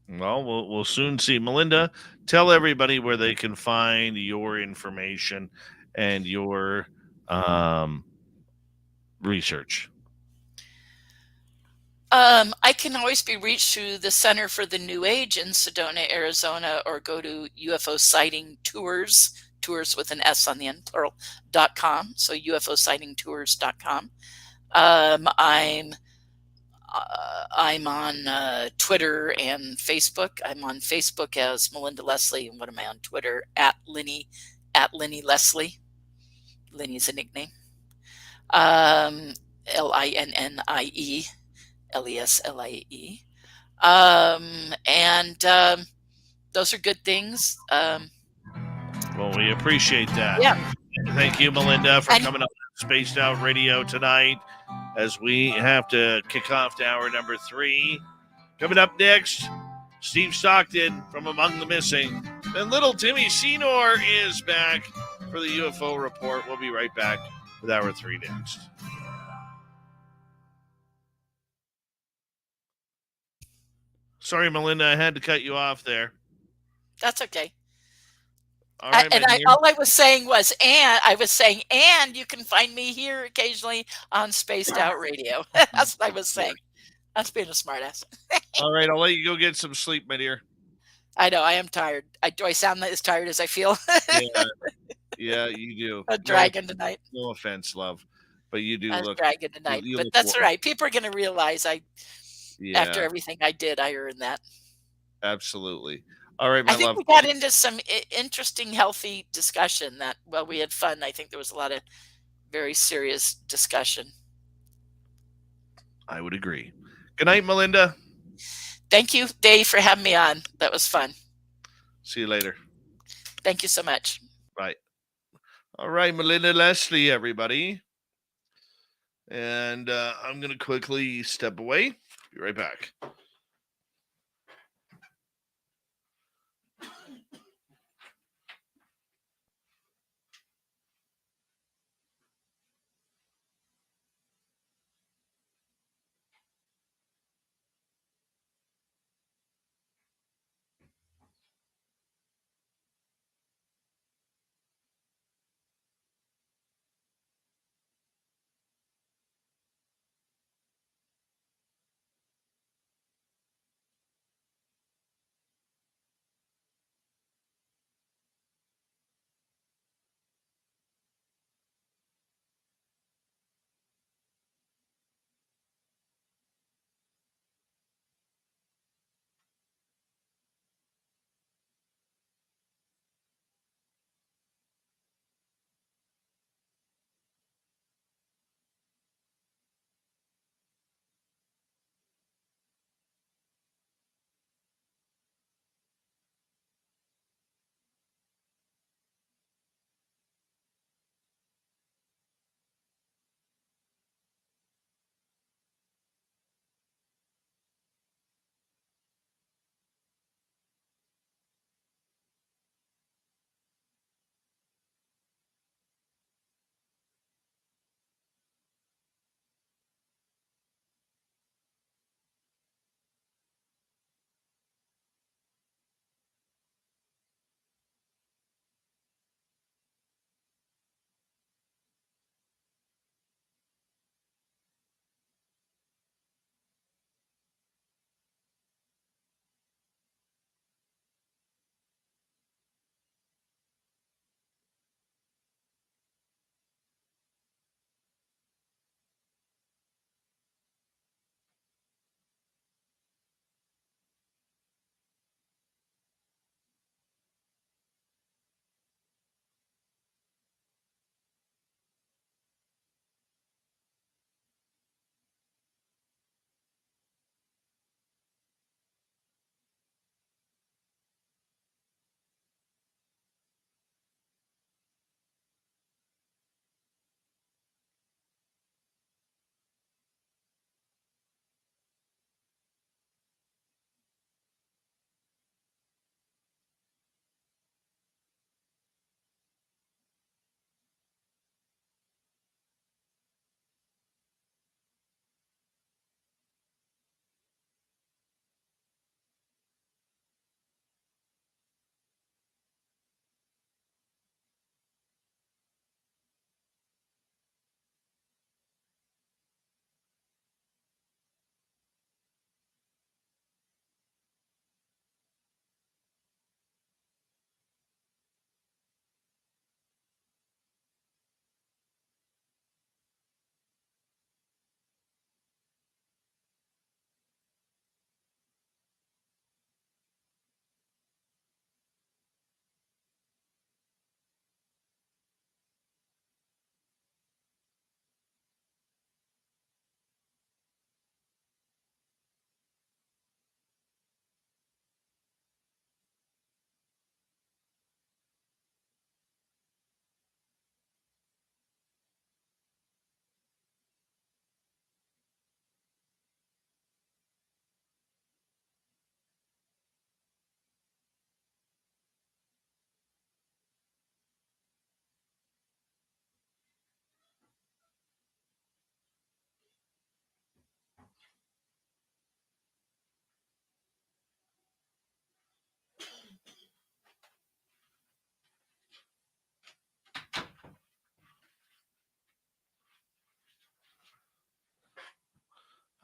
Well, we'll soon see. Melinda, tell everybody where they can find your information and your research. I can always be reached through the Center for the New Age in Sedona, Arizona, or go to UFO Sighting Tours with an S on the end, plural.com. So UFOsightingtours.com. I'm on Twitter and Facebook. I'm on Facebook as Melinda Leslie. And what am I on Twitter? At Linny Leslie. Linny's a nickname. LINNIE. LESLIE. And those are good things. Well, we appreciate that. Yeah. Thank you, Melinda, for coming up on Spaced Out Radio tonight as we have to kick off to hour number 3. Coming up next, Steve Stockton from Among the Missing. And little Timmy Senor is back for the UFO report. We'll be right back with Hour 3 next. Sorry, Melinda, I had to cut you off there. That's okay. All right, All I was saying was, and you can find me here occasionally on Spaced Out Radio. That's what I was saying. That's being a smartass. All right, I'll let you go get some sleep, my dear. I know, I am tired. Do I sound as tired as I feel? Yeah, you do. A dragon tonight. No offense, love, but you do look dragon tonight. you But look that's all right. People are going to realize after everything I did, I earned that. Absolutely. All right, my I think love. we got into some interesting, healthy discussion. We had fun. I think there was a lot of very serious discussion. I would agree. Good night, Melinda. Thank you, Dave, for having me on. That was fun. See you later. Thank you so much. Bye. All right, Melinda Leslie, everybody. And I'm going to quickly step away. Be right back.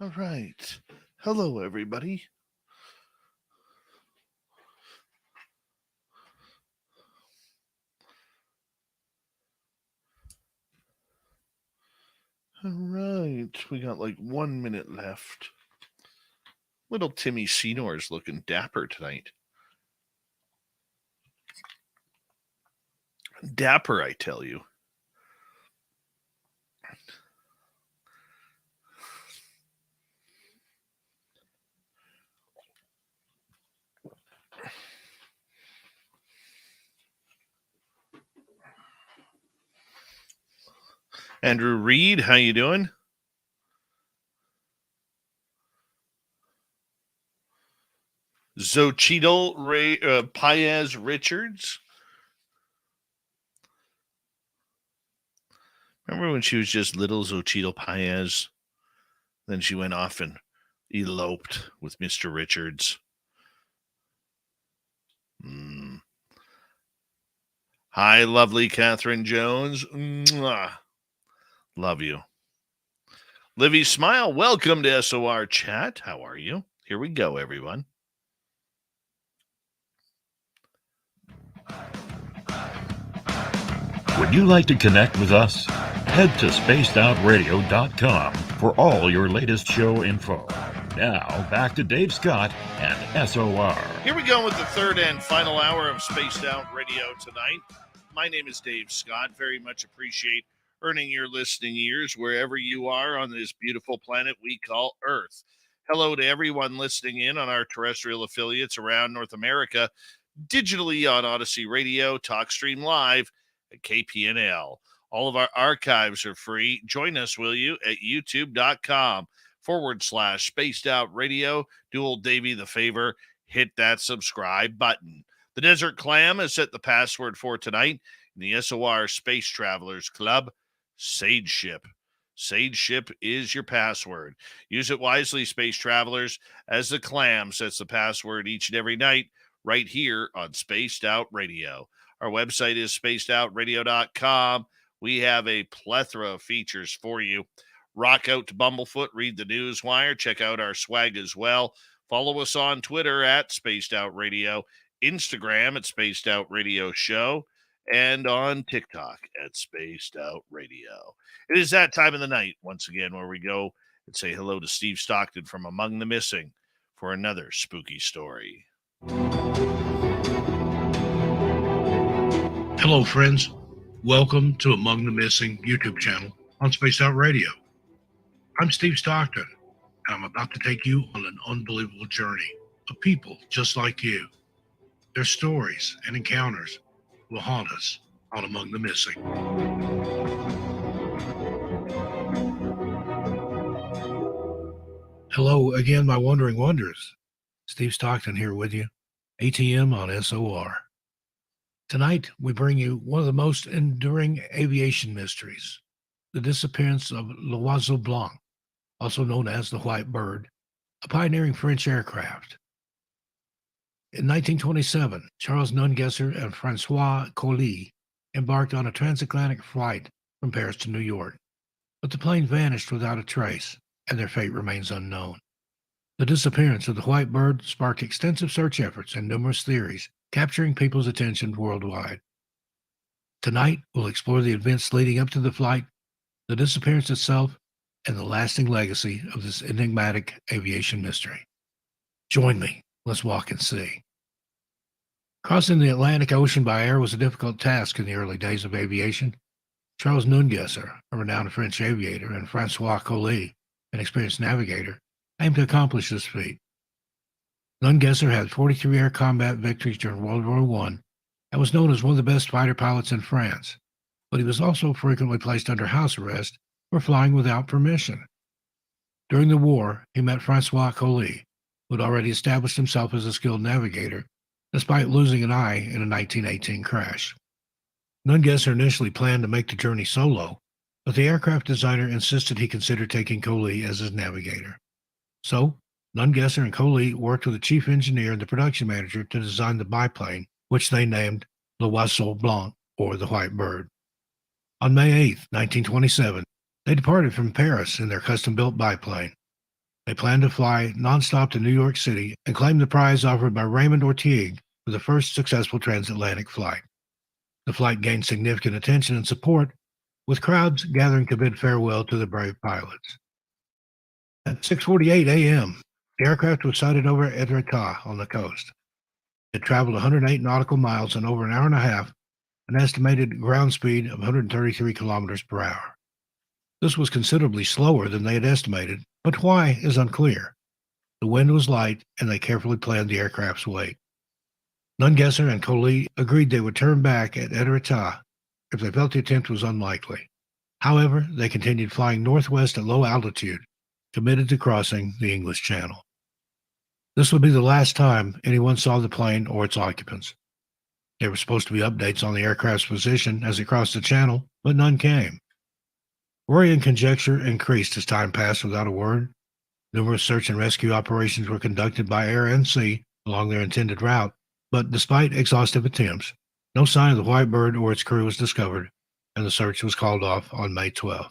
All right. Hello, everybody. All right. We got like 1 minute left. Little Timmy Senor is looking dapper tonight. Dapper, I tell you. Andrew Reed, how you doing? Xochitl Paez Richards. Remember when she was just little Xochitl Paez? Then she went off and eloped with Mr. Richards. Hi, lovely Catherine Jones. Mwah. Love you. Livy Smile, welcome to SOR Chat. How are you? Here we go, everyone. Would you like to connect with us? Head to spacedoutradio.com for all your latest show info. Now, back to Dave Scott and SOR. Here we go with the third and final hour of Spaced Out Radio tonight. My name is Dave Scott. Very much appreciate earning your listening ears wherever you are on this beautiful planet we call Earth. Hello to everyone listening in on our terrestrial affiliates around North America, digitally on Odyssey Radio, TalkStream Live, at KPNL. All of our archives are free. Join us, will you, at youtube.com/Spaced Out Radio. Do old Davey the favor, hit that subscribe button. The Desert Clam has set the password for tonight in the SOR Space Travelers Club, Sage Ship. Sage Ship is your password. Use it wisely, Space Travelers, as the Clam sets the password each and every night right here on Spaced Out Radio. Our website is spacedoutradio.com. We have a plethora of features for you. Rock out to Bumblefoot, read the Newswire, check out our swag as well. Follow us on Twitter at Spaced Out Radio, Instagram at Spaced Out Radio Show, and on TikTok at Spaced Out Radio. It is that time of the night, once again, where we go and say hello to Steve Stockton from Among the Missing for another spooky story. Hello, friends. Welcome to Among the Missing YouTube channel on Spaced Out Radio. I'm Steve Stockton, and I'm about to take you on an unbelievable journey of people just like you. Their stories and encounters will haunt us on Among the Missing. Hello again, my wandering wonders. Steve Stockton here with you, ATM on SOR. Tonight, we bring you one of the most enduring aviation mysteries, the disappearance of l'Oiseau Blanc, also known as the White Bird, a pioneering French aircraft. In 1927, Charles Nungesser and Francois Colli embarked on a transatlantic flight from Paris to New York, but the plane vanished without a trace, and their fate remains unknown. The disappearance of the White Bird sparked extensive search efforts and numerous theories, capturing people's attention worldwide. Tonight, we'll explore the events leading up to the flight, the disappearance itself, and the lasting legacy of this enigmatic aviation mystery. Join me. Let's walk and see. Crossing the Atlantic Ocean by air was a difficult task in the early days of aviation. Charles Nungesser, a renowned French aviator, and Francois Colli, an experienced navigator, aimed to accomplish this feat. Nungesser had 43 air combat victories during World War I and was known as one of the best fighter pilots in France, but he was also frequently placed under house arrest for flying without permission. During the war, he met Francois Colli, who had already established himself as a skilled navigator, despite losing an eye in a 1918 crash. Nungesser initially planned to make the journey solo, but the aircraft designer insisted he consider taking Colli as his navigator. So, Nungesser and Colli worked with the chief engineer and the production manager to design the biplane, which they named l'Oiseau Blanc, or the White Bird. On May 8, 1927, they departed from Paris in their custom-built biplane. They planned to fly nonstop to New York City and claim the prize offered by Raymond Ortigue for the first successful transatlantic flight. The flight gained significant attention and support, with crowds gathering to bid farewell to the brave pilots. At 6:48 a.m., the aircraft was sighted over Etretat on the coast. It traveled 108 nautical miles in over an hour and a half, an estimated ground speed of 133 kilometers per hour. This was considerably slower than they had estimated, but why is unclear. The wind was light, and they carefully planned the aircraft's weight. Nungesser and Coley agreed they would turn back at Etretat if they felt the attempt was unlikely. However, they continued flying northwest at low altitude, committed to crossing the English Channel. This would be the last time anyone saw the plane or its occupants. There were supposed to be updates on the aircraft's position as it crossed the channel, but none came. Worry and conjecture increased as time passed without a word. Numerous search and rescue operations were conducted by air and sea along their intended route, but despite exhaustive attempts, no sign of the White Bird or its crew was discovered, and the search was called off on May 12th.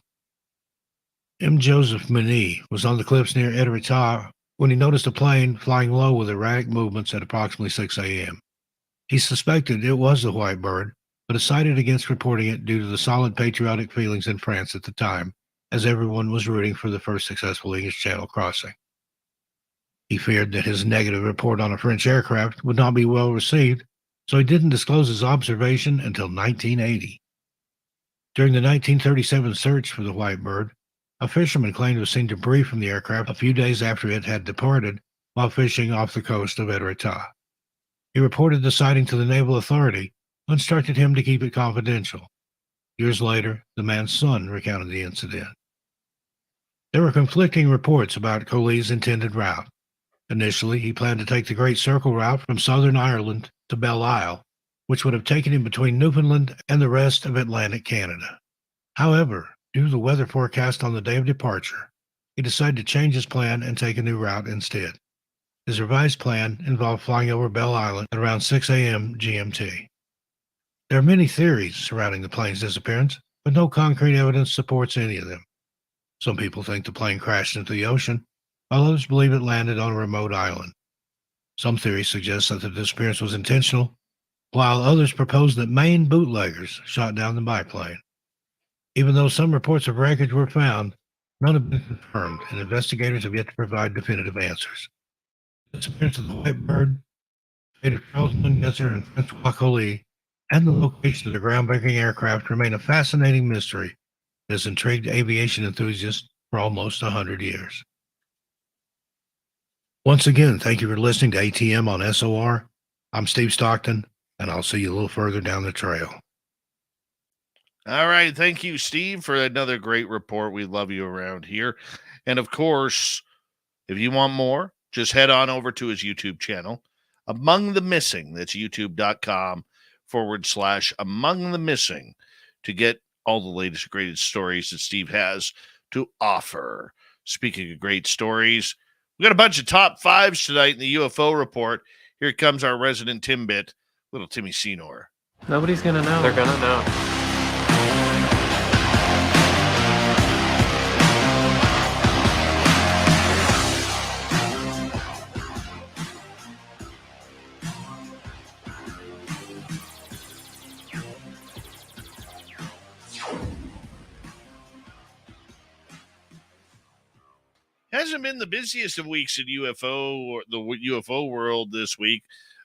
M. Joseph Mini was on the cliffs near Etretat when he noticed a plane flying low with erratic movements at approximately 6 a.m. He suspected it was the White Bird, but decided against reporting it due to the solid patriotic feelings in France at the time, as everyone was rooting for the first successful English Channel crossing. He feared that his negative report on a French aircraft would not be well received, so he didn't disclose his observation until 1980. During the 1937 search for the White Bird, a fisherman claimed to have seen debris from the aircraft a few days after it had departed while fishing off the coast of Etretat. He reported the sighting to the Naval Authority, who instructed him to keep it confidential. Years later, the man's son recounted the incident. There were conflicting reports about Coley's intended route. Initially, he planned to take the Great Circle route from southern Ireland to Belle Isle, which would have taken him between Newfoundland and the rest of Atlantic Canada. However, due to the weather forecast on the day of departure, he decided to change his plan and take a new route instead. His revised plan involved flying over Belle Island at around 6 a.m. GMT. There are many theories surrounding the plane's disappearance, but no concrete evidence supports any of them. Some people think the plane crashed into the ocean, while others believe it landed on a remote island. Some theories suggest that the disappearance was intentional, while others propose that Maine bootleggers shot down the biplane. Even though some reports of wreckage were found, none have been confirmed, and investigators have yet to provide definitive answers. The disappearance of the White Bird, the fate of Charles Nungesser and Francois Coley, and the location of the groundbreaking aircraft remain a fascinating mystery that has intrigued aviation enthusiasts for almost 100 years. Once again, thank you for listening to ATM on SOR. I'm Steve Stockton, and I'll see you a little further down the trail. All right. Thank you, Steve, for another great report. We love you around here. And of course, if you want more, just head on over to his YouTube channel, Among the Missing. That's youtube.com/Among the Missing to get all the latest and greatest stories that Steve has to offer. Speaking of great stories, we got a bunch of top fives tonight in the UFO report. Here comes our resident Timbit, little Timmy Senor. Nobody's gonna know. They're gonna know. Hasn't been the busiest of weeks in UFO or the UFO world this week,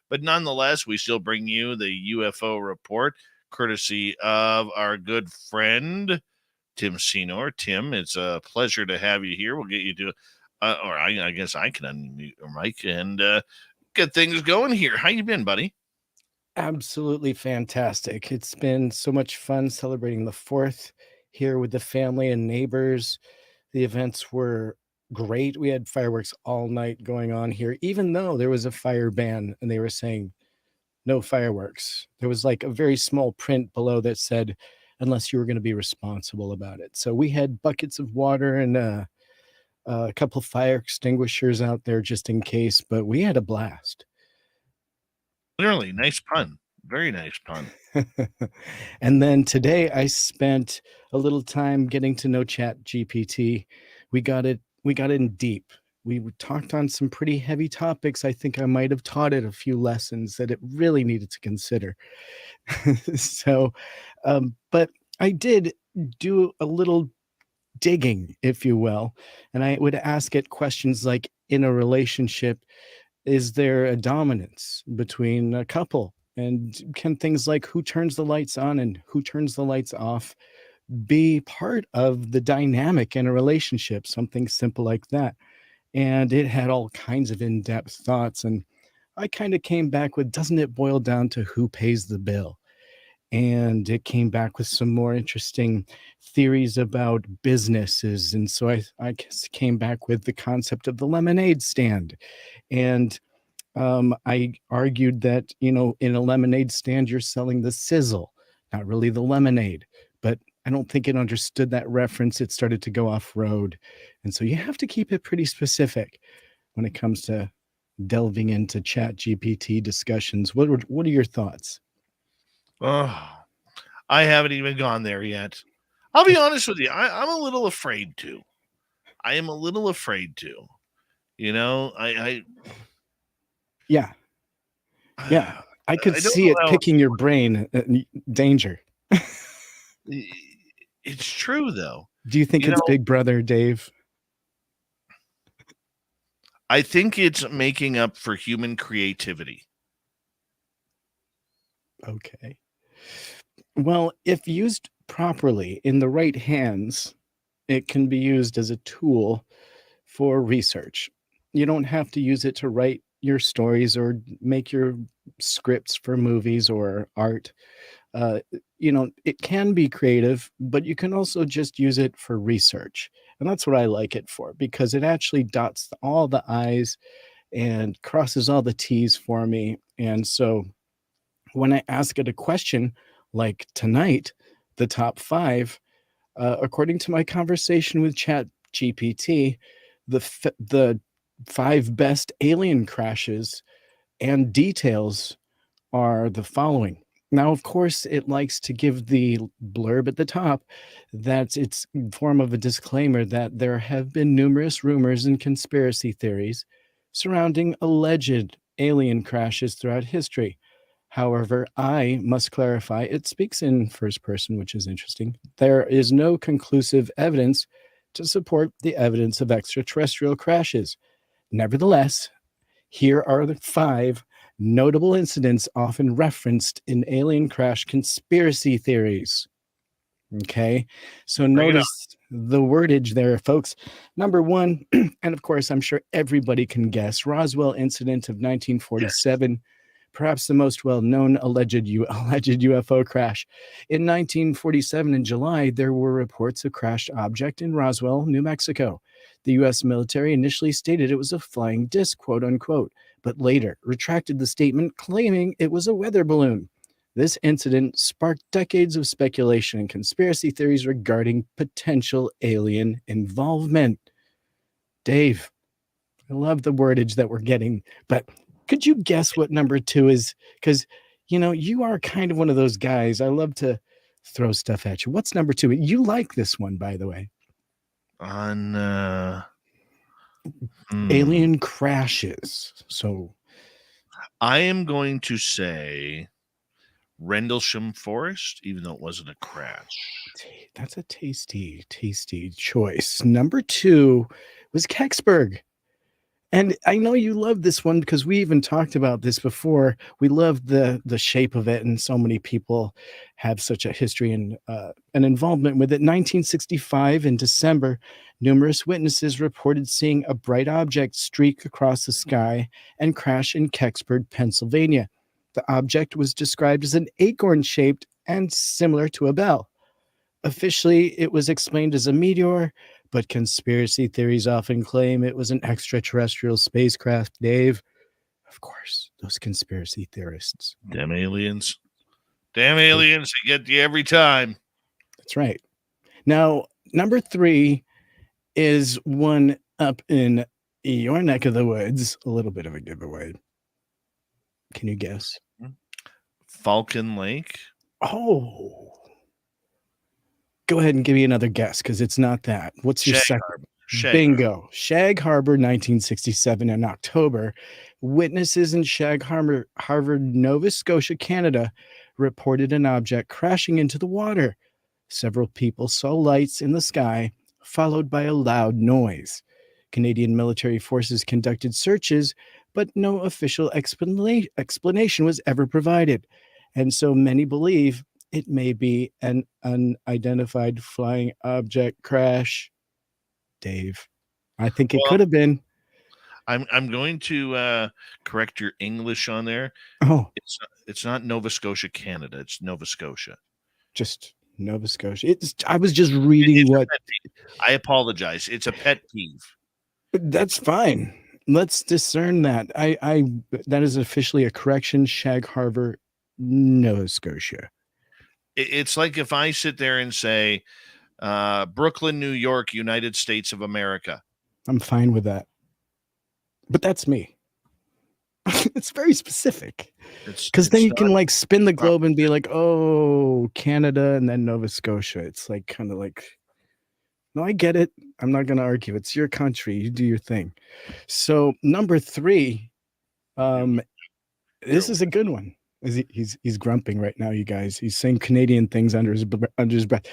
but nonetheless, we still bring you the UFO report, courtesy of our good friend Tim Senor. Tim, it's a pleasure to have you here. We'll get you to, I guess I can unmute your mic and get things going here. How you been, buddy? Absolutely fantastic. It's been so much fun celebrating the 4th here with the family and neighbors. The events were great. We had fireworks all night going on here, even though there was a fire ban and they were saying no fireworks. There was like a very small print below that said, unless you were going to be responsible about it. So we had buckets of water and a couple of fire extinguishers out there just in case, but we had a blast. Literally, nice pun. Very nice pun. And then today I spent a little time getting to know Chat GPT. We got in deep we talked on some pretty heavy topics. I think I might have taught it a few lessons that it really needed to consider. So, but I did do a little digging, if you will, and I would ask it questions like, in a relationship, is there a dominance between a couple? And can things like who turns the lights on and who turns the lights off be part of the dynamic in a relationship? Something simple like that. And it had all kinds of in-depth thoughts. And I kind of came back with, doesn't it boil down to who pays the bill? And it came back with some more interesting theories about businesses. And so I came back with the concept of the lemonade stand. And I argued that, in a lemonade stand, you're selling the sizzle, not really the lemonade. But I don't think it understood that reference. It started to go off road. And so you have to keep it pretty specific when it comes to delving into Chat GPT discussions. What are your thoughts? Oh, I haven't even gone there yet. I'll be honest with you. I'm a little afraid to. I am a little afraid to. Yeah. I could see it picking your brain. Danger. It's true, though. Do you think it's Big Brother, Dave? I think it's making up for human creativity. Okay. Well, if used properly in the right hands, it can be used as a tool for research. You don't have to use it to write your stories or make your scripts for movies or art. It can be creative, but you can also just use it for research. And that's what I like it for, because it actually dots all the I's and crosses all the T's for me. And so when I ask it a question like tonight, the top 5, according to my conversation with Chat GPT, the 5 best alien crashes and details are the following. Now, of course, it likes to give the blurb at the top that it's in form of a disclaimer that there have been numerous rumors and conspiracy theories surrounding alleged alien crashes throughout history. However, I must clarify, it speaks in first person, which is interesting. There is no conclusive evidence to support the evidence of extraterrestrial crashes. Nevertheless, here are the 5 notable incidents often referenced in alien crash conspiracy theories. Okay, so notice the wordage there, folks. Number 1, and of course, I'm sure everybody can guess, Roswell incident of 1947. Yes. Perhaps the most well-known alleged UFO crash. In 1947, in July, there were reports of crashed object in Roswell, New Mexico. The U.S. military initially stated it was a flying disc, quote unquote, but later retracted the statement, claiming it was a weather balloon. This incident sparked decades of speculation and conspiracy theories regarding potential alien involvement. Dave, I love the wordage that we're getting, but could you guess what number 2 is? Because, you are kind of one of those guys. I love to throw stuff at you. What's number 2? You like this one, by the way. On alien crashes. So I am going to say Rendlesham Forest, even though it wasn't a crash. That's a tasty choice. Number 2 was Kecksburg. And I know you love this one because we even talked about this before. We love the shape of it, and so many people have such a history and an involvement with it. 1965, in December, numerous witnesses reported seeing a bright object streak across the sky and crash in Kecksburg, Pennsylvania. The object was described as an acorn-shaped and similar to a bell. Officially, it was explained as a meteor, but conspiracy theories often claim it was an extraterrestrial spacecraft, Dave. Of course, those conspiracy theorists. Damn aliens. Damn aliens, they get you every time. That's right. Now, number 3 is one up in your neck of the woods. A little bit of a giveaway. Can you guess? Falcon Lake. Oh. Go ahead and give me another guess, because it's not that. What's your second? Bingo. Shag Harbor, 1967 in October. Witnesses in Shag Harbor, Nova Scotia, Canada, reported an object crashing into the water. Several people saw lights in the sky, followed by a loud noise. Canadian military forces conducted searches, but no official explanation was ever provided. And so many believe it may be an unidentified flying object crash. Dave, I think it could have been. I'm going to correct your English on there. Oh, It's not Nova Scotia, Canada. It's Nova Scotia. Just Nova Scotia. I was just reading what. I apologize. It's a pet peeve. That's fine. Let's discern that. That is officially a correction. Shag Harbor, Nova Scotia. It's like if I sit there and say Brooklyn, New York, United States of America. I'm fine with that. But that's me. It's very specific. Because then you can like spin the globe and be like, oh, Canada and then Nova Scotia. It's like kind of like, no, I get it. I'm not going to argue. It's your country. You do your thing. So number 3, this is a good one. He's grumping right now, you guys. He's saying Canadian things under his breath.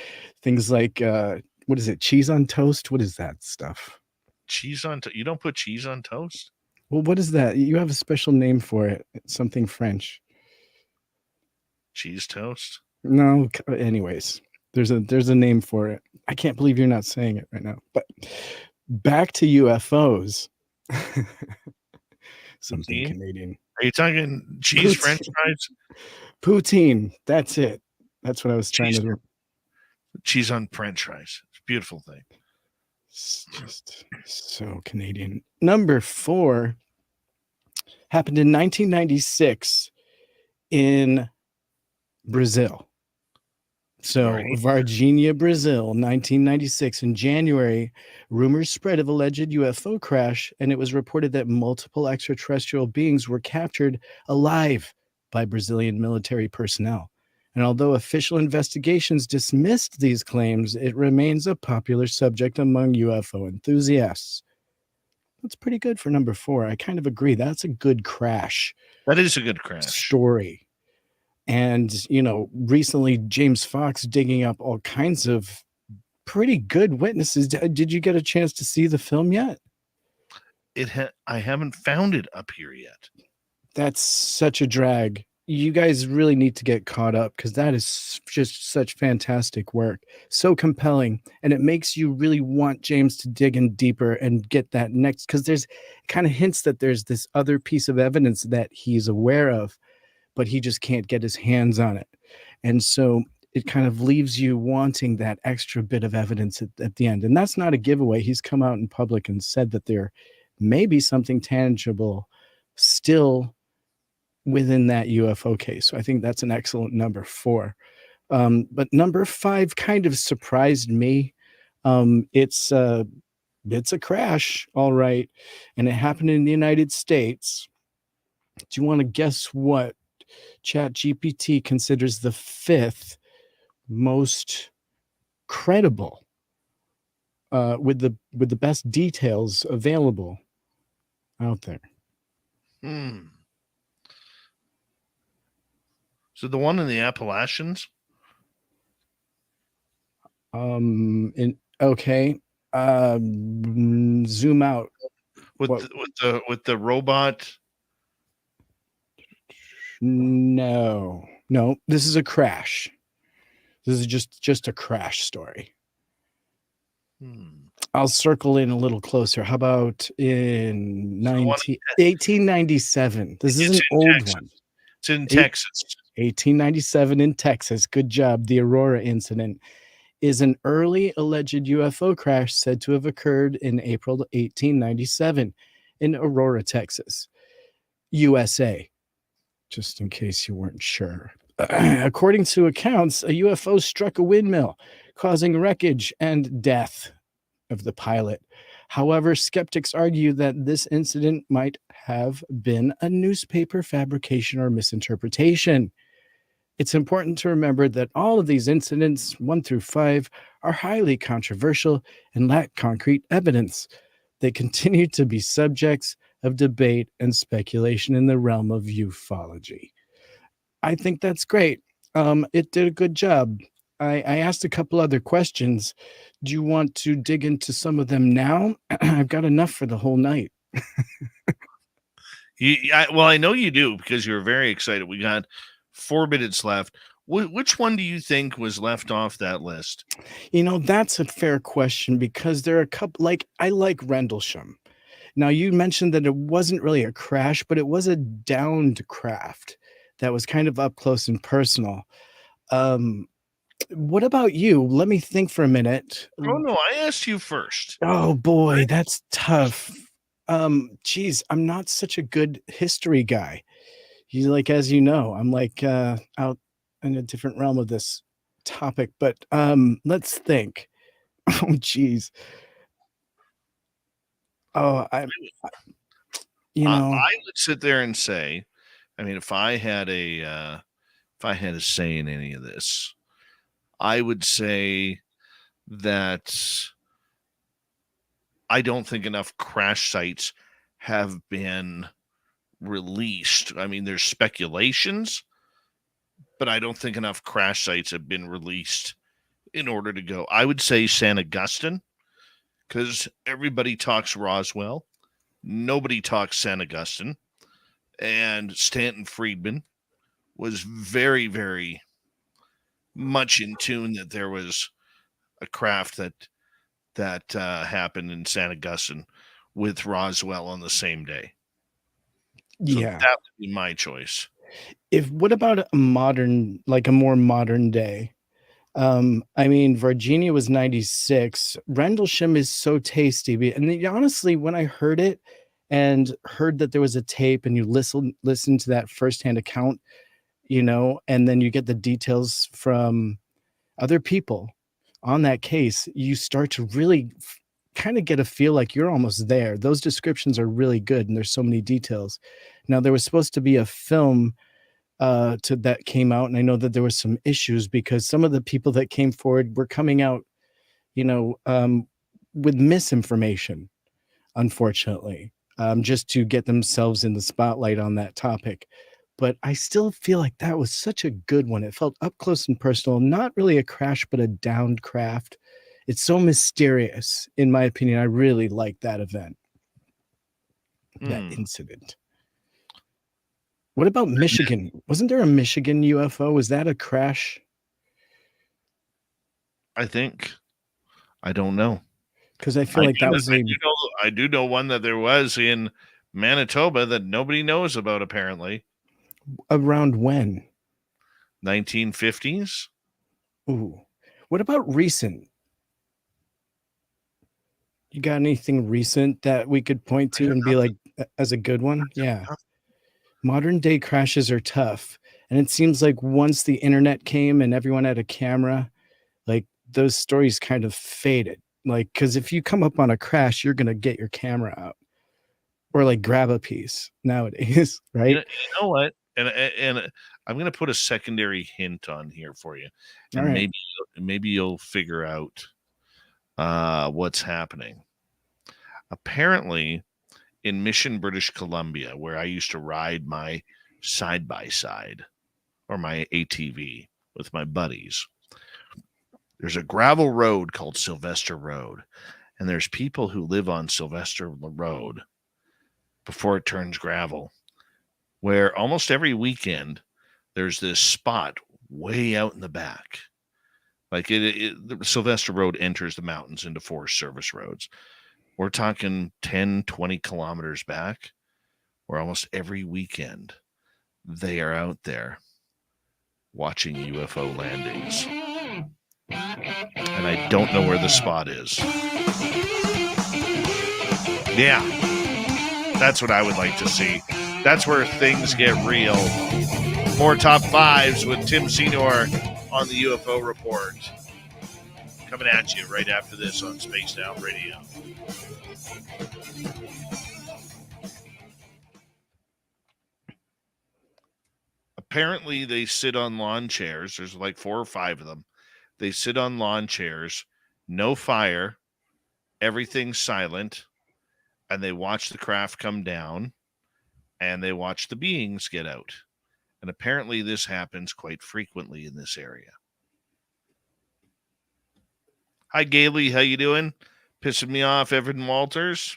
Things like, what is it? Cheese on toast? What is that stuff? Cheese on you don't put cheese on toast? Well, what is that? You have a special name for it. It's something French. Cheese toast? No, anyways. There's a name for it. I can't believe you're not saying it right now. But back to UFOs. Something Poutine? Canadian. Are you talking cheese Poutine. French fries? Poutine. That's it. That's what I was trying to do. Cheese on French fries. It's a beautiful thing. It's just so Canadian. Number 4 happened in 1996 in Brazil. So Right. Varginha, Brazil, 1996. In January, rumors spread of alleged UFO crash, and it was reported that multiple extraterrestrial beings were captured alive by Brazilian military personnel. And although official investigations dismissed these claims, it remains a popular subject among UFO enthusiasts. That's pretty good for number 4. I kind of agree. That's a good crash. That is a good crash. Story. And, recently James Fox digging up all kinds of pretty good witnesses. Did you get a chance to see the film yet? I haven't found it up here yet. That's such a drag. You guys really need to get caught up because that is just such fantastic work. So compelling. And it makes you really want James to dig in deeper and get that next, because there's kind of hints that there's this other piece of evidence that he's aware of, but he just can't get his hands on it. And so it kind of leaves you wanting that extra bit of evidence at the end. And that's not a giveaway. He's come out in public and said that there may be something tangible still within that UFO case. So I think that's an excellent number 4. But number 5 kind of surprised me. It's a crash, all right. And it happened in the United States. Do you want to guess what ChatGPT considers the 5th most credible, with the best details available out there? So the one in the Appalachians? Okay. Zoom out. With the robot. No, this is a crash. This is just a crash story. I'll circle in a little closer. How about in 1897? This is an old Texas. one. It's in Texas. 1897 in Texas. Good job. The Aurora incident is an early alleged UFO crash said to have occurred in April 1897 in Aurora, Texas, USA. Just in case you weren't sure. According to accounts, a UFO struck a windmill, causing wreckage and death of the pilot. However, skeptics argue that this incident might have been a newspaper fabrication or misinterpretation. It's important to remember that all of these incidents, 1 through 5, are highly controversial and lack concrete evidence. They continue to be subjects of debate and speculation in the realm of ufology. I think that's great. It did a good job. I asked a couple other questions. Do you want to dig into some of them now? I've got enough for the whole night. Well, I know you do because you're very excited. We got 4 minutes left. Which one do you think was left off that list? That's a fair question because there are a couple, like, I like Rendlesham. Now, you mentioned that it wasn't really a crash, but it was a downed craft that was kind of up close and personal. What about you? Let me think for a minute. Oh, no, I asked you first. Oh boy, that's tough. Geez, I'm not such a good history guy. As you know, I'm out in a different realm of this topic, but let's think. Oh geez. Oh, I would sit there and say, I mean, if I had a say in any of this, I would say that I don't think enough crash sites have been released. I mean, there's speculations, but I don't think enough crash sites have been released in order to go. I would say San Augustine, because everybody talks Roswell. Nobody talks San Augustine. And Stanton Friedman was very, very much in tune that there was a craft that happened in San Augustine with Roswell on the same day. So yeah. that would be my choice. What about a more modern day? I mean, Virginia was 96. Rendlesham is so tasty. And honestly, when I heard it and heard that there was a tape and you listen to that firsthand account, and then you get the details from other people on that case, you start to really kind of get a feel like you're almost there. Those descriptions are really good and there's so many details. Now, there was supposed to be a film that came out, and I know that there was some issues because some of the people that came forward were coming out, with misinformation, unfortunately, just to get themselves in the spotlight on that topic. But I still feel like that was such a good one. It felt up close and personal, not really a crash, but a downed craft. It's so mysterious, in my opinion. I really like that event, that incident. What about Michigan? Wasn't there a Michigan UFO? Was that a crash? I think. I don't know. Because I feel that was I do know one that there was in Manitoba that nobody knows about, apparently. Around when? 1950s. Ooh. What about recent? You got anything recent that we could point to and be like, as a good one? Yeah. Modern day crashes are tough. And it seems like once the internet came and everyone had a camera, like those stories kind of faded. Like, because if you come up on a crash, you're going to get your camera out or like grab a piece nowadays, right? You know what? And I'm going to put a secondary hint on here for you. And All right. maybe you'll figure out what's happening. Apparently, in Mission, British Columbia, where I used to ride my side-by-side or my ATV with my buddies, there's a gravel road called Sylvester Road. And there's people who live on Sylvester Road before it turns gravel, where almost every weekend there's this spot way out in the back. Like the Sylvester Road enters the mountains into Forest Service roads. We're talking 10, 20 kilometers back, where almost every weekend they are out there watching UFO landings. And I don't know where the spot is. Yeah, that's what I would like to see. That's where things get real. More top fives with Tim Senor on the UFO Report. Coming at you right after this on Spaced Out Radio. Apparently, they sit on lawn chairs. There's like 4 or 5 of them. They sit on lawn chairs, no fire, everything's silent, and they watch the craft come down, and they watch the beings get out. And apparently this happens quite frequently in this area. Hi, Gailey. How you doing? Pissing me off, Evan Walters?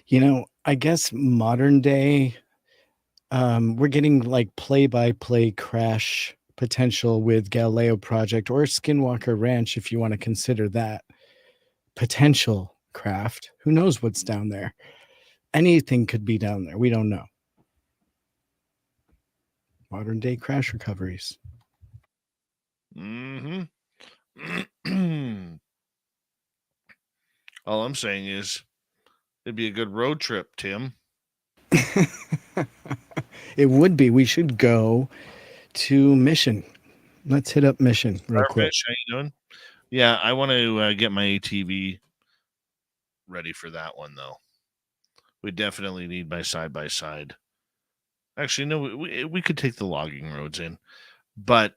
You know, I guess modern day, we're getting like play-by-play crash potential with Galileo Project or Skinwalker Ranch, if you want to consider that potential craft. Who knows what's down there? Anything could be down there. We don't know. Modern day crash recoveries. Mm-hmm. All I'm saying is it'd be a good road trip, Tim. It would be. We should go to Mission. Let's hit up Mission real quick. How you doing? Yeah, I want to get my ATV ready for that one, though. We definitely need my side-by-side. Actually, no, we could take the logging roads in, but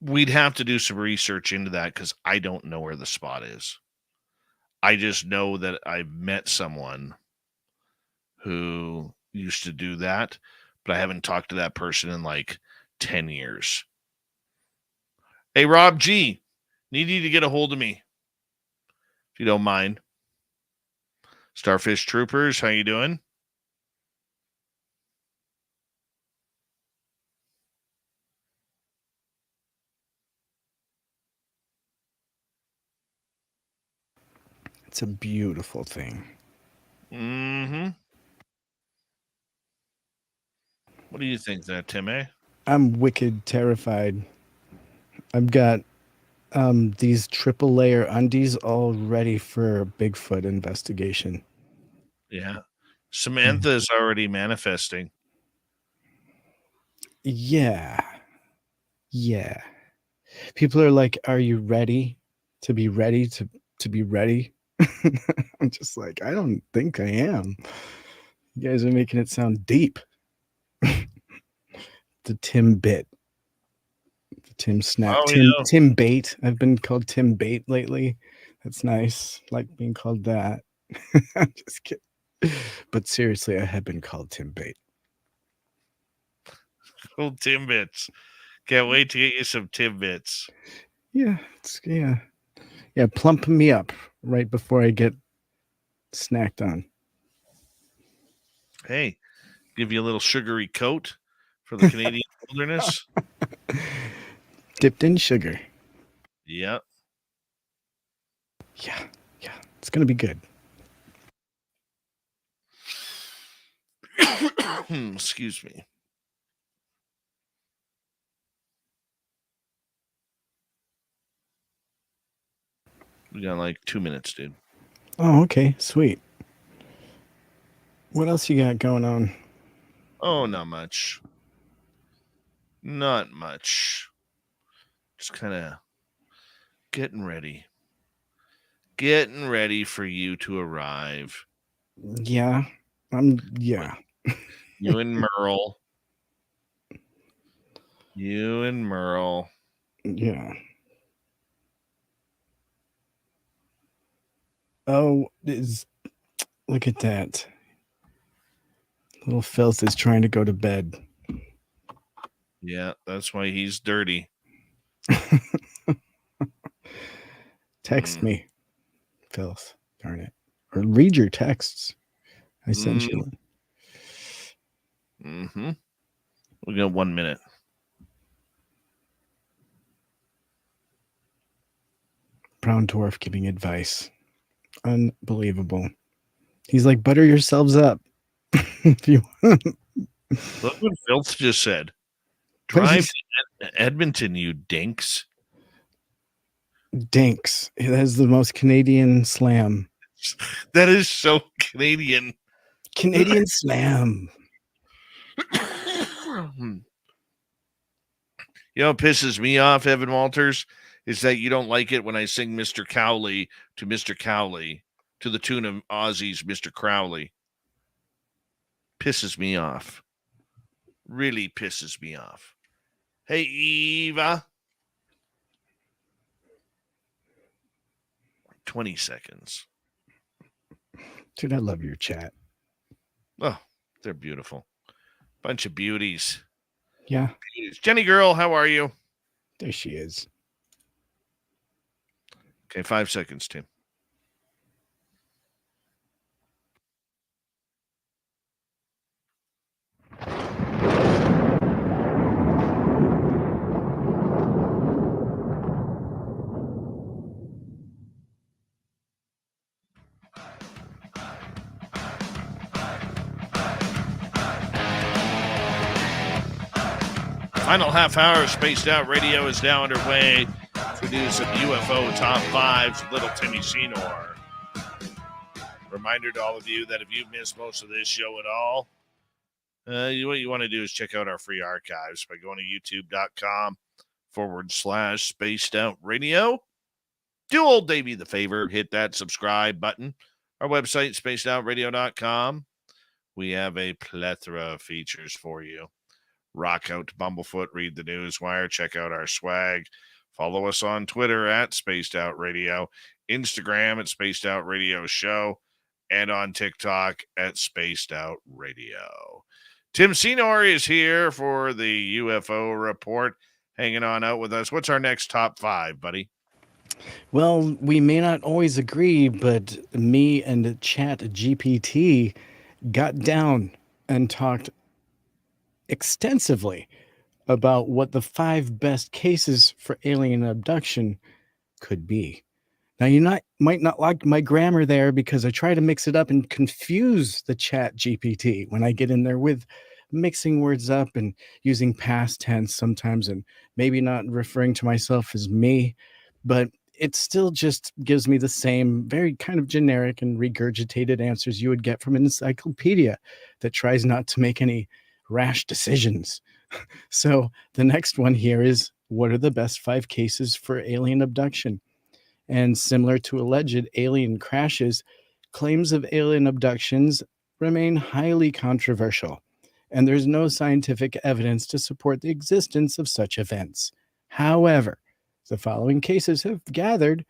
we'd have to do some research into that because I don't know where the spot is. I just know that I've met someone who used to do that, but I haven't talked to that person in like 10 years. Hey, Rob G, need you to get a hold of me, if you don't mind. Starfish Troopers, how you doing? It's a beautiful thing. Mm-hmm. What do you think there, Tim, eh? I'm wicked terrified. I've got these triple layer undies all ready for a Bigfoot investigation. Yeah. Samantha's already manifesting. Yeah. People are like, are you ready to be ready to be ready? I'm just like, I don't think I am. You guys are making it sound deep. The Tim bit. The Tim snap. Oh, yeah. Tim bait. I've been called Tim bait lately. That's nice. Like being called that. I'm just kidding. But seriously, I have been called Tim bait. Old Timbits. Can't wait to get you some Timbits. Yeah, yeah. Plump me up right before I get snacked on. Hey, give you a little sugary coat for the Canadian wilderness. Dipped in sugar. Yep. Yeah. It's gonna be good. Excuse me. We got like 2 minutes, dude. Oh, okay, sweet. What else you got going on? Oh, not much. Not much. Just kind of getting ready. Getting ready for you to arrive. Yeah. Yeah. You and Merle. You and Merle. Yeah. Oh, look at that. Little Filth is trying to go to bed. Yeah, that's why he's dirty. Text me, Filth. Darn it. Or read your texts. I sent you one. Mm-hmm. We got 1 minute. Brown Dwarf giving advice. Unbelievable. He's like, butter yourselves up. If you want. Look what Filth just said. Drive to Edmonton, you dinks. Dinks. It has the most Canadian slam. That is so Canadian. Canadian slam. You know what pisses me off, Evan Walters, is that you don't like it when I sing Mr. Cowley to Mr. Cowley to the tune of Ozzy's Mr. Crowley. Pisses me off. really pisses me off. Hey, Eva. 20 seconds. Dude, I love your chat. Oh, they're beautiful. Bunch of beauties. Yeah, Jenny girl, how are you? there she is. Okay, 5 seconds, Tim. Final half hour of Spaced Out Radio is now underway. To do some UFO top fives, little Timmy Senor. Reminder to all of you that if you've missed most of this show at all, what you want to do is check out our free archives by going to youtube.com/Spaced Out Radio. Do old Davey the favor, hit that subscribe button. Our website, spacedoutradio.com. We have a plethora of features for you. Rock out to Bumblefoot, read the Newswire, check out our swag. Follow us on Twitter at Spaced Out Radio, Instagram at Spaced Out Radio Show, and on TikTok at Spaced Out Radio. Tim Senor is here for the UFO report, hanging on out with us. What's our next top five, buddy? Well, we may not always agree, but me and Chat GPT got down and talked extensively about what the 5 best cases for alien abduction could be. Now, might not like my grammar there because I try to mix it up and confuse the Chat GPT when I get in there with mixing words up and using past tense sometimes, and maybe not referring to myself as me, but it still just gives me the same very kind of generic and regurgitated answers you would get from an encyclopedia that tries not to make any rash decisions. So the next one here is, what are the best 5 cases for alien abduction? And similar to alleged alien crashes, claims of alien abductions remain highly controversial, and there's no scientific evidence to support the existence of such events. However, the following cases have gathered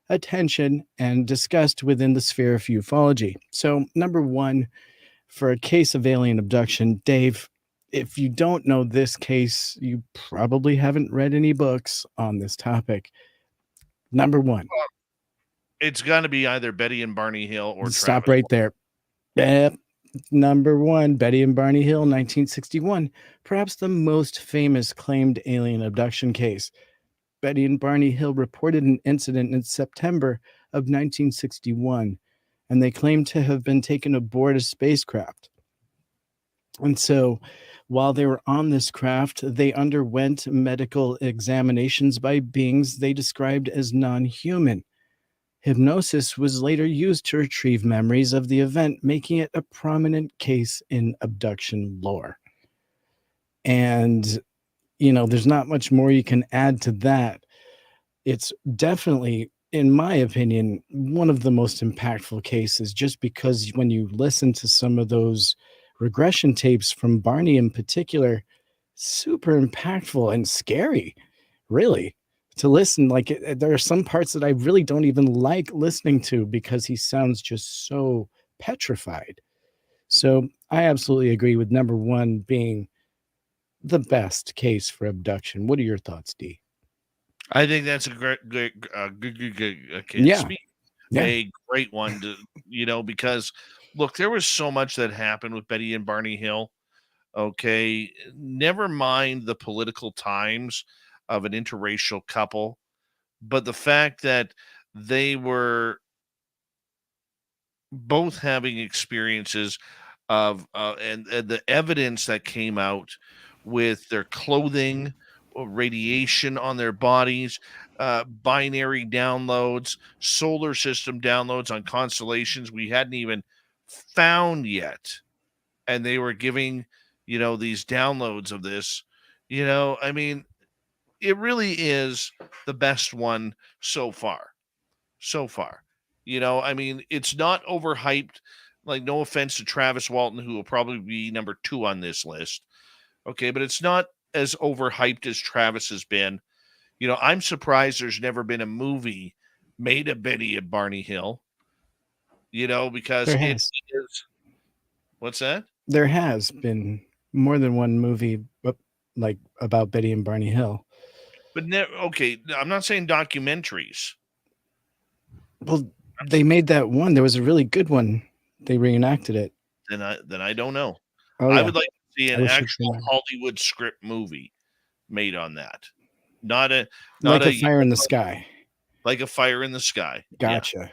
attention and discussed within the sphere of ufology. So, number 1, for a case of alien abduction, Dave, if you don't know this case, you probably haven't read any books on this topic. Number 1. It's going to be either Betty and Barney Hill or Stop Travis right there. Yep. Number 1, Betty and Barney Hill, 1961. Perhaps the most famous claimed alien abduction case. Betty and Barney Hill reported an incident in September of 1961, and they claimed to have been taken aboard a spacecraft. And so while they were on this craft, they underwent medical examinations by beings they described as non-human. Hypnosis was later used to retrieve memories of the event, making it a prominent case in abduction lore. And, there's not much more you can add to that. It's definitely, in my opinion, one of the most impactful cases, just because when you listen to some of those regression tapes from Barney in particular, super impactful and scary, really, to listen. Like, there are some parts that I really don't even like listening to because he sounds just so petrified. So I absolutely agree with number 1 being the best case for abduction. What are your thoughts, D? I think that's a great Yeah. a great one to, because look, there was so much that happened with Betty and Barney Hill. Okay. Never mind the political times of an interracial couple, but the fact that they were both having experiences of, and the evidence that came out with their clothing, radiation on their bodies, binary downloads, solar system downloads on constellations we hadn't even found yet. And they were giving, these downloads of this, I mean, it really is the best one so far. I mean, it's not overhyped. Like, no offense to Travis Walton, who will probably be number 2 on this list. Okay, but it's not as overhyped as Travis has been. You know, I'm surprised there's never been a movie made of Betty and Barney Hill. You know, because There it has. is. What's that? There has been more than one movie like about Betty and Barney Hill. But okay, I'm not saying documentaries. Well, they made that one. There was a really good one. They reenacted it. Then I don't know. Oh, I yeah. would like to see I an wish you'd actual seen that. Hollywood script movie made on that. Not Like a a Fire in the Sky. like a Fire in the Sky. Yeah, Gotcha.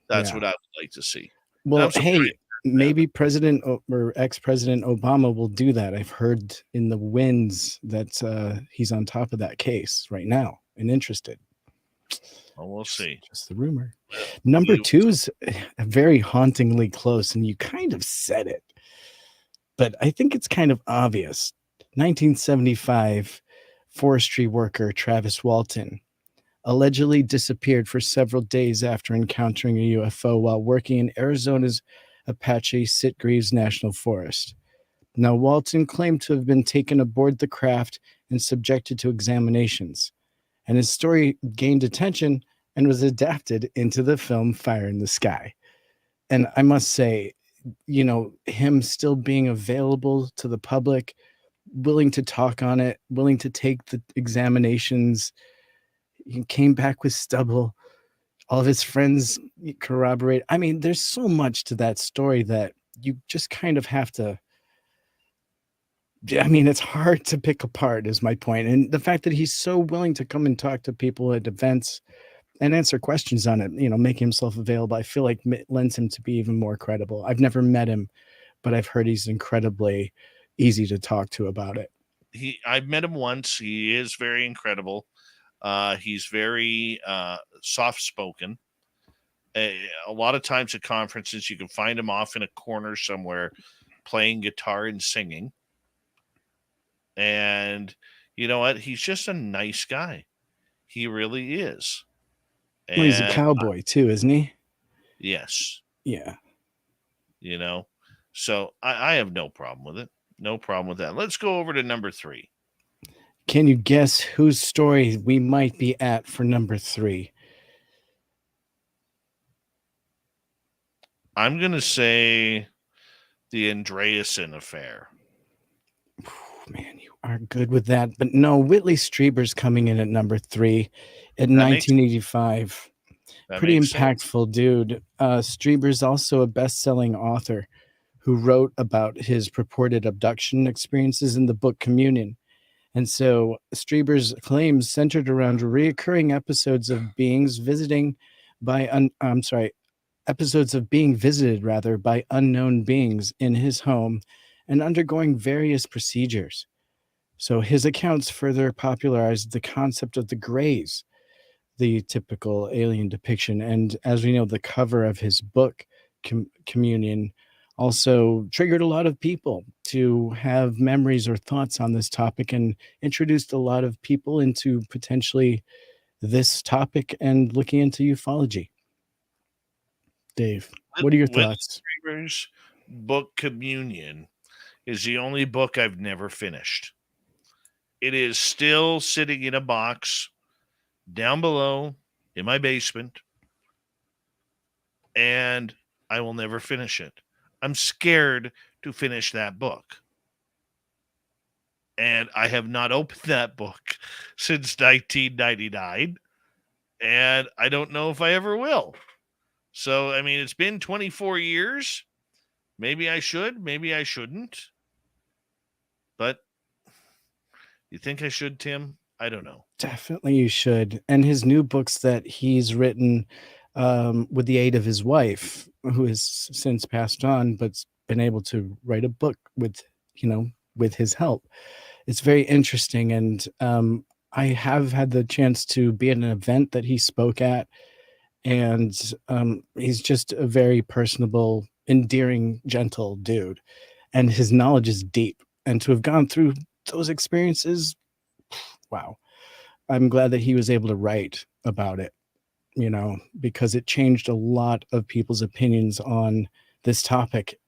that's Yeah. what I would like to see. Well, I'm surprised hey, maybe President or ex-President Obama will do that. I've heard in the winds that he's on top of that case right now and interested. Well, we'll see. Just the rumor. Number You- 2 is very hauntingly close, and you kind of said it, but I think it's kind of obvious. 1975, forestry worker Travis Walton allegedly disappeared for several days after encountering a UFO while working in Arizona's Apache Sitgreaves National Forest. Now, Walton claimed to have been taken aboard the craft and subjected to examinations, and his story gained attention and was adapted into the film Fire in the Sky. And I must say, you know, him still being available to the public, willing to talk on it, willing to take the examinations, he came back with stubble. All of his friends corroborate. I mean, there's so much to that story that you just kind of have to. I mean, it's hard to pick apart, is my point. And the fact that he's so willing to come and talk to people at events and answer questions on it, you know, make himself available, I feel like lends him to be even more credible. I've never met him, but I've heard he's incredibly easy to talk to about it. I've met him once. He is very incredible. He's very soft spoken. A lot of times at conferences, you can find him off in a corner somewhere playing guitar and singing. And you know what? He's just a nice guy. He really is. Well, he's a And, cowboy too, isn't he? yes. Yeah. You know, so I have no problem with it. No problem with that. Let's go over to number 3. Can you guess whose story we might be at for number 3? I'm going to say the Andreasen affair. Man, you are good with that. But no, Whitley Strieber's coming in at number 3 in That makes- 1985. That Pretty makes sense. impactful dude. Strieber's also a best-selling author who wrote about his purported abduction experiences in the book Communion. And so Strieber's claims centered around reoccurring episodes of beings visiting by episodes of being visited rather by unknown beings in his home and undergoing various procedures. So his accounts further popularized the concept of the Greys, the typical alien depiction. And as we know, the cover of his book, Communion, also triggered a lot of people to have memories or thoughts on this topic and introduced a lot of people into potentially this topic and looking into ufology. Dave, what are your thoughts? Strieber's book Communion is the only book I've never finished. It is still sitting in a box down below in my basement, and I will never finish it. I'm scared to finish that book. And I have not opened that book since 1999, and I don't know if I ever will. So, I mean, it's been 24 years. Maybe I should, maybe I shouldn't. But you think I should, Tim? I don't know. Definitely you should. And his new books that he's written with the aid of his wife, who has since passed on, but's been able to write a book with, with his help. It's very interesting. And I have had the chance to be at an event that he spoke at. And he's just a very personable, endearing, gentle dude. And his knowledge is deep. And to have gone through those experiences, wow. I'm glad that he was able to write about it, because it changed a lot of people's opinions on this topic.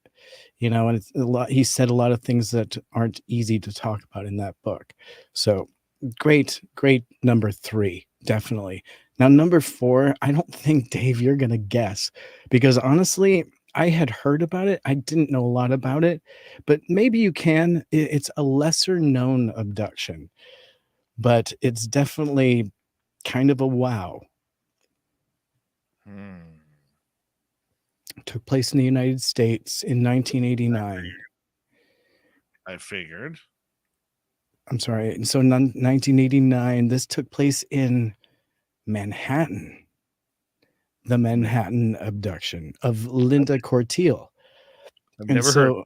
And it's a lot. He said a lot of things that aren't easy to talk about in that book. So great number 3, definitely. Now number 4, I don't think, Dave, you're gonna guess, because honestly, I had heard about it. I didn't know a lot about it, but maybe you can. It's a lesser known abduction, but it's definitely kind of a wow. It took place in the United States in 1989. I figured. I'm sorry. And so 1989, this took place in Manhattan. The Manhattan abduction of Linda Corteil. I've And never heard. so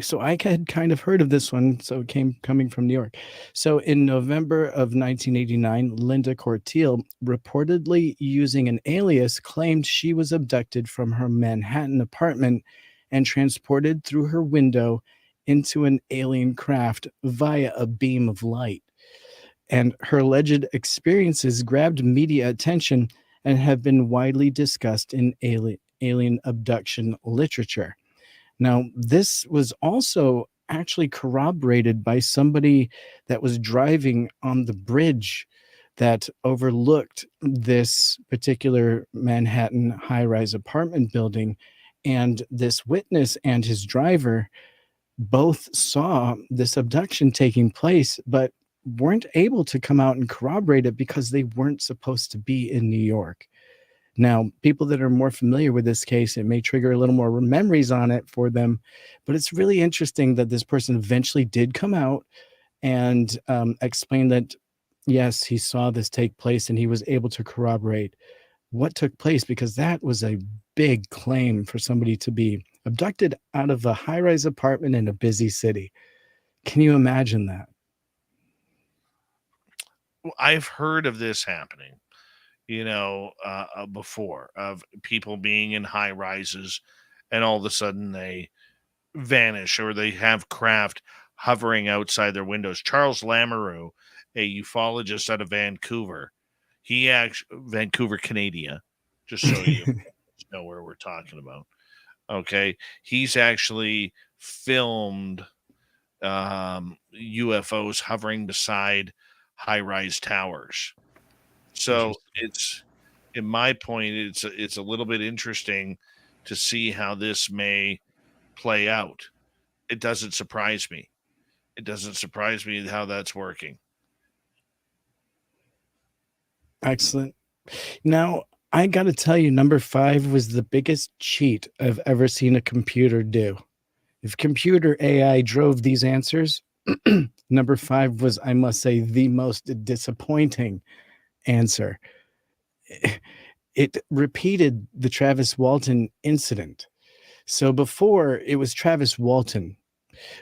so I had kind of heard of this one, so it coming from New York. So in November of 1989, Linda Corteil, reportedly using an alias, claimed she was abducted from her Manhattan apartment and transported through her window into an alien craft via a beam of light. And her alleged experiences grabbed media attention and have been widely discussed in alien abduction literature. Now, this was also actually corroborated by somebody that was driving on the bridge that overlooked this particular Manhattan high-rise apartment building. And this witness and his driver both saw this abduction taking place, but weren't able to come out and corroborate it because they weren't supposed to be in New York. Now, people that are more familiar with this case, it may trigger a little more memories on it for them, but it's really interesting that this person eventually did come out and explain that, yes, he saw this take place and he was able to corroborate what took place, because that was a big claim for somebody to be abducted out of a high-rise apartment in a busy city. Can you imagine that? I've heard of this happening, before, of people being in high rises and all of a sudden they vanish, or they have craft hovering outside their windows. Charles Lamoureux, a ufologist out of Vancouver, Vancouver, Canada, just so you know where we're talking about. Okay. He's actually filmed UFOs hovering beside high-rise towers. So it's, in my point, it's a little bit interesting to see how this may play out. It doesn't surprise me. It doesn't surprise me how that's working. Excellent. Now, I got to tell you, number 5 was the biggest cheat I've ever seen a computer do. If computer AI drove these answers, number 5 was, I must say, the most disappointing answer. It repeated the Travis Walton incident. So before, it was Travis Walton,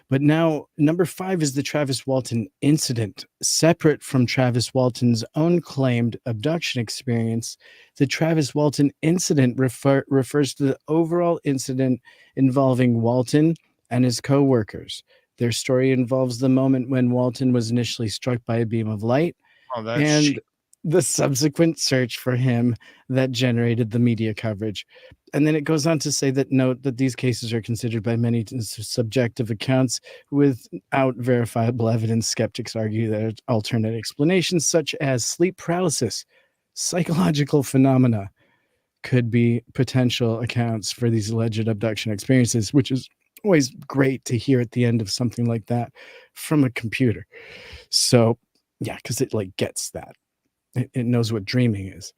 but now number 5 is the Travis Walton incident. Separate from Travis Walton's own claimed abduction experience, the Travis Walton incident refers to the overall incident involving Walton and his co-workers. Their story involves the moment when Walton was initially struck by a beam of light Oh, that's and the subsequent search for him that generated the media coverage. And then it goes on to say that, note that these cases are considered by many subjective accounts without verifiable evidence. Skeptics argue that alternate explanations such as sleep paralysis, psychological phenomena could be potential accounts for these alleged abduction experiences, which is always great to hear at the end of something like that from a computer. So yeah, because it gets that. It knows what dreaming is.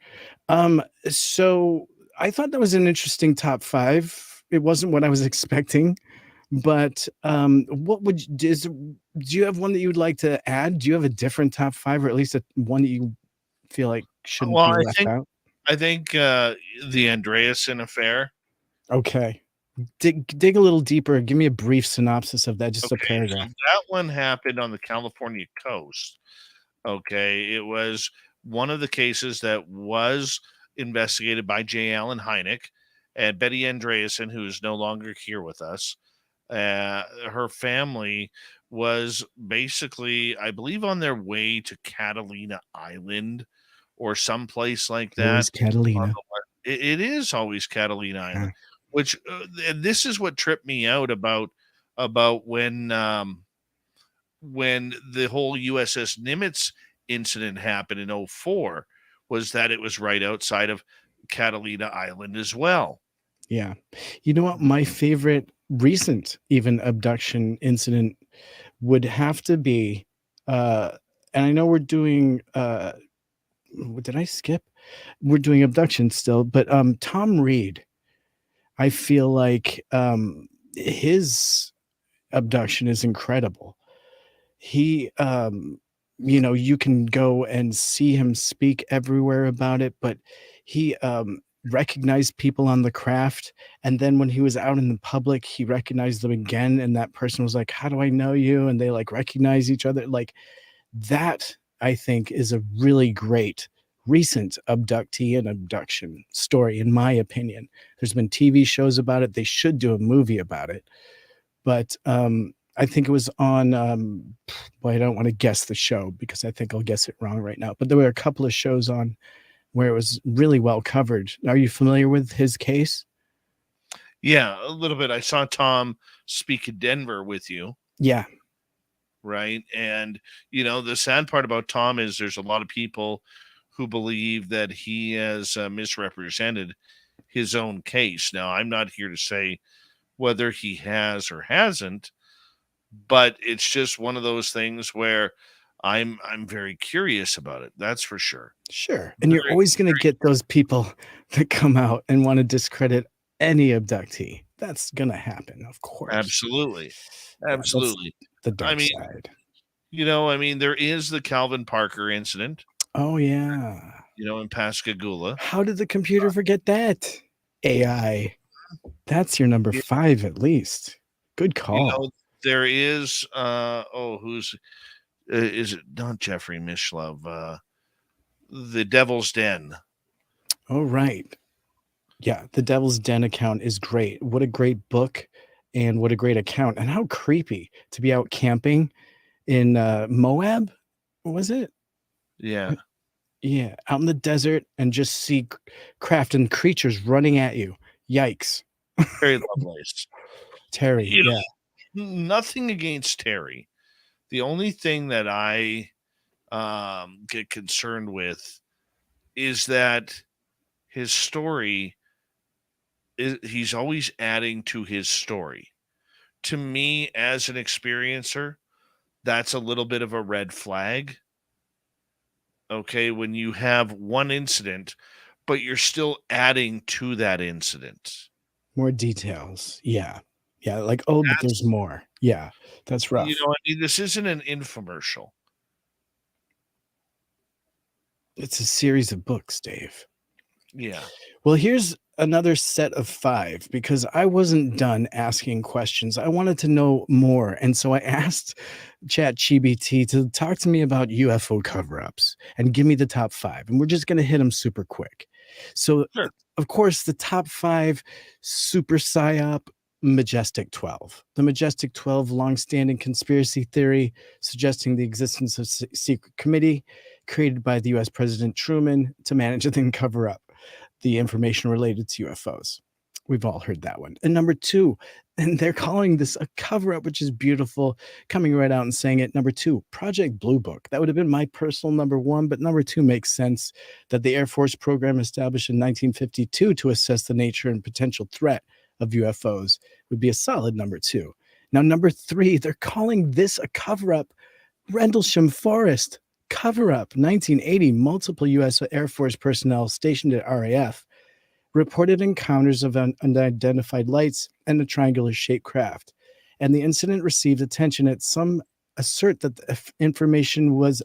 So I thought that was an interesting top 5. It wasn't what I was expecting, but do you have one that you would like to add? Do you have a different top 5, or at least one that you feel like shouldn't be left out? I think the Andreasen affair. Okay. Dig a little deeper. Give me a brief synopsis of that, just a paragraph. So that one happened on the California coast. Okay. It was one of the cases that was investigated by J. Allen Hynek and Betty Andreasen, who is no longer here with us. Her family was basically, I believe, on their way to Catalina Island or someplace like that. Always Catalina. It is always Catalina Island. Which and this is what tripped me out about when the whole USS Nimitz incident happened in '04, was that it was right outside of Catalina Island as well. Yeah. You know what? My favorite recent even abduction incident would have to be, and I know we're doing, what did I skip? We're doing abduction still, but Tom Reed, I feel like his abduction is incredible. He, you can go and see him speak everywhere about it, but he recognized people on the craft. And then when he was out in the public, he recognized them again. And that person was like, "How do I know you?" And they like recognize each other. Like that, I think, is a really great recent abductee and abduction story, in my opinion. There's been TV shows about it. They should do a movie about it. But I think it was on, well, I don't want to guess the show because I think I'll guess it wrong right now. But there were a couple of shows on where it was really well covered. Are you familiar with his case? Yeah, a little bit. I saw Tom speak in Denver with you. Yeah. Right. And, the sad part about Tom is there's a lot of people who believe that he has misrepresented his own case. Now, I'm not here to say whether he has or hasn't, but it's just one of those things where I'm very curious about it. That's for sure. Sure. And you're always going to get those people that come out and want to discredit any abductee. That's going to happen, of course. Absolutely. Absolutely. The dark side. There is the Calvin Parker incident. Oh, yeah. In Pascagoula. How did the computer forget that? AI. That's your number 5 at least. Good call. There is is it not Jeffrey Mishlove? The Devil's Den. Oh, right. Yeah, the Devil's Den account is great. What a great book and what a great account. And how creepy to be out camping in Moab, was it? Yeah. Yeah, out in the desert and just see craft and creatures running at you. Yikes. Very Lovelace. Terry, yeah. Nothing against Terry. The only thing that I get concerned with is that his story he's always adding to his story. To me, as an experiencer, that's a little bit of a red flag. Okay, when you have one incident, but you're still adding to that incident. More details. Yeah. Yeah, like, but there's more. Yeah, that's rough. This isn't an infomercial. It's a series of books, Dave. Yeah. Well, here's another set of 5 because I wasn't done asking questions. I wanted to know more. And so I asked ChatGPT to talk to me about UFO cover-ups and give me the top 5. And we're just going to hit them super quick. So, sure. Of course, the top 5 super psyop, Majestic 12. The Majestic 12 longstanding conspiracy theory suggesting the existence of a secret committee created by the U.S. President Truman to manage and then cover up the information related to UFOs. We've all heard that one. And number 2, and they're calling this a cover-up, which is beautiful, coming right out and saying it. Number 2, Project Blue Book. That would have been my personal number 1, but number 2 makes sense that the Air Force program established in 1952 to assess the nature and potential threat of UFOs would be a solid number 2. Now, number 3, they're calling this a cover-up. Rendlesham Forest. Cover-up. 1980, multiple U.S. Air Force personnel stationed at RAF reported encounters of unidentified lights and a triangular-shaped craft. And the incident received attention at some assert that the information was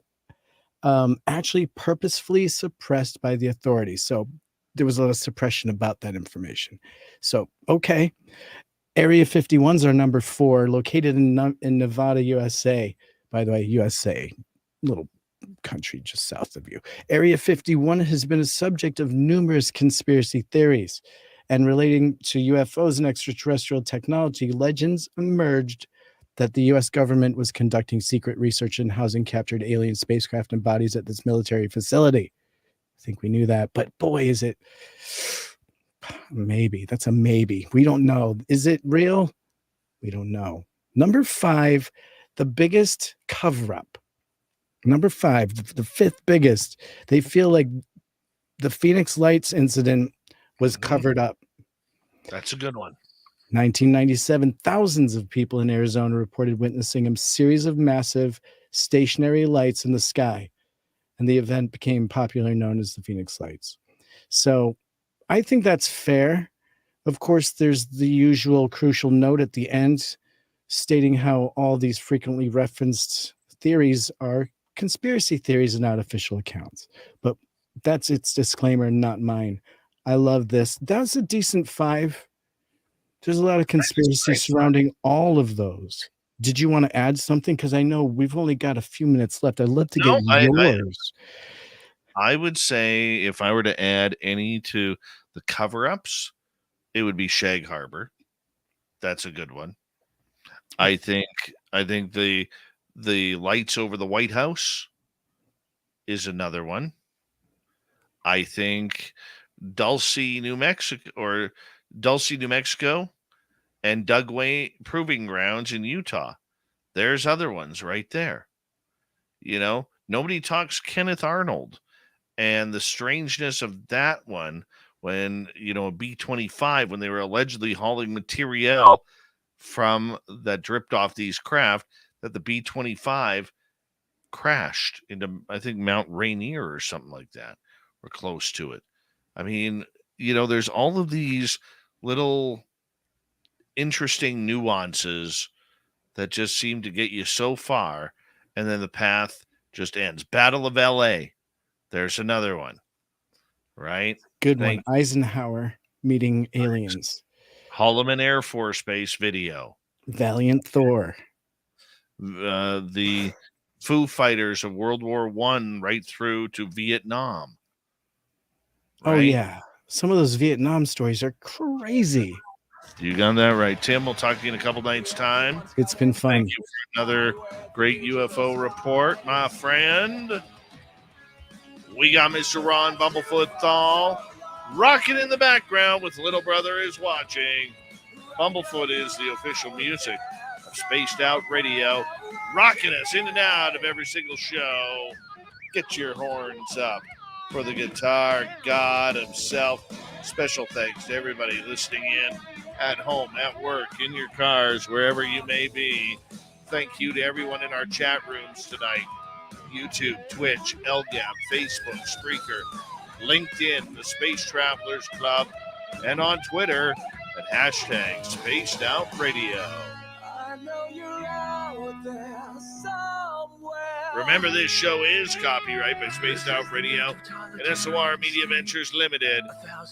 actually purposefully suppressed by the authorities. So there was a lot of suppression about that information. So, okay. Area 51 is our number 4, located in Nevada, USA. By the way, USA, little country just south of you. Area 51 has been a subject of numerous conspiracy theories, and relating to UFOs and extraterrestrial technology, legends emerged that the U.S. government was conducting secret research and housing captured alien spacecraft and bodies at this military facility. I think we knew that, but boy, is it Maybe. That's a maybe. We don't know. Is it real? We don't know. Number 5, the biggest cover-up. Number 5, the fifth biggest. They feel like the Phoenix Lights incident was covered up. That's a good one. 1997, thousands of people in Arizona reported witnessing a series of massive stationary lights in the sky, and the event became popularly known as the Phoenix Lights. So I think that's fair. Of course, there's the usual crucial note at the end stating how all these frequently referenced theories are conspiracy theories and not official accounts. But that's its disclaimer, not mine. I love this. That's a decent 5. There's a lot of conspiracy surrounding all of those. Did you want to add something? Because I know we've only got a few minutes left. I'd love to get yours. I would say if I were to add any to the cover-ups, it would be Shag Harbor. That's a good one. I think the lights over the White House is another one. I think Dulce, New Mexico, and Dugway Proving Grounds in Utah. There's other ones right there. You know, nobody talks Kenneth Arnold and the strangeness of that one when, you know, B-25, when they were allegedly hauling material from that dripped off these craft, that the B-25 crashed into, I think, Mount Rainier or something like that, or close to it. I mean, you know, there's all of these little interesting nuances that just seem to get you so far, and then the path just ends. Battle of LA. There's another one, right? Good one. Eisenhower meeting aliens. Holloman Air Force Base video. Valiant Thor. The Foo Fighters of World War I right through to Vietnam. Right? Oh, yeah. Some of those Vietnam stories are crazy. You got that right. Tim, we'll talk to you in a couple nights' time. It's been fun. Thank you for another great UFO report, my friend. We got Mr. Ron Bumblefoot Thal rocking in the background with Little Brother is Watching. Bumblefoot is the official music of Spaced Out Radio, rocking us in and out of every single show. Get your horns up for the guitar god himself. Special thanks to everybody listening in at home, at work, in your cars, wherever you may be. Thank you to everyone in our chat rooms tonight. YouTube, Twitch, LGAP, Facebook, Spreaker, LinkedIn, the Space Travelers Club, and on Twitter at hashtag Spaced Out Radio. I know you're out there somewhere. Remember, this show is copyright by Spaced Out Radio and SOR Media Ventures Limited.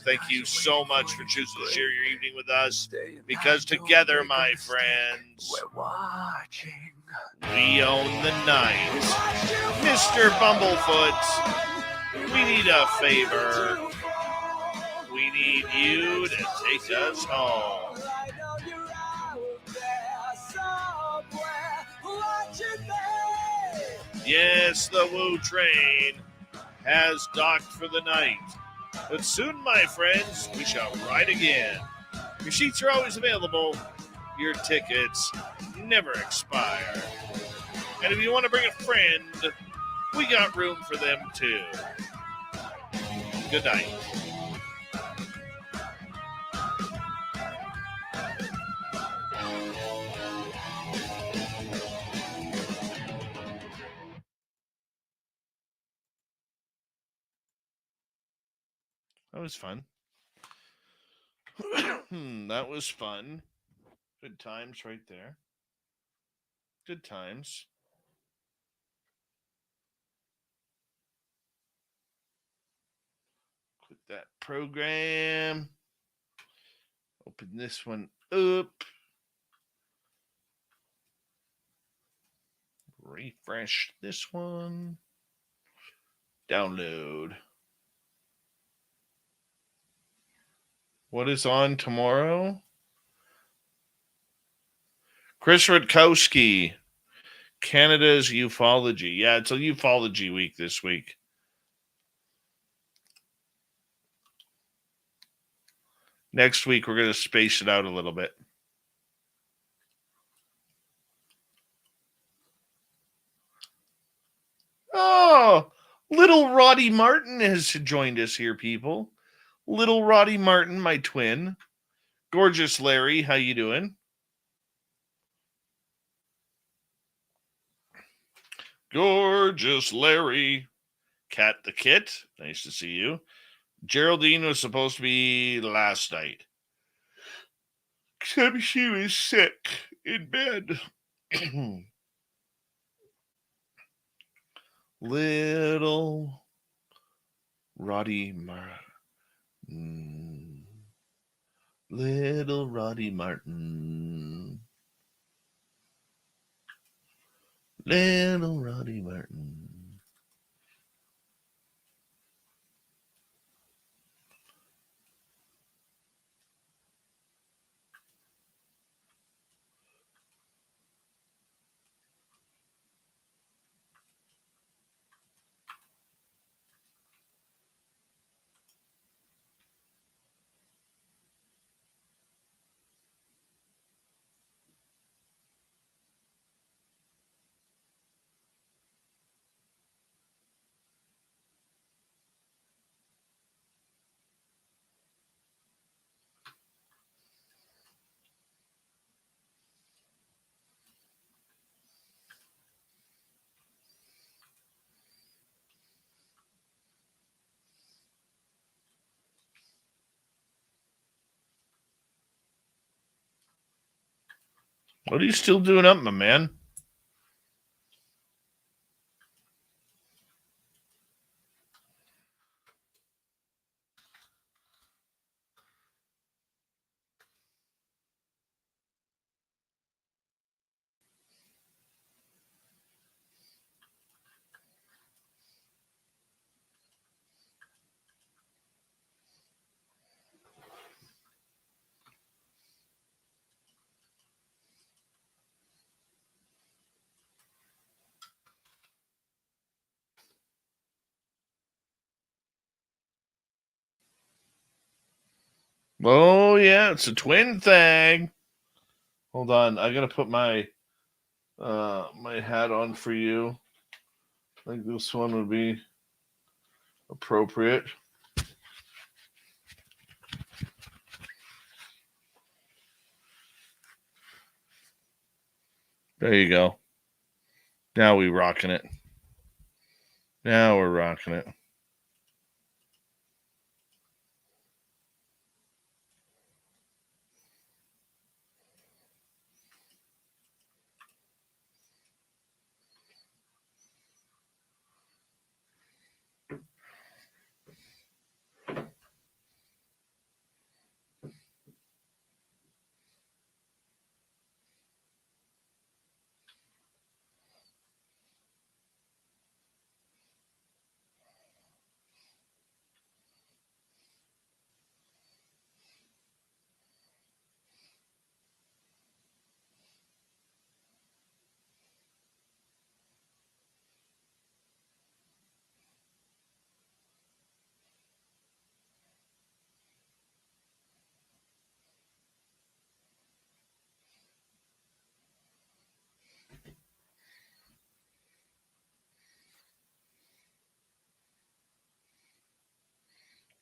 Thank you so much for choosing to share your evening with us, because together, my friends, we're watching. We own the night. Mr. Bumblefoot, we need a favor. We need you to take us home. Yes, the Woo train has docked for the night. But soon, my friends, we shall ride again. Your seats are always available. Your tickets never expire. And if you want to bring a friend, we got room for them too. Good night. That was fun. That was fun. Good times right there. Good times. Quit that program. Open this one up. Refresh this one. Download. What is on tomorrow? Chris Rutkowski, Canada's Ufology. Yeah, it's a Ufology week this week. Next week, we're going to space it out a little bit. Oh, little Roddy Martin has joined us here, people. Little Roddy Martin, my twin. Gorgeous Larry, how you doing? Gorgeous Larry. Cat the Kit, nice to see you. Geraldine was supposed to be last night, except she was sick in bed. Little Roddy Martin. Little Roddy Martin. Little Roddy Martin. What are you still doing up, my man? Oh, yeah, it's a twin thing. Hold on, I gotta put my my hat on for you. I think this one would be appropriate. There you go. Now we rocking it. Now we're rocking it.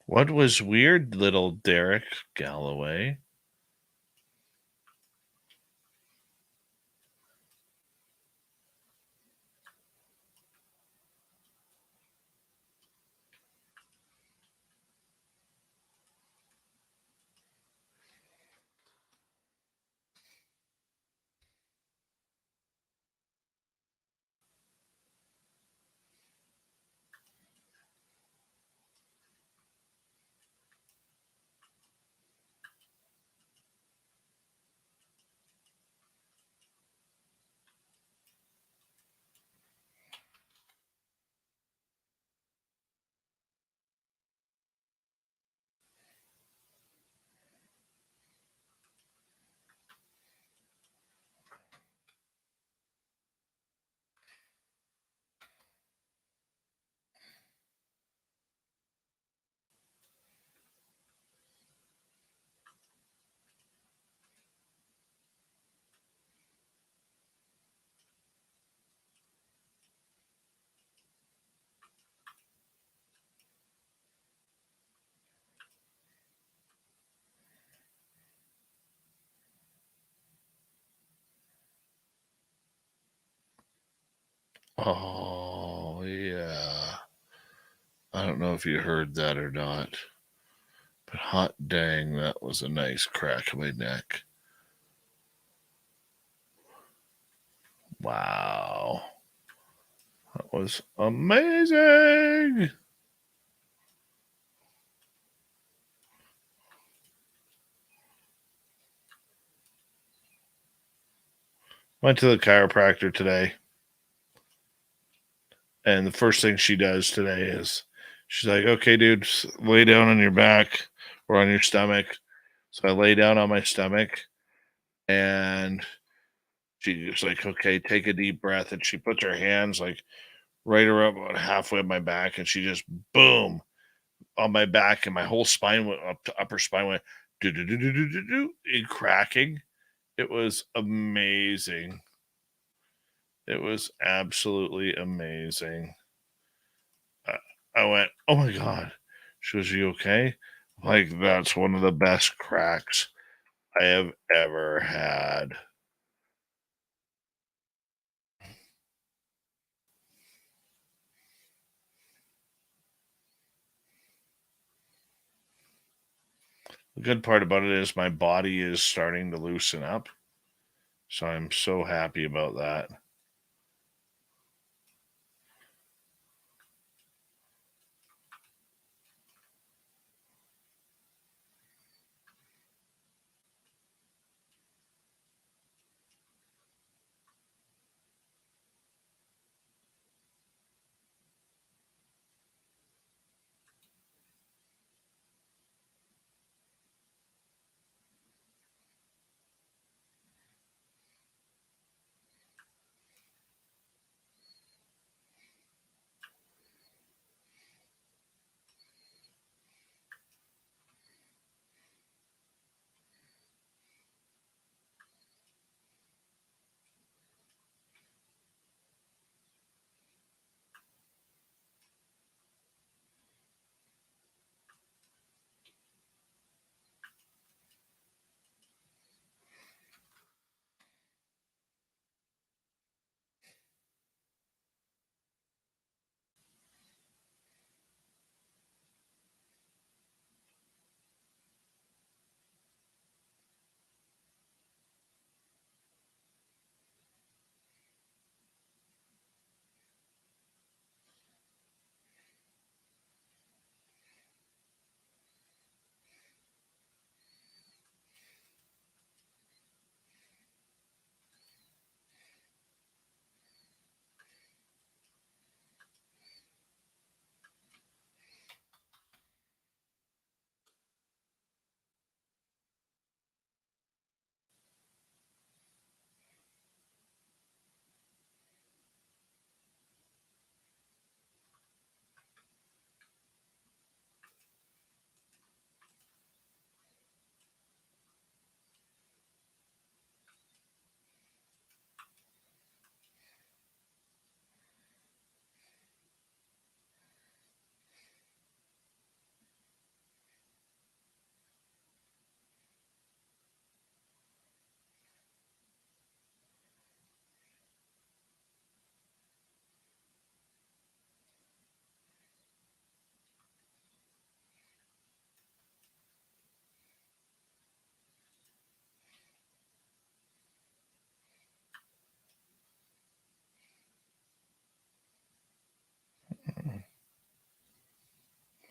What was weird, little Derek Galloway? Oh, yeah. I don't know if you heard that or not, but hot dang, that was a nice crack of my neck. Wow. That was amazing. Went to the chiropractor today. And the first thing she does today is she's like, okay, dude, lay down on your back or on your stomach. So I lay down on my stomach and she's like, okay, take a deep breath. And she puts her hands like right around about halfway up my back and she just boom on my back and my whole spine went up to upper spine went do do do do do do do in cracking. It was amazing. It was absolutely amazing. I went, oh my God. She goes, you okay? Like, that's one of the best cracks I have ever had. The good part about it is my body is starting to loosen up. So I'm so happy about that.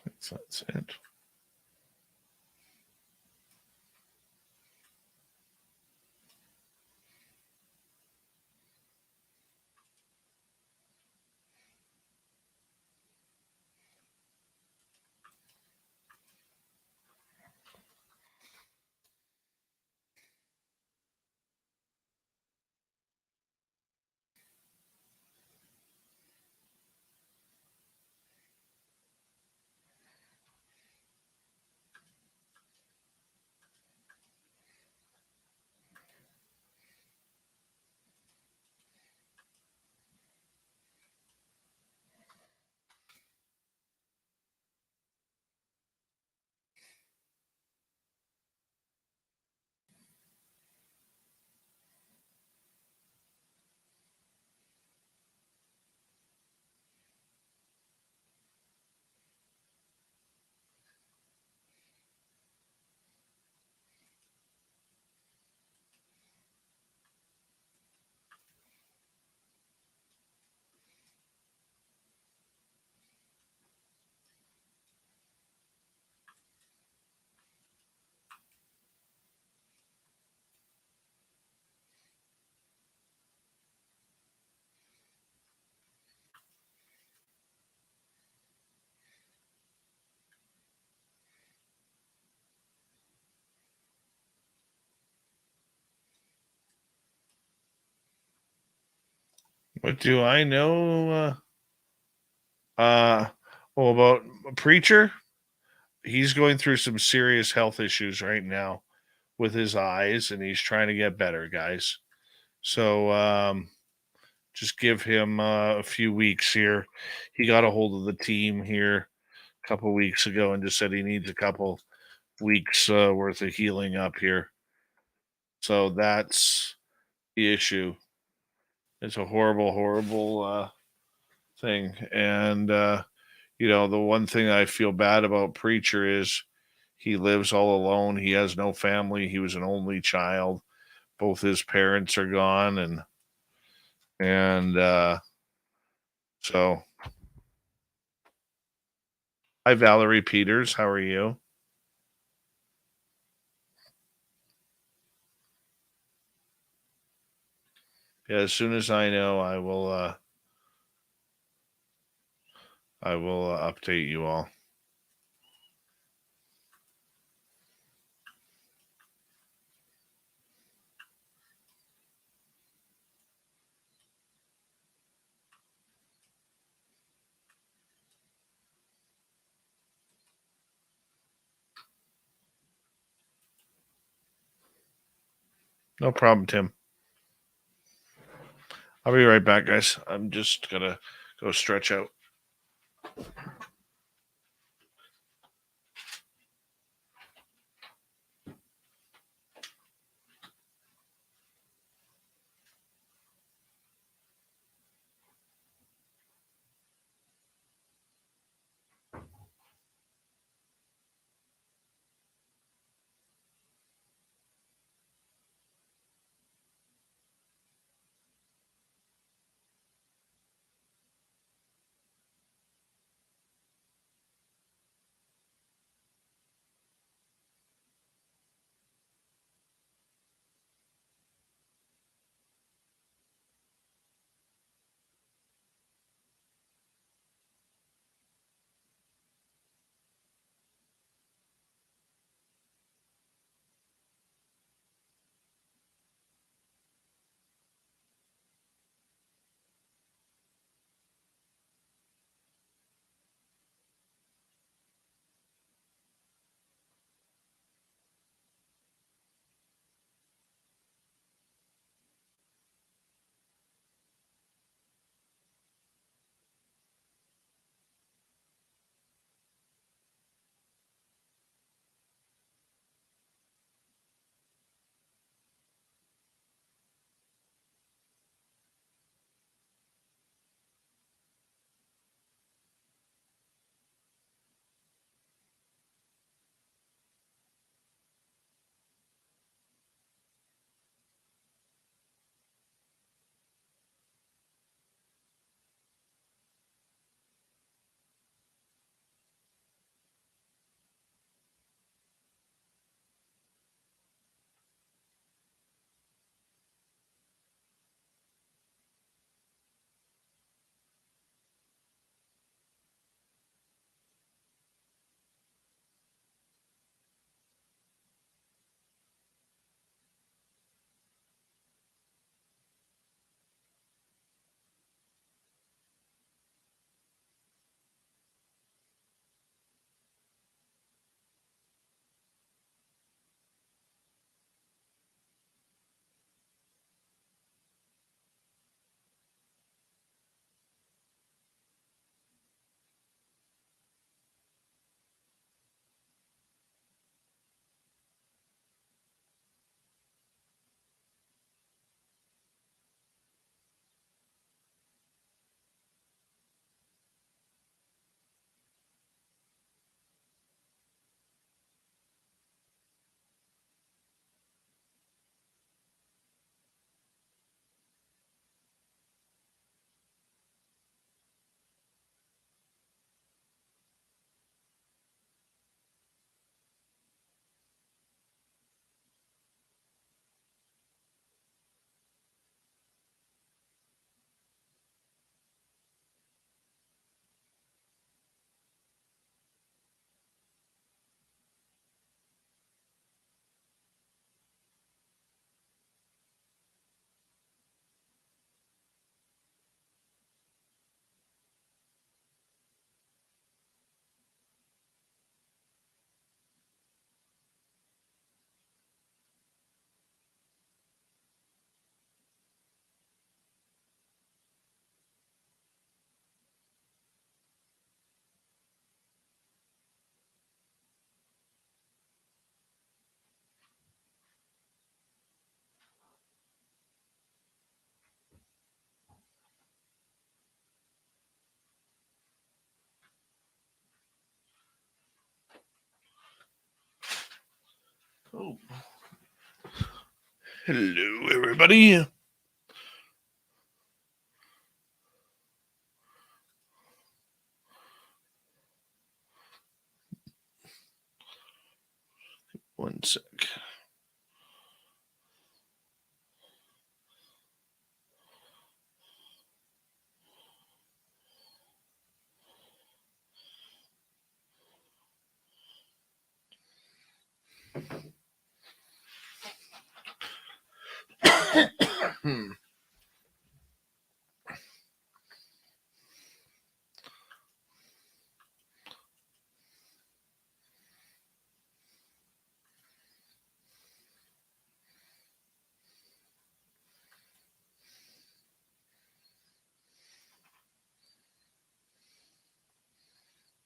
That's it. What do I know? Well, about a preacher, he's going through some serious health issues right now with his eyes, and he's trying to get better, guys. So just give him a few weeks here. He got a hold of the team here a couple weeks ago and just said he needs a couple weeks worth of healing up here. So that's the issue. It's a horrible, horrible thing. And, the one thing I feel bad about Preacher is he lives all alone. He has no family. He was an only child. Both his parents are gone. And so, hi, Valerie Peters. How are you? Yeah, as soon as I know, I will update you all. No problem, Tim. I'll be right back, guys. I'm just gonna go stretch out. Oh. Hello, everybody. One sec.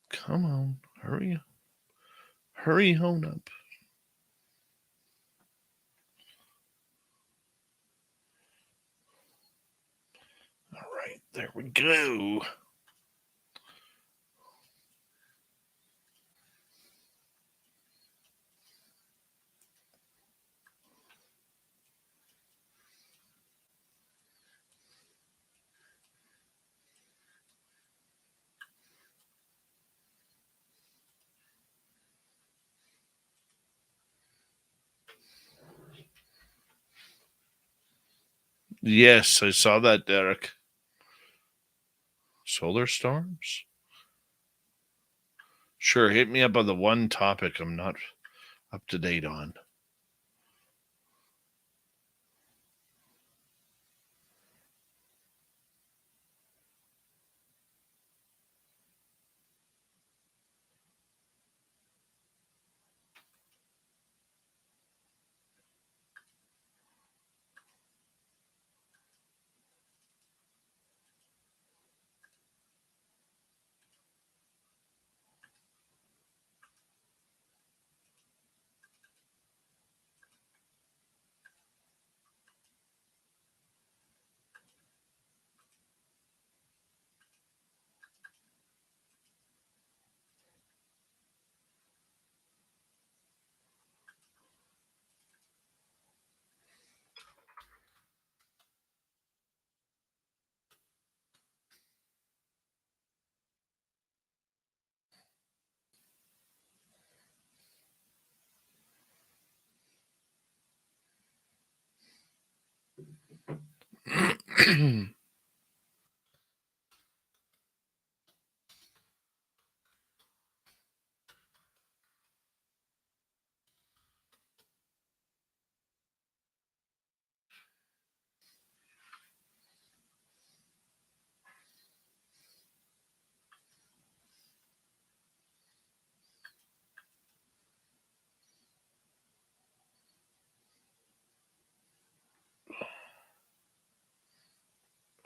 Come on, hurry. Hurry home up. All right, there we go. Yes, I saw that, Derek. Solar storms? Sure, hit me up on the one topic I'm not up to date on.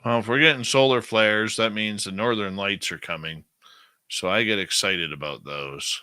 Well, if we're getting solar flares, that means the northern lights are coming. So I get excited about those.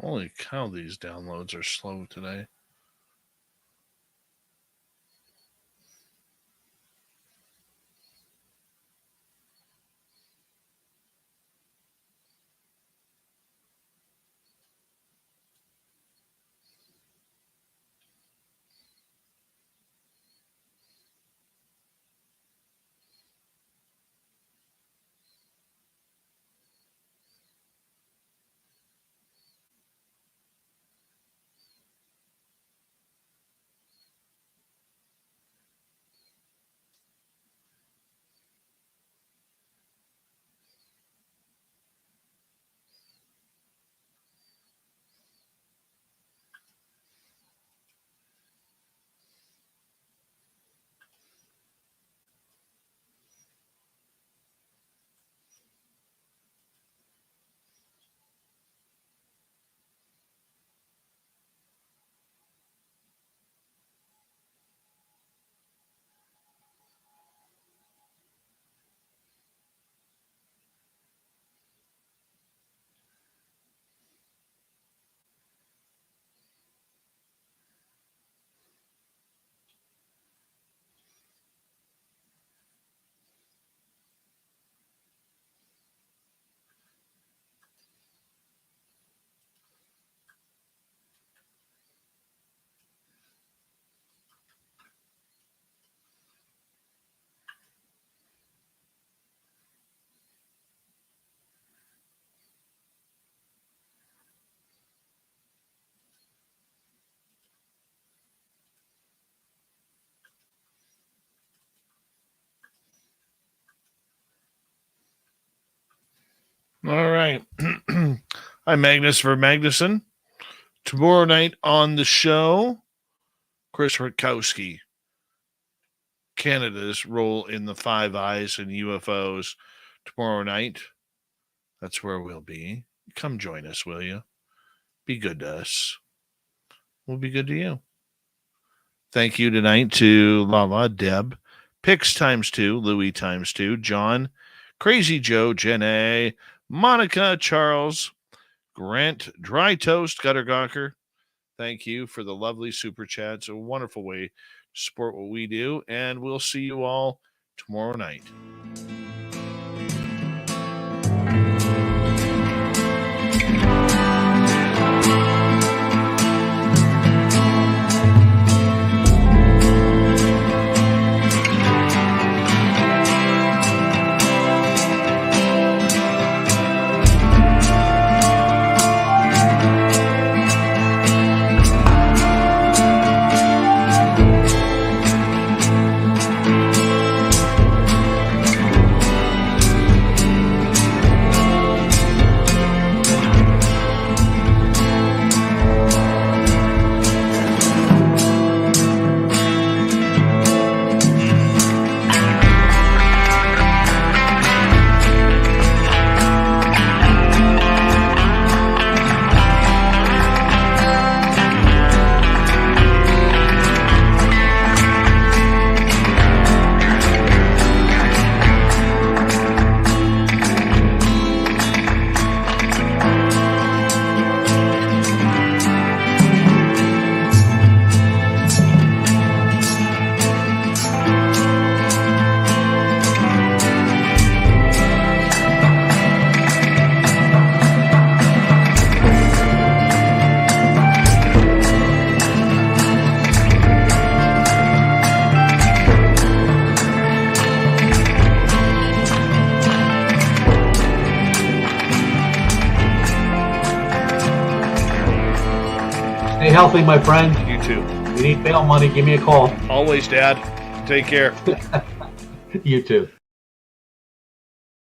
Holy cow, these downloads are slow today. All right. I'm Magnus for Magnuson. Tomorrow night on the show, Chris Rutkowski, Canada's role in the Five Eyes and UFOs tomorrow night. That's where we'll be. Come join us, will you? Be good to us. We'll be good to you. Thank you tonight to Lala, Deb, Pix ×2, Louie ×2, John, Crazy Joe, Jen A, Monica, Charles, Grant, Dry Toast, Gutter Gawker. Thank you for the lovely super chats. A wonderful way to support what we do. And we'll see you all tomorrow night. Stay healthy, my friend. You too. If you need bail money, give me a call. Always, Dad. Take care. You too.